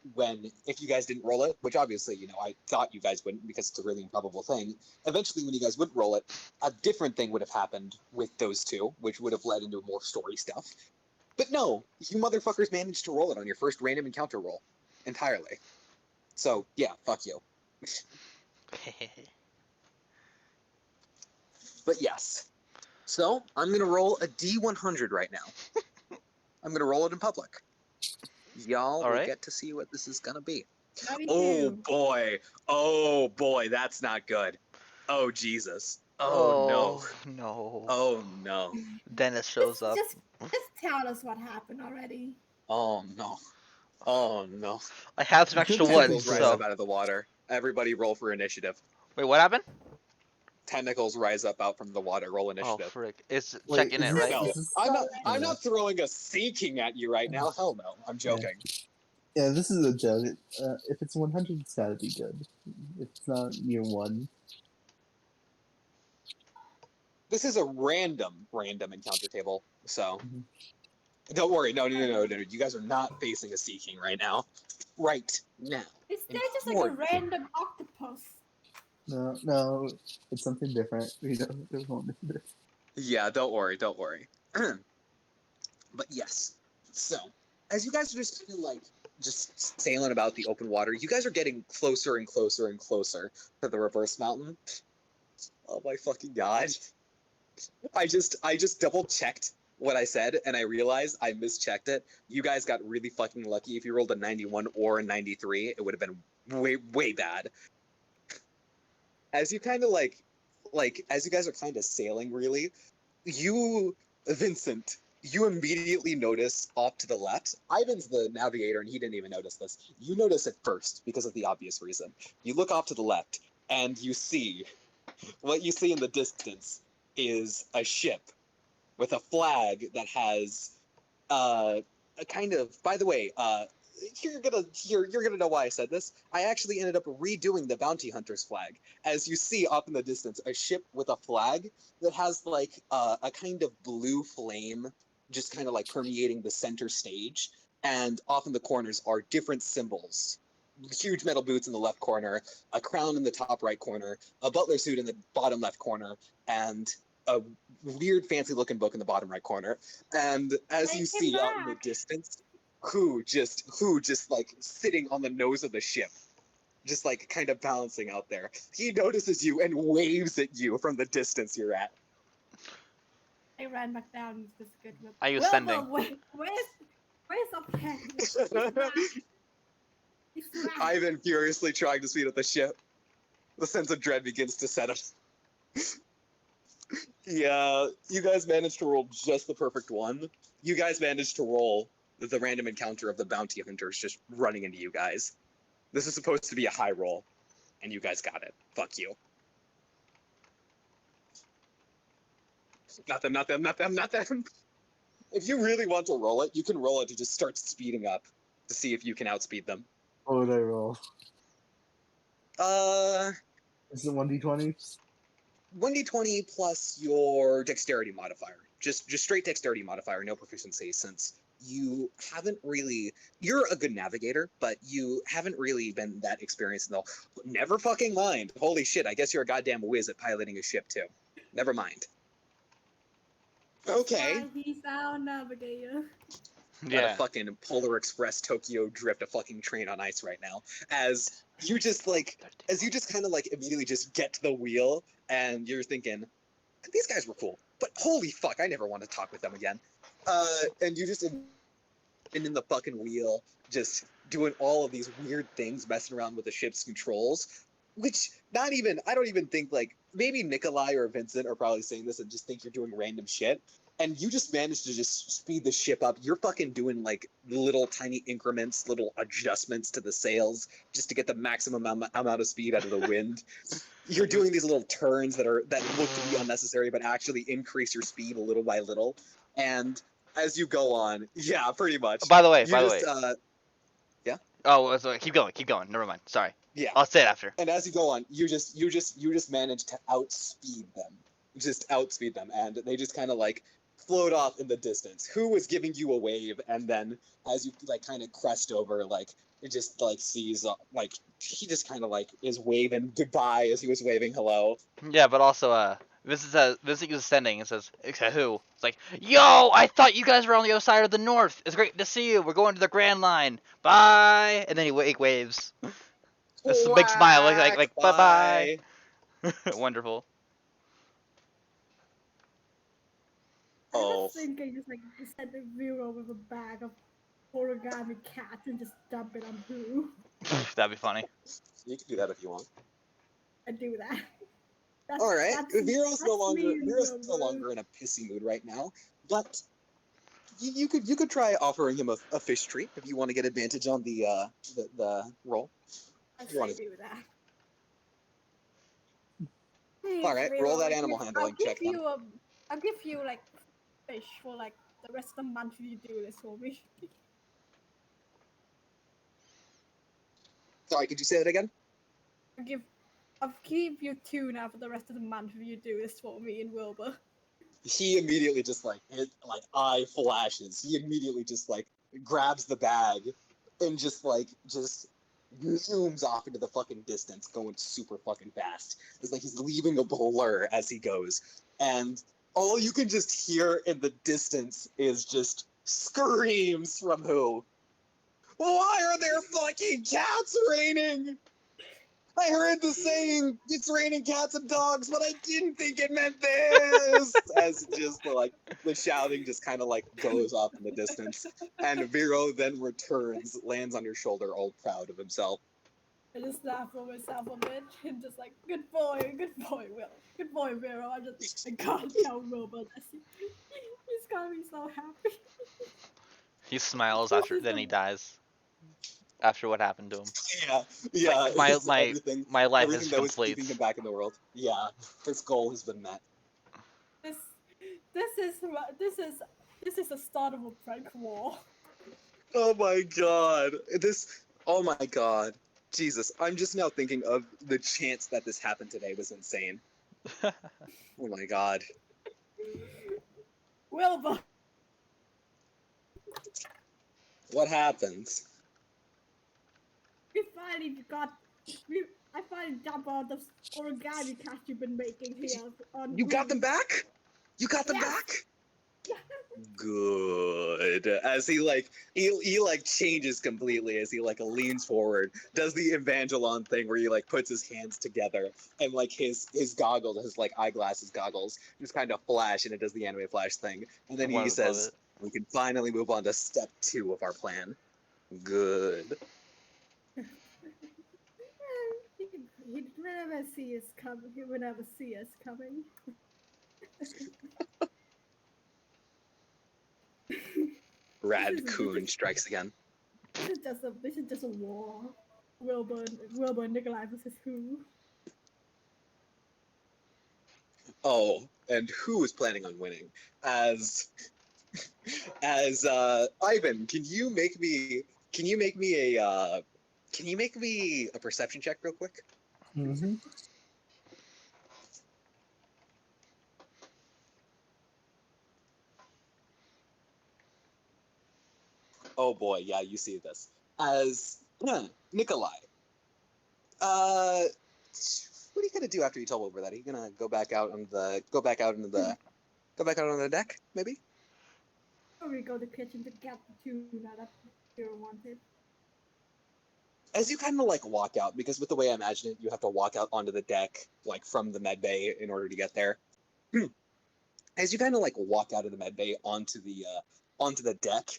if you guys didn't roll it, which obviously, I thought you guys wouldn't because it's a really improbable thing. Eventually, when you guys wouldn't roll it, a different thing would have happened with those two, which would have led into more story stuff. But no, you motherfuckers managed to roll it on your first random encounter roll entirely. So yeah, fuck you. But yes. So I'm gonna roll a D100 right now. I'm gonna roll it in public. Y'all All will right. get to see what this is gonna be. Me Oh too. boy, that's not good. Oh Jesus. No. Oh no. Dennis shows up. Just tell us what happened already. Oh no. Oh no. I have some extra Good wood, Tentacles rise so. up out of the water. Everybody roll for initiative. Wait, what happened? Tentacles rise up out from the water. Roll Oh, initiative. frick. It's Wait, checking is it, this- right? No, is this- I'm Yeah. not throwing a seeking at you right now. Hell no. I'm joking. Yeah, this is a joke. If it's 100, it's gotta be good. If it's not near 1, This is a random encounter table, so don't worry. No. You guys are not facing a seeking right now. Right now. Is there just like a random octopus? no, it's something different. We don't want to do this. Yeah, don't worry. But yes. So, as you guys are just sailing about the open water, you guys are getting closer and closer and closer to the reverse mountain. Oh my fucking god. I just double checked what I said and I realized I mischecked it. You guys got really fucking lucky. If you rolled a 91 or a 93, it would have been way bad. As you kind of as you guys are kind of sailing, really, Vincent, you immediately notice off to the left. Ivan's the navigator and he didn't even notice this. You notice it first because of the obvious reason. You look off to the left and what you see in the distance is a ship with a flag that has a kind of. By the way, you're gonna know why I said this. I actually ended up redoing the bounty hunter's flag. As you see off in the distance, a ship with a flag that has a kind of blue flame, just kind of permeating the center stage, and off in the corners are different symbols huge metal boots in the left corner, a crown in the top right corner, a butler suit in the bottom left corner, and a weird fancy looking book in the bottom right corner. And as you Take him see out in the back. distance, who just like sitting on the nose of the ship, just like kind of balancing out there. He notices you and waves at you from the distance you're at. I ran back down with this good whip. Are you Wilbur, ascending? where's our pen? He's back. He's back. Ivan furiously trying to speed up the ship. The sense of dread begins to set up. Yeah, you guys managed to roll just the perfect one. You guys managed to roll the random encounter of the bounty hunters just running into you guys. This is supposed to be a high roll, and you guys got it. Fuck you. Not them, not them, not them, not them. If you really want to roll it, you can roll it to just start speeding up to see if you can outspeed them. What would I roll? Is it 1d20? 1d20 plus your dexterity modifier. Just straight dexterity modifier, no proficiency, since you haven't really... You're a good navigator, but you haven't really been that experienced in the... Never fucking mind. Holy shit, I guess you're a goddamn whiz at piloting a ship, too. Never mind. Okay. He's our navigator. Got a Yeah. fucking Polar Express Tokyo drift a fucking train on ice right now. As you just kind of like immediately just get to the wheel and you're thinking, these guys were cool, but holy fuck, I never want to talk with them again. And you just in the fucking wheel, just doing all of these weird things, messing around with the ship's controls, which I don't even think, like, maybe Nikolai or Vincent are probably saying this and just think you're doing random shit. And you just managed to just speed the ship up. You're fucking doing, like, little tiny increments, little adjustments to the sails just to get the maximum amount of speed out of the wind. You're doing these little turns that look to be unnecessary, but actually increase your speed little by little. And as you go on, yeah, pretty much. By the way, yeah. Oh, so keep going. Never mind. Sorry. Yeah. I'll say it after. And as you go on, you just manage to outspeed them, and they just kind of like float off in the distance. Who was giving you a wave, and then as you like kind of crest over, like it just like sees like he just kind of like is waving goodbye as he was waving hello. Yeah, but also, Vincent is ascending and says, who? It's like, yo, I thought you guys were on the other side of the north. It's great to see you. We're going to the Grand Line. Bye. And then he waves. This big smile, like bye. Wonderful. Oh. I just think I just like send a Zero with a bag of origami cats and just dump it on Boo. That'd be funny. You can do that if you want. I do that. All right, Vero's no me, longer in a pissy mood right now, but you could try offering him a fish treat if you want to get advantage on the roll. I You wanna- do that. All right, Please, roll that Vero, animal handling check then. I'll give you like fish for like the rest of the month if you do this for me. Sorry, could you say that again? I'll give you tuna for the rest of the month if you do this for me and Wilbur. He immediately just like eye flashes. He immediately just like grabs the bag and just zooms off into the fucking distance, going super fucking fast. It's like he's leaving a blur as he goes, and all you can just hear in the distance is just screams from who? Why are there fucking cats raining? I heard the saying, it's raining cats and dogs, but I didn't think it meant this! As just, like, the shouting just kind of, like, goes off in the distance. And Vero then returns, lands on your shoulder, all proud of himself. I just laugh for myself a bit and just like, good boy, Will. Good boy, Vero. I can't tell Wilbur this. He's gonna be so happy. He smiles after, then he dies. After what happened to him. Yeah. My life everything is that was complete. keeping him back in the world. Yeah, his goal has been met. This is the start of a prank war. Oh my god. Oh my god. Jesus, I'm just now thinking of the chance that this happened today was insane. Oh my god. Wilbur. What happens? We finally got. I finally dumped all those origami cats you've been making here on. You got them back? You got them Yes. back? Yeah. Good. As he like changes completely as he like leans forward, does the Evangelon thing where he like puts his hands together and like his goggles, his like eyeglasses goggles, just kind of flash and it does the anime flash thing. And then he Love says, it. "We can finally move on to step 2 of our plan." Good. He'd never see us coming. He would never see us coming. Radcoon strikes again. This is just a war. Wilbur and Nikolai versus who? Oh, and who is planning on winning? As Ivan, can you make me a perception check real quick? Mm-hmm. Oh boy, yeah, you see this. As Nikolai, uh, what are you gonna do after you tumble over that? Are you gonna go back out on the deck, maybe? Probably go to the kitchen to get the tuna that you wanted. As you kind of like walk out, because with the way I imagine it, you have to walk out onto the deck, like from the med bay in order to get there. As you kind of like walk out of the med bay onto the deck,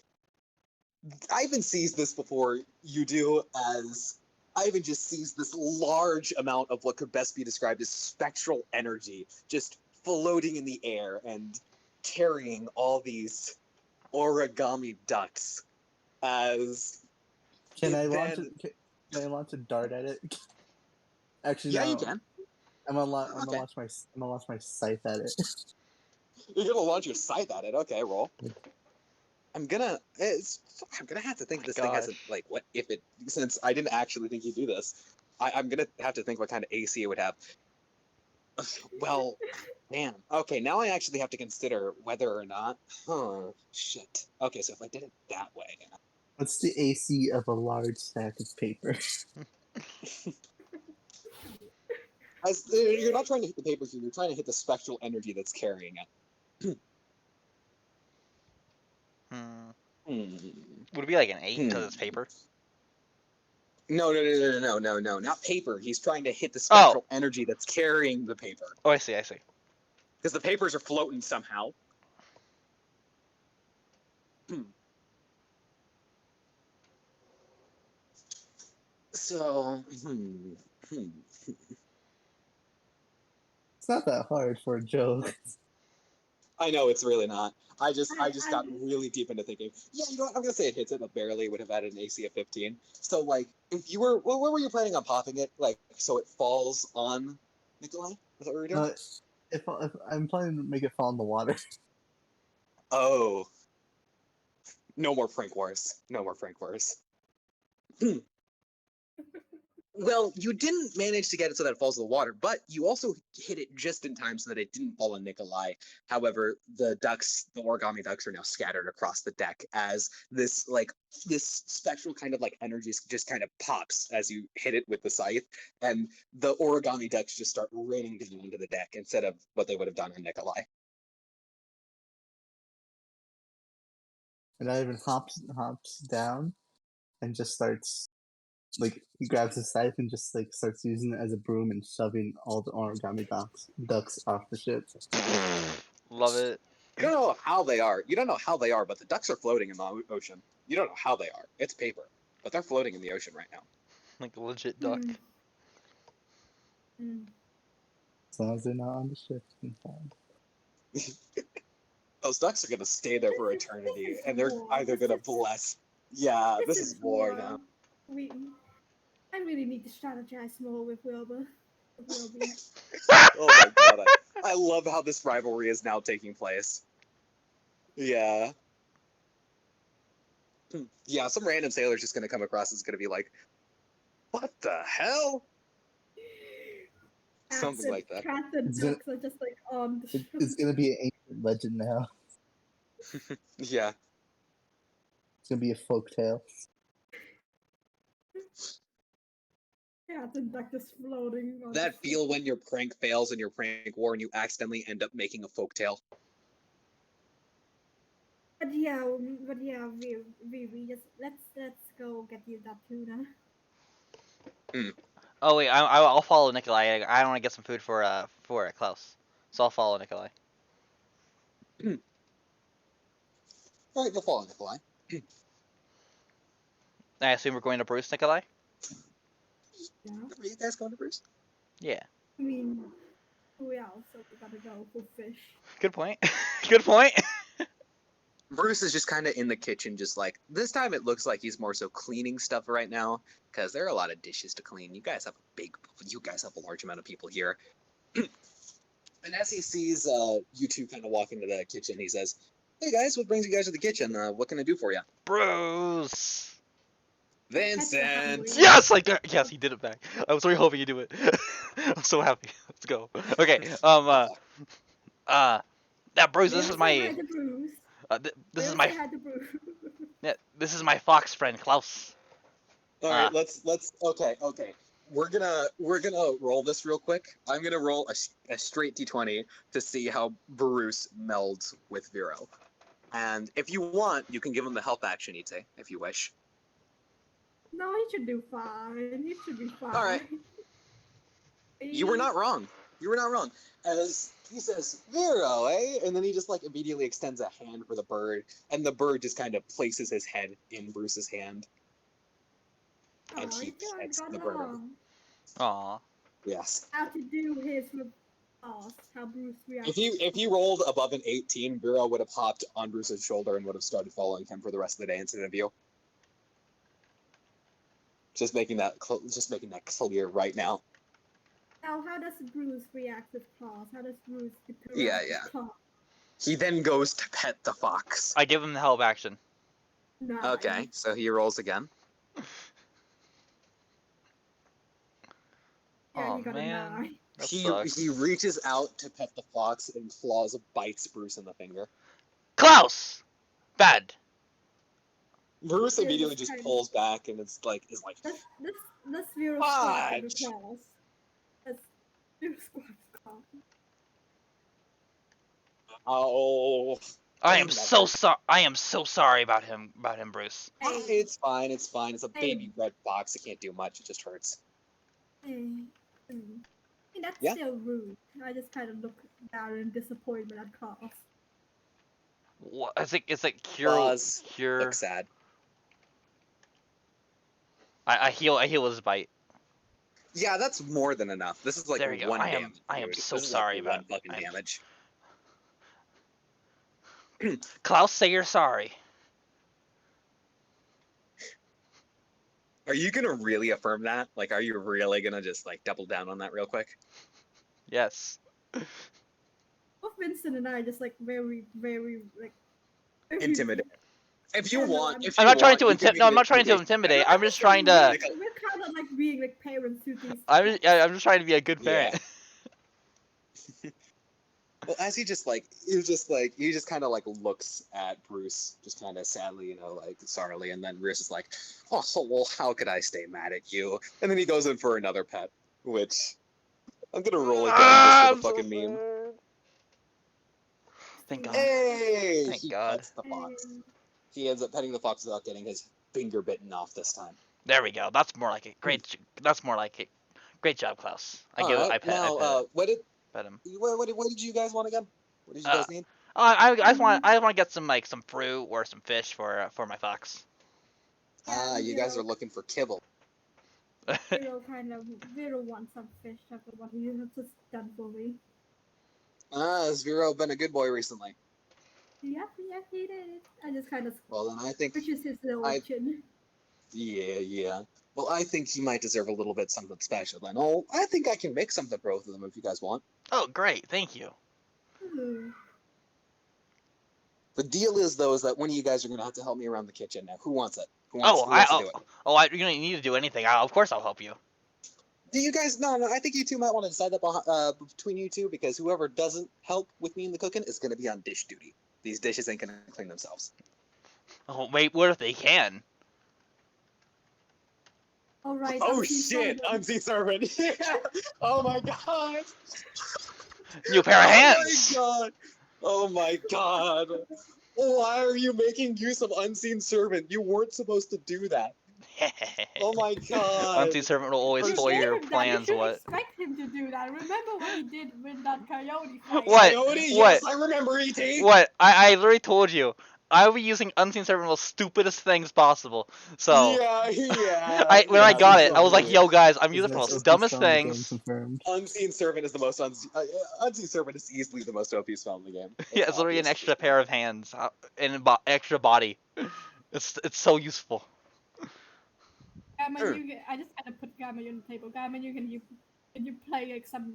Ivan sees this before you do, as Ivan just sees this large amount of what could best be described as spectral energy just floating in the air and carrying all these origami ducks. As Can it I launch then, it? Can I launch a dart at it? Actually, yeah, you no. can. I'm gonna Okay, launch my scythe at it. you're gonna launch your scythe at it. Okay, roll. I'm gonna have to think this thing Gosh. hasn't like what if it since I didn't actually think you'd do this. I'm gonna have to think what kind of AC it would have. Well, damn. Okay, now I actually have to consider whether or not. Huh. Shit. Okay, so if I did it that way, What's the AC of a large stack of paper? as you're not trying to hit the paper here, you're trying to hit the spectral energy that's carrying it. Hmm. Hmm. Would it be like an 8 Hmm. because it's paper? No, not paper. He's trying to hit the Oh. spectral energy that's carrying the paper. Oh, I see. Because the papers are floating somehow. So, It's not that hard for a joke. I know it's really not. I just I got really deep into thinking. Yeah, you know what? I'm gonna say it hits it, but barely would have had an AC of 15. So like, if you were, where were you planning on popping it? Like, so it falls on Nikolai? Is that what we're doing? If I'm planning to make it fall in the water. Oh, no more prank wars. No more prank wars. Well, you didn't manage to get it so that it falls in the water, but you also hit it just in time so that it didn't fall on Nikolai. However, the origami ducks are now scattered across the deck as this spectral kind of like energy just kind of pops as you hit it with the scythe, and the origami ducks just start raining down onto the deck instead of what they would have done on Nikolai. And Ivan hops down and just starts like he grabs his scythe and just like starts using it as a broom and shoving all the origami ducks off the ship. Love it. You don't know how they are. You don't know how they are, but the ducks are floating in the ocean. You don't know how they are. It's paper, but they're floating in the ocean right now. Like a legit duck. As long as they're not on the ship, it's fine. Those ducks are gonna stay there for This eternity, is and they're war. either gonna bless. Yeah, this is war now. We, I really need to strategize more with Wilbur. Wilby. Oh my god, I love how this rivalry is now taking place. Yeah. Yeah, some random sailor's just gonna come across and is gonna be like, what the hell? Something like that. Cats and It's gonna, ducks are just like on the show. it's gonna be an ancient legend now. Yeah. It's gonna be a folk tale. Yeah, it's like just floating. On That the feel when your prank fails in your prank war and you accidentally end up making a folktale. but yeah, we just let's go get you that tuna. Oh wait, I'll follow Nikolai. I want to get some food for Klaus, so I'll follow Nikolai. All right, you'll follow Nikolai. I assume we're going to Bruce, Nikolai. Yeah, Are you guys going to Bruce? Yeah. I mean, we also gotta go for fish. Good point. Good point. Bruce is just kind of in the kitchen, just like this time. It looks like he's more so cleaning stuff right now because there are a lot of dishes to clean. You guys have a large amount of people here. And as he sees you two kind of walk into the kitchen, he says, "Hey guys, what brings you guys to the kitchen? What can I do for you?" Bruce. Vincent. hungry. Yes, like yes, he did it back. I was really hoping you do it. I'm so happy. Let's go. Okay. Now Bruce, this is Say hi my to Bruce. this is Say my hi to Bruce. this is my fox friend Klaus. All right, let's okay. We're gonna roll this real quick. I'm gonna roll a straight d20 to see how Bruce melds with Vero. And if you want, you can give him the help action, Ite, if you wish. No, he should do fine. He should be fine. All right. You were not wrong. You were not wrong. As he says, Vero, eh? And then he just like immediately extends a hand for the bird, and the bird just kind of places his head in Bruce's hand, and Oh, he you pets got the bird. along. Aw. Yes. How to do his with us? How Bruce reacts. If you rolled above an 18, Vero would have hopped on Bruce's shoulder and would have started following him for the rest of the day instead of you. Just making that clear right now. Now, how does Bruce react with claws? How does Bruce interact Yeah. with claws? He then goes to pet the fox. I give him the help action. Nice. Okay, so he rolls again. Yeah, Oh you got a man, 9. that He sucks. reaches out to pet the fox and claws bites Bruce in the finger. Klaus, bad. Bruce Yeah, immediately just just kind of- pulls back and is like, Let's zero squat with the Fudge! claws. Let's zero squat with claws. Oh. I They am never- so sorry. I am so sorry about him, Bruce. It's fine. It's fine. It's a Hey. baby red fox. It can't do much. It just hurts. I mean, that's Yeah. still rude. I just kind of look down in disappointment at claws. What? It's like Claws cure. look sad. I heal his bite. Yeah, that's more than enough. This is like There we go. one I am damage. I am dude. so This is sorry like about one fucking I am- damage. Klaus, say you're sorry. Are you gonna really affirm that? Like, are you really gonna just like double down on that real quick? Yes. Both Vincent and I just like very, very like. very- Intimidate. If you I don't know, want, if I'm you not trying want, to you can intimidate. No, I'm not trying to intimidation. intimidate. No, I'm just it's trying like to. we're kind of like being like parents to these. I'm just trying to be a good parent. Yeah. Well, as he just kind of like looks at Bruce, just kind of sadly, like sorrily, and then Bruce is like, "Oh, so well, how could I stay mad at you?" And then he goes in for another pet, which I'm gonna roll again just for the I'm so fucking meme. sad. Thank God. Hey, Thank he God. pets the fox. He ends up petting the fox without getting his finger bitten off this time. There we go. That's more like it. Great. That's more like it. Great job, Klaus. I What him. what did you guys want again? What did you guys need? I just want to get some fruit or some fish for my fox. You guys are looking for kibble. Vero wants some fish after what he has just done for me. Has Vero been a good boy recently? Yep, he did. I just kind of Well, then I think pushes his little chin. Yeah. Well, I think he might deserve a little bit something special. Then, I think I can make something for both of them if you guys want. Oh, great! Thank you. The deal is, though, is that one of you guys are gonna have to help me around the kitchen. Now, who wants it? Who Oh, wants to do it? you don't need to do anything. Of course, I'll help you. Do you guys? No. I think you two might want to decide that between you two, because whoever doesn't help with me in the cooking is gonna be on dish duty. These dishes ain't gonna clean themselves. Oh, wait. What if they can? All right. Oh unseen shit! servant. Unseen servant. Yeah. Oh my god. New pair of Oh hands. my god. Oh my god. Why are you making use of unseen servant? You weren't supposed to do that. Oh my god. Unseen servant will always You foil gave your him that. You plans. should What? expect him to do that. Remember what he did with that coyote fight? What? Coyote? What? Yes, I remember ET. What? I literally told you. I will be using unseen servant the stupidest things possible. So when I Yeah, got that's it, I was like, true. "Yo, guys, I'm Is using it the for most the OP dumbest spell in the game things." confirmed? Unseen servant is the most unseen servant is easily the most OP spell in the game. Yeah, it's literally an obvious at this extra point. pair of hands and extra body. It's so useful. Gamma, Sure. I just kind of put Gamma on the table. Gamma, can you play like some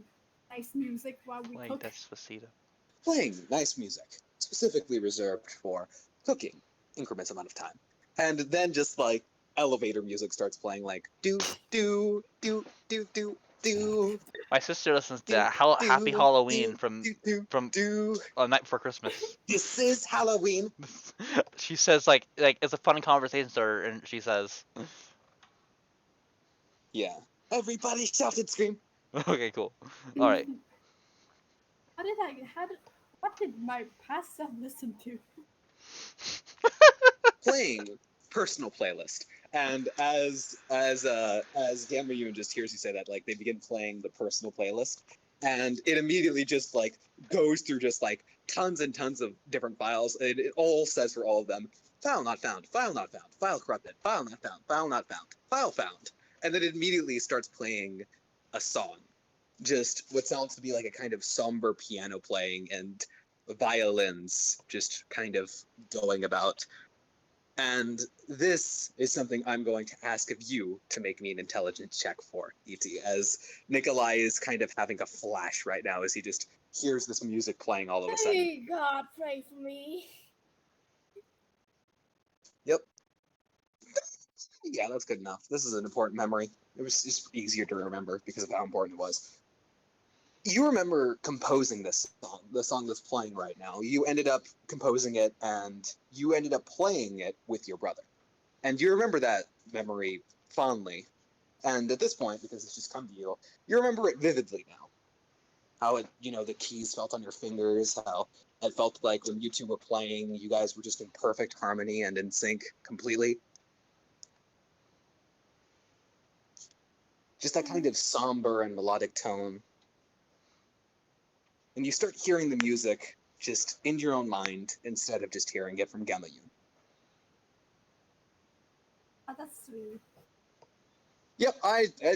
nice music while we Like cook? Despacito. Playing nice music, specifically reserved for cooking increments amount of time. And then just like elevator music starts playing like do do do do do do My sister listens do to Happy do Halloween do do do from do. Night Before Christmas. This is Halloween. She says like it's a fun conversation starter, and she says, Yeah. Everybody shout and scream. "Okay, cool, all right." What did my past self listen to? Playing personal playlist. And as Gamma Yoon just hears you say that, like they begin playing the personal playlist, and it immediately just like goes through just like tons and tons of different files. It all says for all of them, file not found, file not found, file corrupted, file not found, file not found, file found. And then it immediately starts playing a song. Just what sounds to be like a kind of somber piano playing and violins just kind of going about. And this is something I'm going to ask of you to make me an intelligence check for, E.T., as Nikolai is kind of having a flash right now as he just hears this music playing all of a sudden. Hey, God, pray for me. Yep. Yeah, that's good enough. This is an important memory. It was just easier to remember because of how important it was. You remember composing this song, the song that's playing right now. You ended up composing it and you ended up playing it with your brother. And you remember that memory fondly. And at this point, because it's just come to you, you remember it vividly now. How it, the keys felt on your fingers, how it felt like when you two were playing, you guys were just in perfect harmony and in sync completely. Just that kind of somber and melodic tone. And you start hearing the music just in your own mind instead of just hearing it from Gamma Yun. Oh, that's sweet. Yep,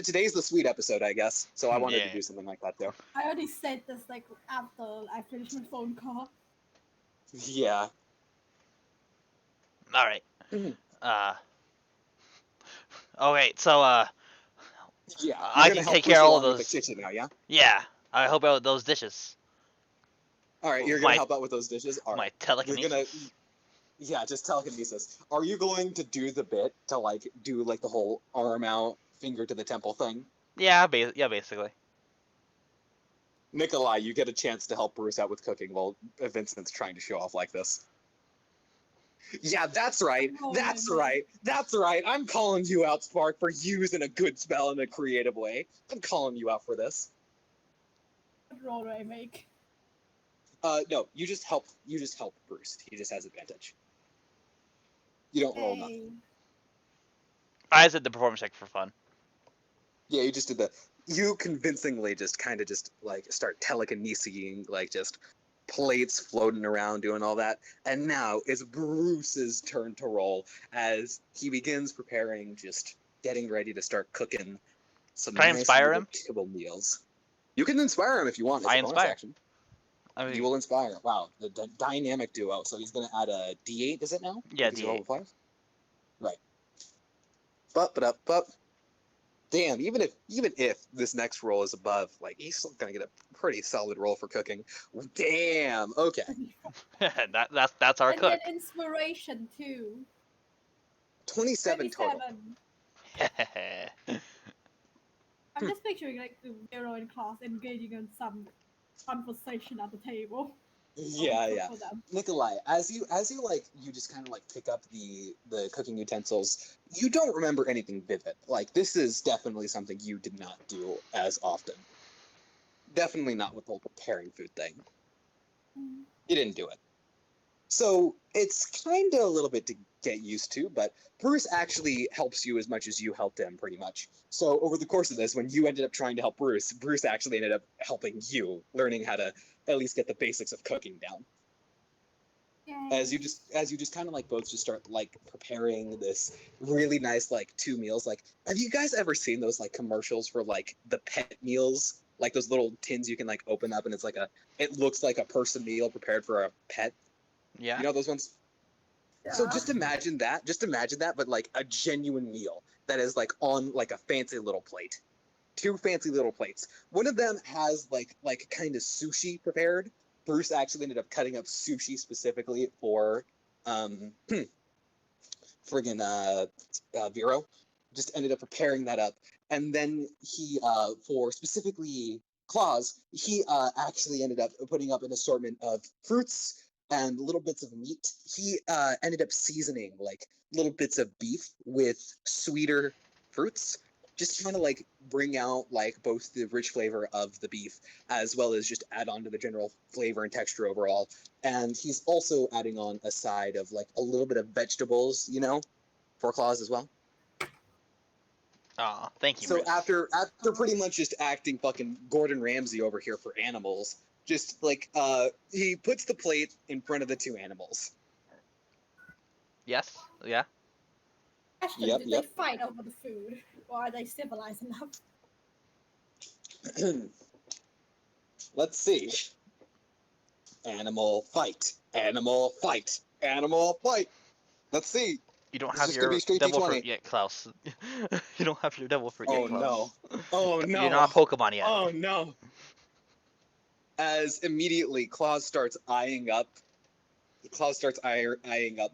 today's the sweet episode, I guess. So I wanted to Yeah. do something like that too. I already said this like after I finished my phone call. Yeah. All right. Mhm. Okay. So Yeah, you're I gonna can help take care Bruce of all of along with the those. kitchen now, yeah? Yeah. I help out with those dishes. All right, you're My- gonna help out with those dishes. All My right, telekinesis. yeah, just telekinesis. Are you going to do the bit to like do like the whole arm out, finger to the temple thing? Yeah. Basically. Nikolai, you get a chance to help Bruce out with cooking while Vincent's trying to show off like this. Yeah, that's right. That's right. That's right. I'm calling you out, Spark, for using a good spell in a creative way. I'm calling you out for this. What roll do I make? No, you just help. You just help Bruce. He just has advantage. You don't roll nothing. Hey. I did the performance check for fun. Yeah, you just did the. You convincingly just kind of just like start telekinesing, like just plates floating around, doing all that. And now it's Bruce's turn to roll as he begins preparing, just getting ready to start cooking some Can I nice inspire little him? kibble meals. You can inspire him if you want. It's I a bonus inspire. action. I mean, You will inspire. Wow, the dynamic duo. So he's going to add a D8, is it now? Yeah, Because you rolled D8. a 5? Right. But. Damn, even if this next roll is above, like he's still gonna get a pretty solid roll for cooking. Damn. Okay. that's our And cook. then inspiration too. 27 total. 27. I'm just picturing like the hero in class engaging in some conversation at the table. Yeah, cook yeah. for them. Nikolai, as you like you just kind of like pick up the cooking utensils, you don't remember anything vivid. Like this is definitely something you did not do as often. Definitely not with the whole preparing food thing. Mm. You didn't do it. So it's kind of a little bit to get used to, but Bruce actually helps you as much as you helped him, pretty much. So over the course of this, when you ended up trying to help Bruce, Bruce actually ended up helping you, learning how to at least get the basics of cooking down. As Yay. you just kind of like both just start like preparing this really nice like two meals. Like, have you guys ever seen those like commercials for like the pet meals? Like those little tins you can like open up and it's like it looks like a person meal prepared for a pet. Yeah. You know those ones? So Yeah. just imagine that, but like a genuine meal that is like on like a fancy little plate. Two fancy little plates. One of them has like kind of sushi prepared. Bruce actually ended up cutting up sushi specifically for um friggin' Vero. Just ended up preparing that up. And then he for specifically Claus, he actually ended up putting up an assortment of fruits and little bits of meat. He ended up seasoning like little bits of beef with sweeter fruits, just kind of like bring out like both the rich flavor of the beef as well as just add on to the general flavor and texture overall. And he's also adding on a side of like a little bit of vegetables, for Claus as well. Aw, thank you, So Bruce. after pretty much just acting fucking Gordon Ramsay over here for animals, just like he puts the plate in front of the two animals. Yes. Yeah. Question: Yep, did they yep. fight over the food, or are they civilized enough? Let's see. Animal fight. Animal fight. Animal fight. Let's see. You don't This is have just gonna be your straight devil fruit D20. yet, Klaus. You don't have your devil fruit yet, Oh Klaus. no. Oh You're no. not Pokemon yet. Oh no. As immediately Klaus starts eyeing up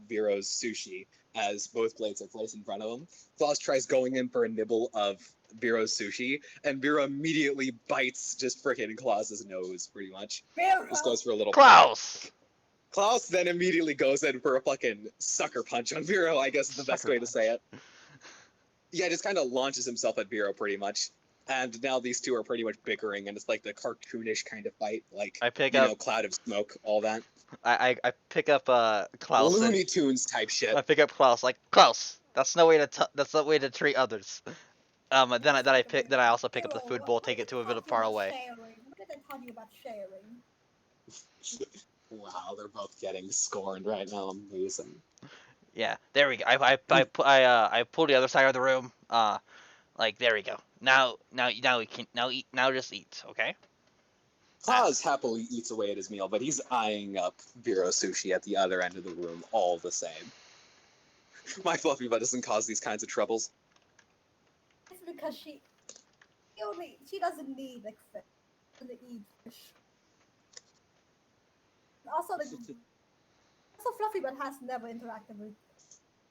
Vero's sushi as both plates are placed in front of him. Klaus tries going in for a nibble of Vero's sushi, and Vero immediately bites just frickin' Klaus's nose, pretty much. Just Vero. goes for a little Klaus! poke. Klaus then immediately goes in for a fucking sucker punch on Vero, I guess is the best Sucker way to say punch. it. Yeah, just kind of launches himself at Vero pretty much. And now these two are pretty much bickering, and it's like the cartoonish kind of fight, like, I pick up cloud of smoke, all that. I pick up Klaus and Looney Tunes type shit. I pick up Klaus like Klaus. That's no way to that's no way to treat others. Then I also pick up the Vero, food what bowl, did take it they to a bit taught you far about away. sharing? What did they taught you about sharing? Wow, they're both getting scorned right now. Amazing. Yeah, there we go. I pull the other side of the room. Like there we go. Now we can now eat. Now just eat. Okay. Uh, Claus happily eats away at his meal, but he's eyeing up Vero Sushi at the other end of the room all the same. My fluffy butt doesn't cause these kinds of troubles. It's because she doesn't need like fish. She doesn't eat fish. Also, Fluffy but has never interacted with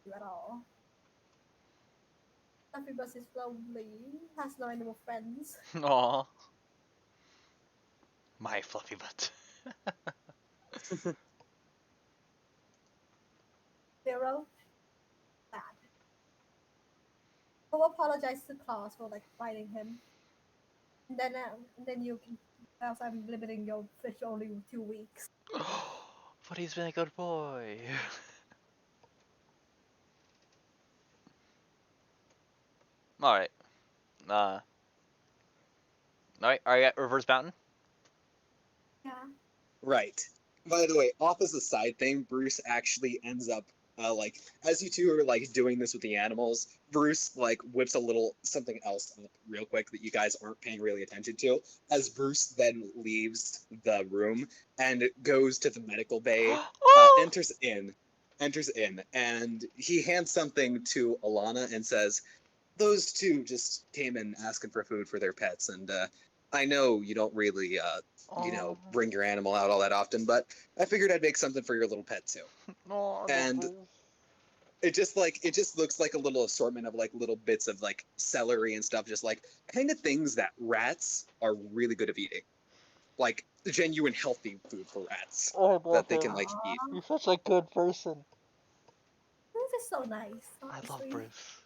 you at all. Fluffy Bus is lonely, has no animal friends. aw, my fluffy butt. Zero, bad. Go apologize to Klaus for like fighting him, and then you can. Else I'm limiting your fish only 2 weeks. But he's been a good boy. All right. All right. Are you at Reverse Mountain? Yeah. Right. By the way, off as a side thing, Bruce actually ends up like as you two are like doing this with the animals, Bruce like whips a little something else up real quick that you guys aren't paying really attention to. As Bruce then leaves the room and goes to the medical bay, Oh! enters in, and he hands something to Alana and says, "Those two just came in asking for food for their pets, and I know you don't really Oh. bring your animal out all that often, but I figured I'd make something for your little pet too." No, And it just looks like a little assortment of like little bits of like celery and stuff, just like kind of things that rats are really good at eating. like genuine healthy food for rats Oh, I love that they him. can like eat. You're such a good person. Bruce is so nice. I love Honestly. Bruce.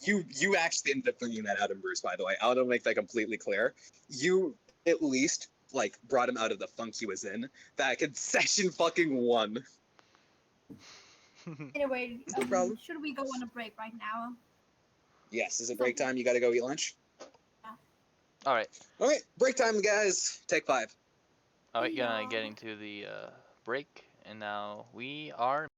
You actually ended up bringing that out in Bruce, by the way. I want to make that completely clear. You at least like brought him out of the funk he was in back in session fucking 1. Anyway, No problem. should we go on a break right now? Yes, is it break time? You gotta go eat lunch? All right. Alright, break time, guys. Take 5. All right. Yeah. Getting to the break, and now we are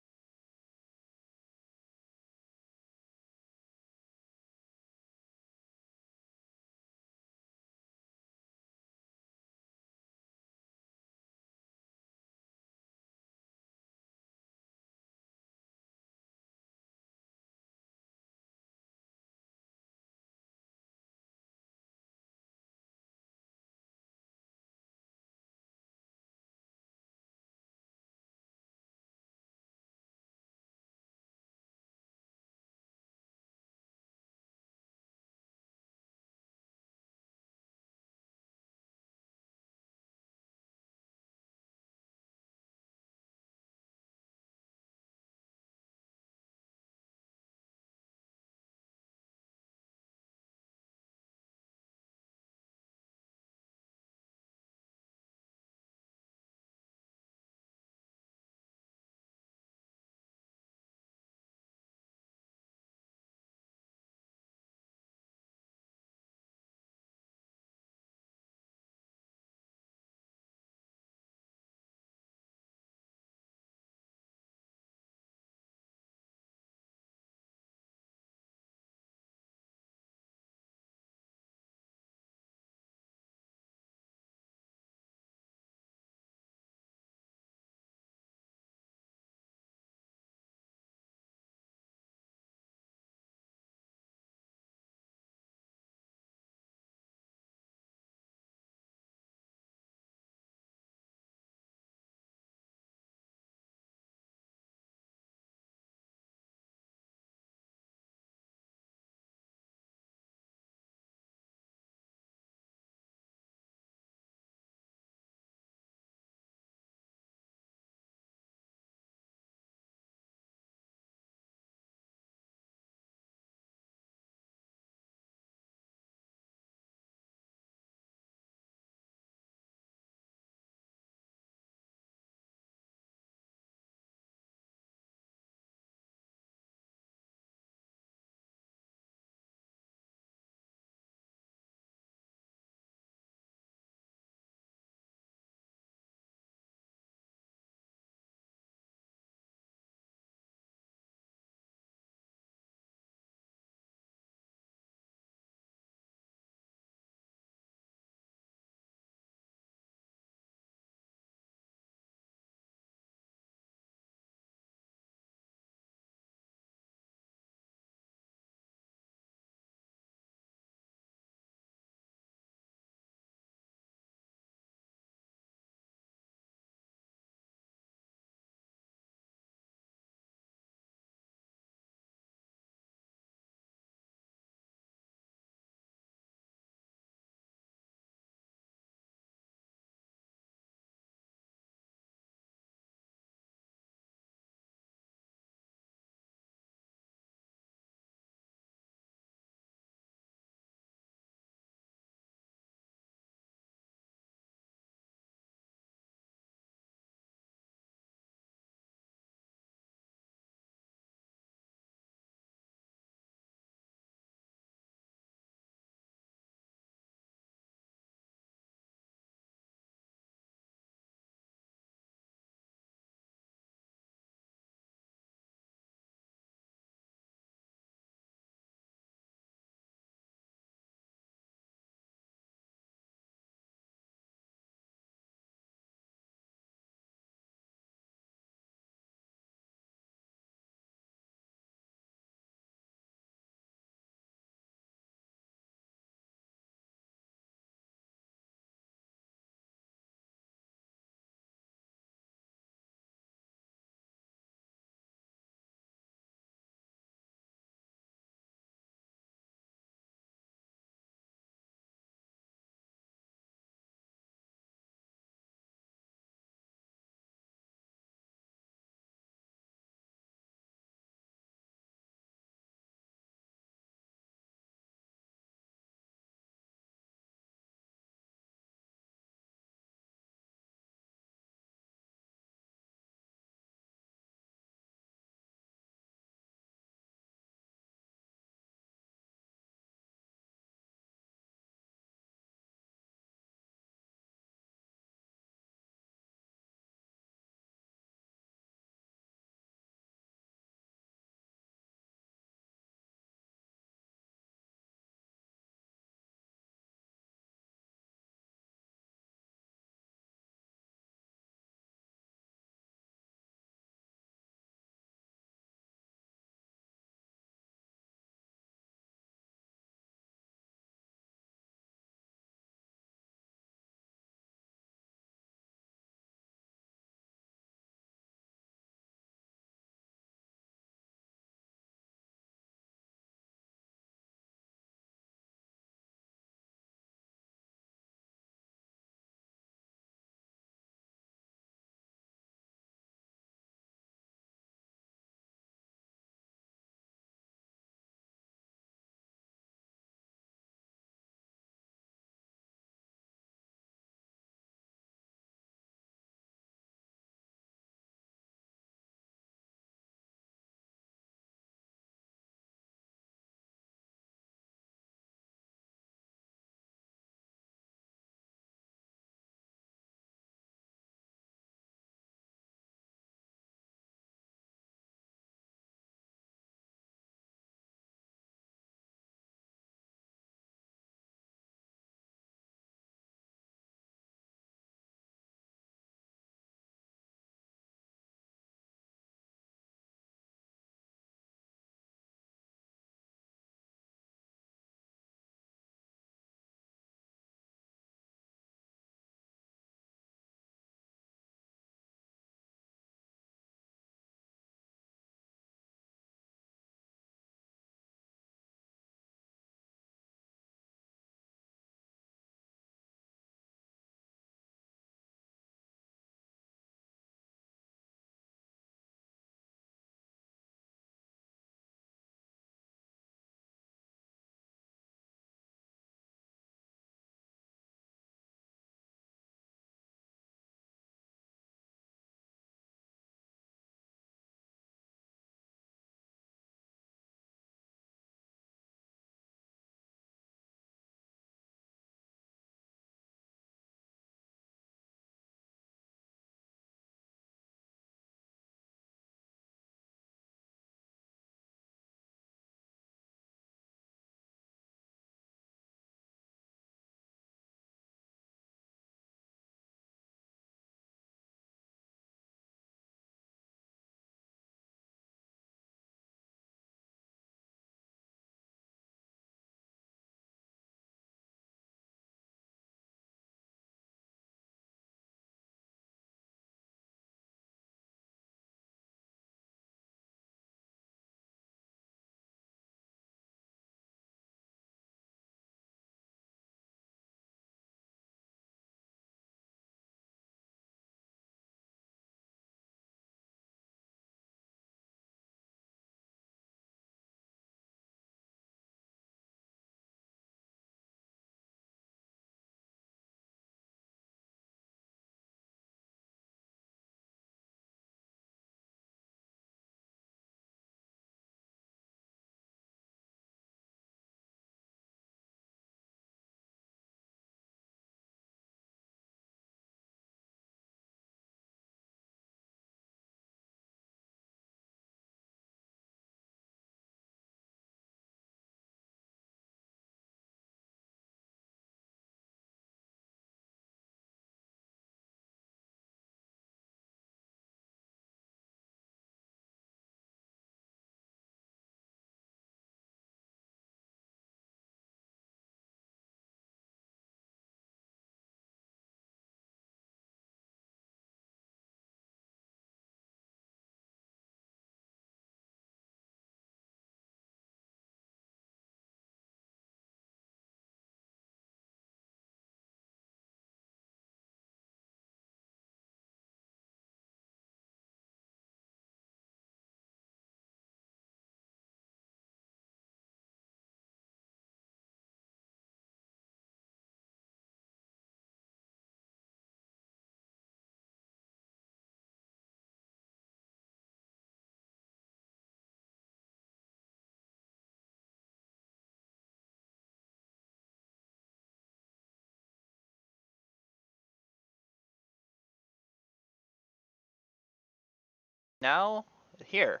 Now, here.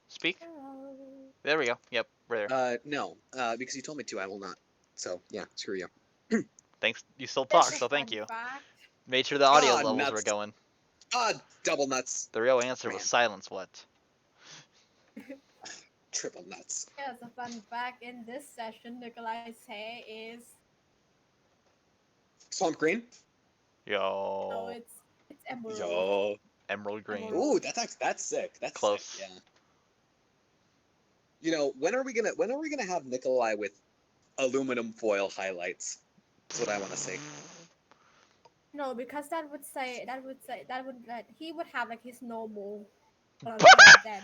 Speak. Hello. There we go. Yep, we're there. No, because you told me to, I will not. So, yeah, screw you. Thanks. You still There's talk, a so thank fun you. fact. Made sure the audio Ah, levels were nuts. going. Ah, double nuts. The real answer was Man. silence. What? Triple nuts. There's a fun fact. In this session, Nikolai's hair is Swamp green? oh, Yo, it's emerald. Yo. emerald green. Emerald. Ooh, that's sick. That's Close. sick, yeah. You know, when are we gonna have Nikolai with aluminum foil highlights? That's what I want to see. No, because he would have like his normal hair then.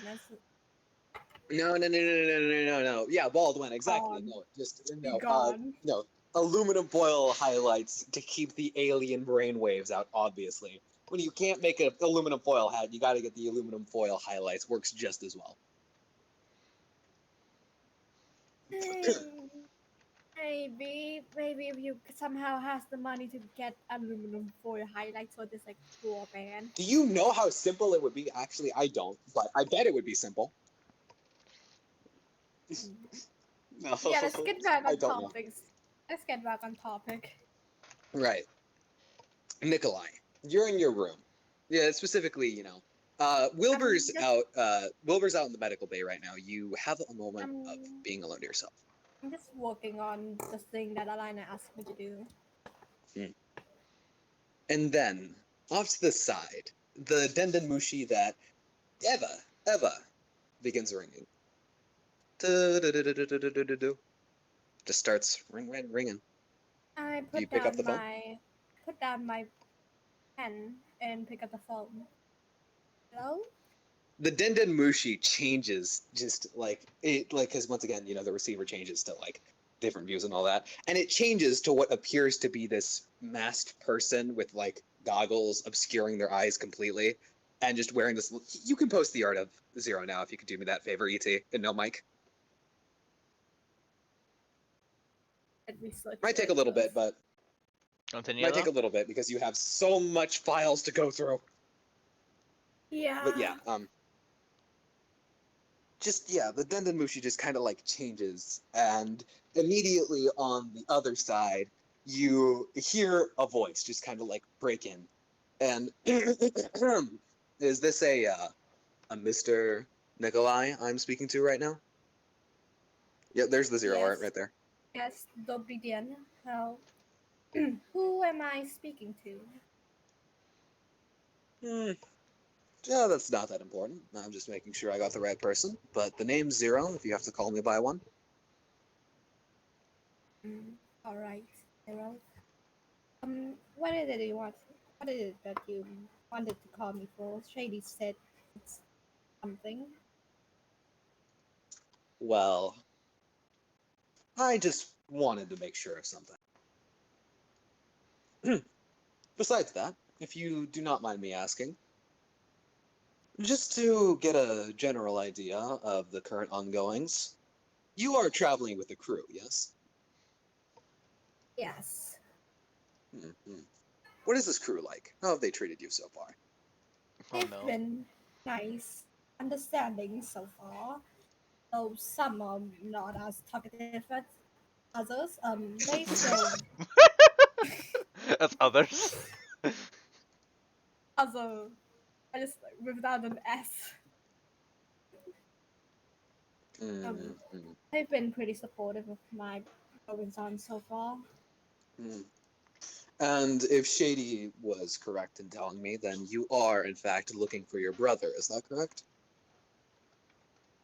No. Yeah, Baldwin, exactly. Gone. No, just Be no. gone. No. Aluminum foil highlights to keep the alien brainwaves out. Obviously, when you can't make an aluminum foil hat, you got to get the aluminum foil highlights. Works just as well. Maybe if you somehow has the money to get aluminum foil highlights for this like tour band. Do you know how simple it would be? Actually, I don't, but I bet it would be simple. No, Yeah, let's get back I on don't know. topics. Let's get back on topic. Right. Nikolai, you're in your room. Yeah, specifically, you know. Wilbur's just- out. Wilbur's out in the medical bay right now. You have a moment of Um, being alone to yourself. I'm just working on the thing that Alina asked me to do. And then, off to the side, the Dendenmushi that Eva begins ringing. Do-do-do-do-do-do-do-do. Just starts ringing. I Do you put pick up down the phone? my pen and pick up the phone. Hello? The Dendenmushi changes just like it, like, because once again, you know, the receiver changes to like different views and all that, and it changes to what appears to be this masked person with like goggles obscuring their eyes completely, and just wearing this. You can post the art of Zero now if you could do me that favor, ET, and no mic. Let me search Might for take a it little bit, first. but Continue might though. take a little bit because you have so much files to go through. Yeah. But yeah, just yeah, the Dendenmushi just kind of like changes, and immediately on the other side, you hear a voice just kind of like break in, and is this a Mr. Nikolai I'm speaking to right now? Yeah, there's the zero art Yes. right there. Yes, Dobry Dien. How? Who am I speaking to? Hmm. Yeah, that's not that important. I'm just making sure I got the right person. But the name's Zero, if you have to call me by one. All right, Zero. What is it you want? What is it that you wanted to call me for? Shady said it's something. Well, I just wanted to make sure of something. Besides that, if you do not mind me asking, just to get a general idea of the current ongoings, you are traveling with a crew, yes? Yes. Mm-hmm. What is this crew like? How have they treated you so far? Oh They've no. been nice, understanding so far. Though some are not as talkative as others. They still That's others. other. I just without an S. Mm-hmm. They've been pretty supportive of my goings on so far. Mm. And if Shady was correct in telling me, then you are, in fact, looking for your brother, is that correct?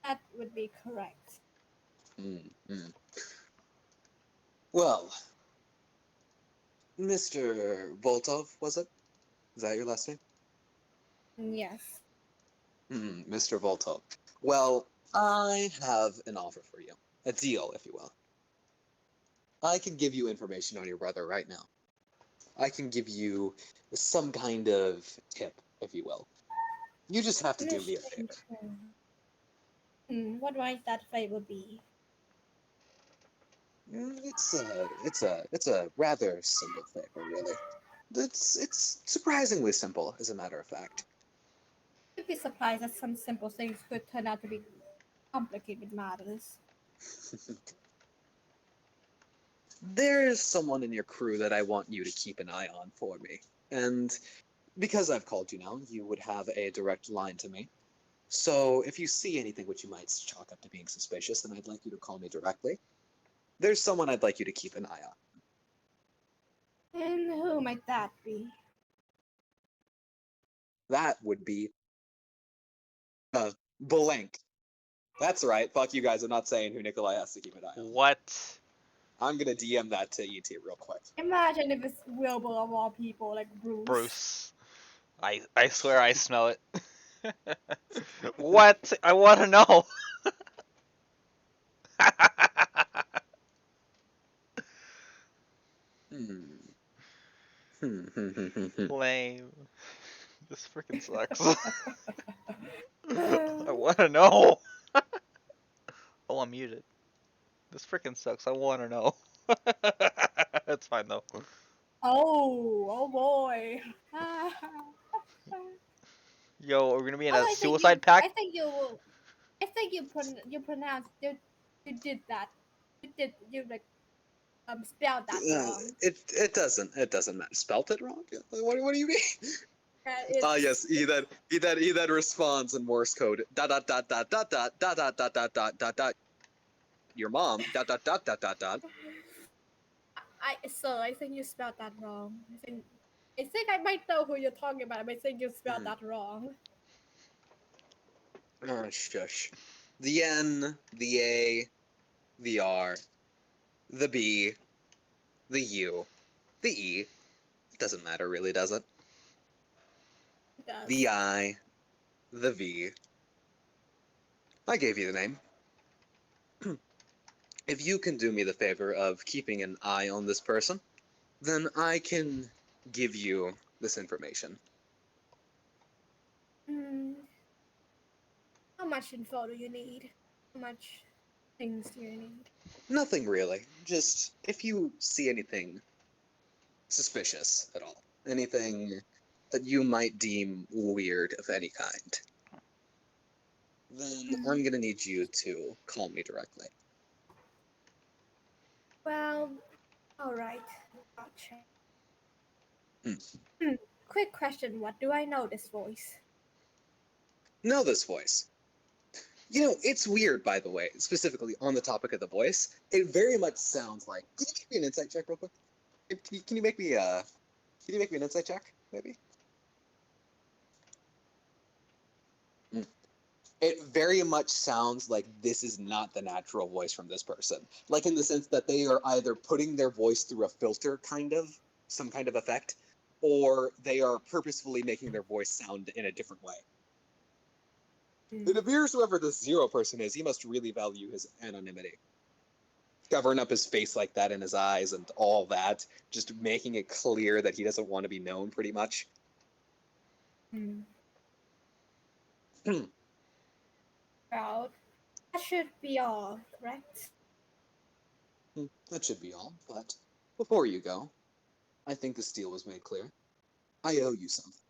That would be correct. Mm-hmm. Well, Mr. Voltov, was it? Is that your last name? Yes. Mr. Voltov. Well, I have an offer for you. A deal, if you will. I can give you information on your brother right now. I can give you some kind of tip, if you will. You just have to do me a favor. What might that favor be? It's a rather simple favor, really. It's surprisingly simple, as a matter of fact. You'd be surprised that some simple things could turn out to be complicated matters. There's someone in your crew that I want you to keep an eye on for me. And because I've called you now, you would have a direct line to me. So if you see anything which you might chalk up to being suspicious, then I'd like you to call me directly. There's someone I'd like you to keep an eye on. And who might that be? That would be blank. That's right. Fuck you guys. I'm not saying who Nikolai has to keep an eye on. What? I'm gonna DM that to ET real quick. Imagine if it's Wilbur of all people, like Bruce. Bruce. I swear I smell it. What? I want to know. Lame. This freaking sucks. I want to know. Oh, I'm muted. This freaking sucks. I want to know. It's fine though. Oh boy. Yo, we're gonna be in Oh, a suicide pact. I think you pronounced you did that. You like spelled that wrong. It doesn't matter. Spelt it wrong? What do you mean? Ah yes, he then responds in Morse code. Dot dot dot dot dot dot dot dot dot dot dot dot dot. Your mom. Dot dot dot dot dot dot. I think you spelled that wrong. I think I might know who you're talking about, but I think you spelled that wrong. Oh shush. The N, the A, the R, the B, the U, the E. Doesn't matter really, does it? It does. The I, the V. I gave you the name. If you can do me the favor of keeping an eye on this person, then I can give you this information. How much info do you need? How much things do you need? Nothing really. Just if you see anything suspicious at all, anything that you might deem weird of any kind, then I'm gonna need you to call me directly. Well, all right. Gotcha. Quick question: what do I know this voice? Know this voice. You know, it's weird, by the way, specifically on the topic of the voice. It very much sounds like. Can you make me an insight check real quick? Can you make me an insight check, maybe? It very much sounds like this is not the natural voice from this person. Like in the sense that they are either putting their voice through a filter, some kind of effect, or they are purposefully making their voice sound in a different way. It appears whoever this zero person is, he must really value his anonymity. Covering up his face like that and his eyes and all that, just making it clear that he doesn't want to be known, pretty much. Well, that should be all, correct? That should be all, but before you go, I think this deal was made clear. I owe you something,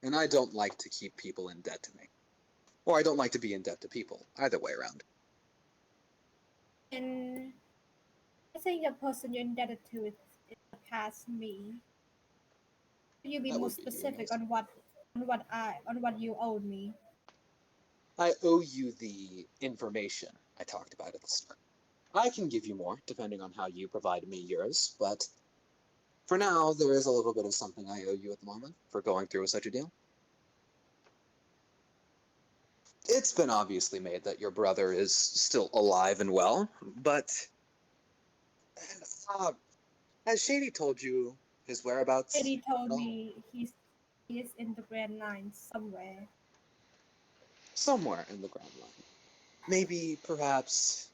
and I don't like to keep people in debt to me. Or I don't like to be in debt to people, either way around. And I think the person you're indebted to is past me. Could you be That more would be very specific nice. on what you owe me? I owe you the information I talked about at the start. I can give you more, depending on how you provide me yours, but for now, there is a little bit of something I owe you at the moment for going through with such a deal. It's been obviously made that your brother is still alive and well, but has Shady told you his whereabouts? Eddie told at all? me he is in the Grand Line somewhere. Somewhere in the Grand Line. Maybe, perhaps,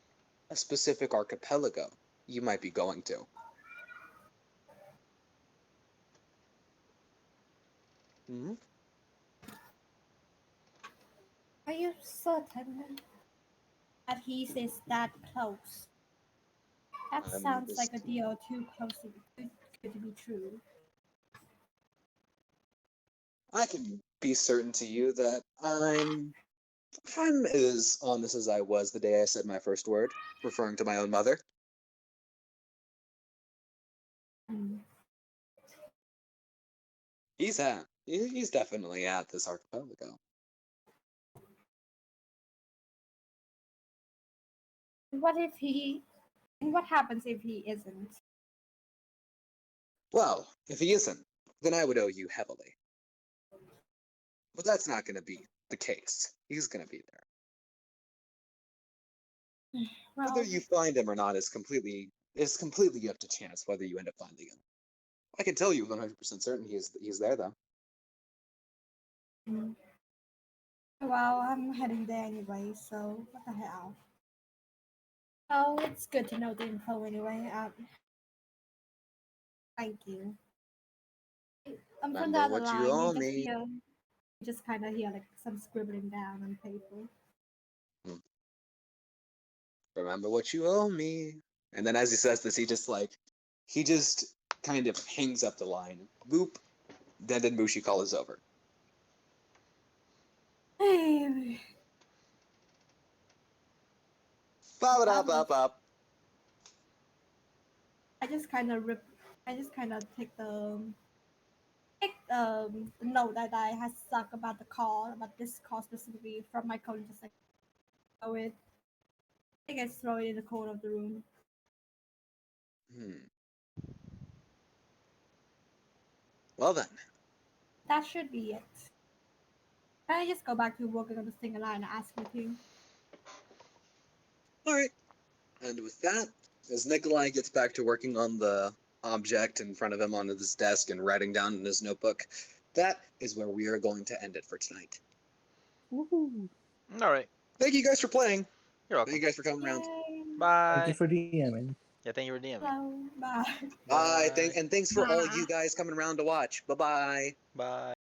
a specific archipelago you might be going to. Hmm? Are you certain that he is that close? That sounds like a deal too close to be true. I can be certain to you that I'm as honest as I was the day I said my first word, referring to my own mother. Hmm. He's definitely at this archipelago. What if he? And what happens if he isn't? Well, if he isn't, then I would owe you heavily. But that's not going to be the case. He's going to be there. Whether Well, you find him or not is completely up to chance whether you end up finding him. I can tell you 100% certain he's there though. mm, well, I'm heading there anyway. So what the hell? Oh, it's good to know the info anyway. Thank you. I'm from the Remember other what you line. owe me. You just kind of hear like some scribbling down on paper. Hmm. Remember what you owe me. And then as he says this, he just kind of hangs up the line. Boop. Then Mushi call is over. Hey, Bop that up was. up up. I just kind of rip. I just kind of take the note that I had stuck about this call specifically from my code, and just like throw it. I guess throw it in the corner of the room. Hmm. Well then. That should be it. Can I just go back to working on this thing and ask anything? Alright. And with that, as Nikolai gets back to working on the object in front of him on his desk and writing down in his notebook, that is where we are going to end it for tonight. Woohoo! All right. Thank you guys for playing. You're Thank welcome. you guys for coming around. Yay! Thank you Bye. for DMing. Yeah, thank you for DMing. Hello. Bye. Bye. Bye. Thanks for all Bye. you guys coming around to watch. Bye bye. Bye.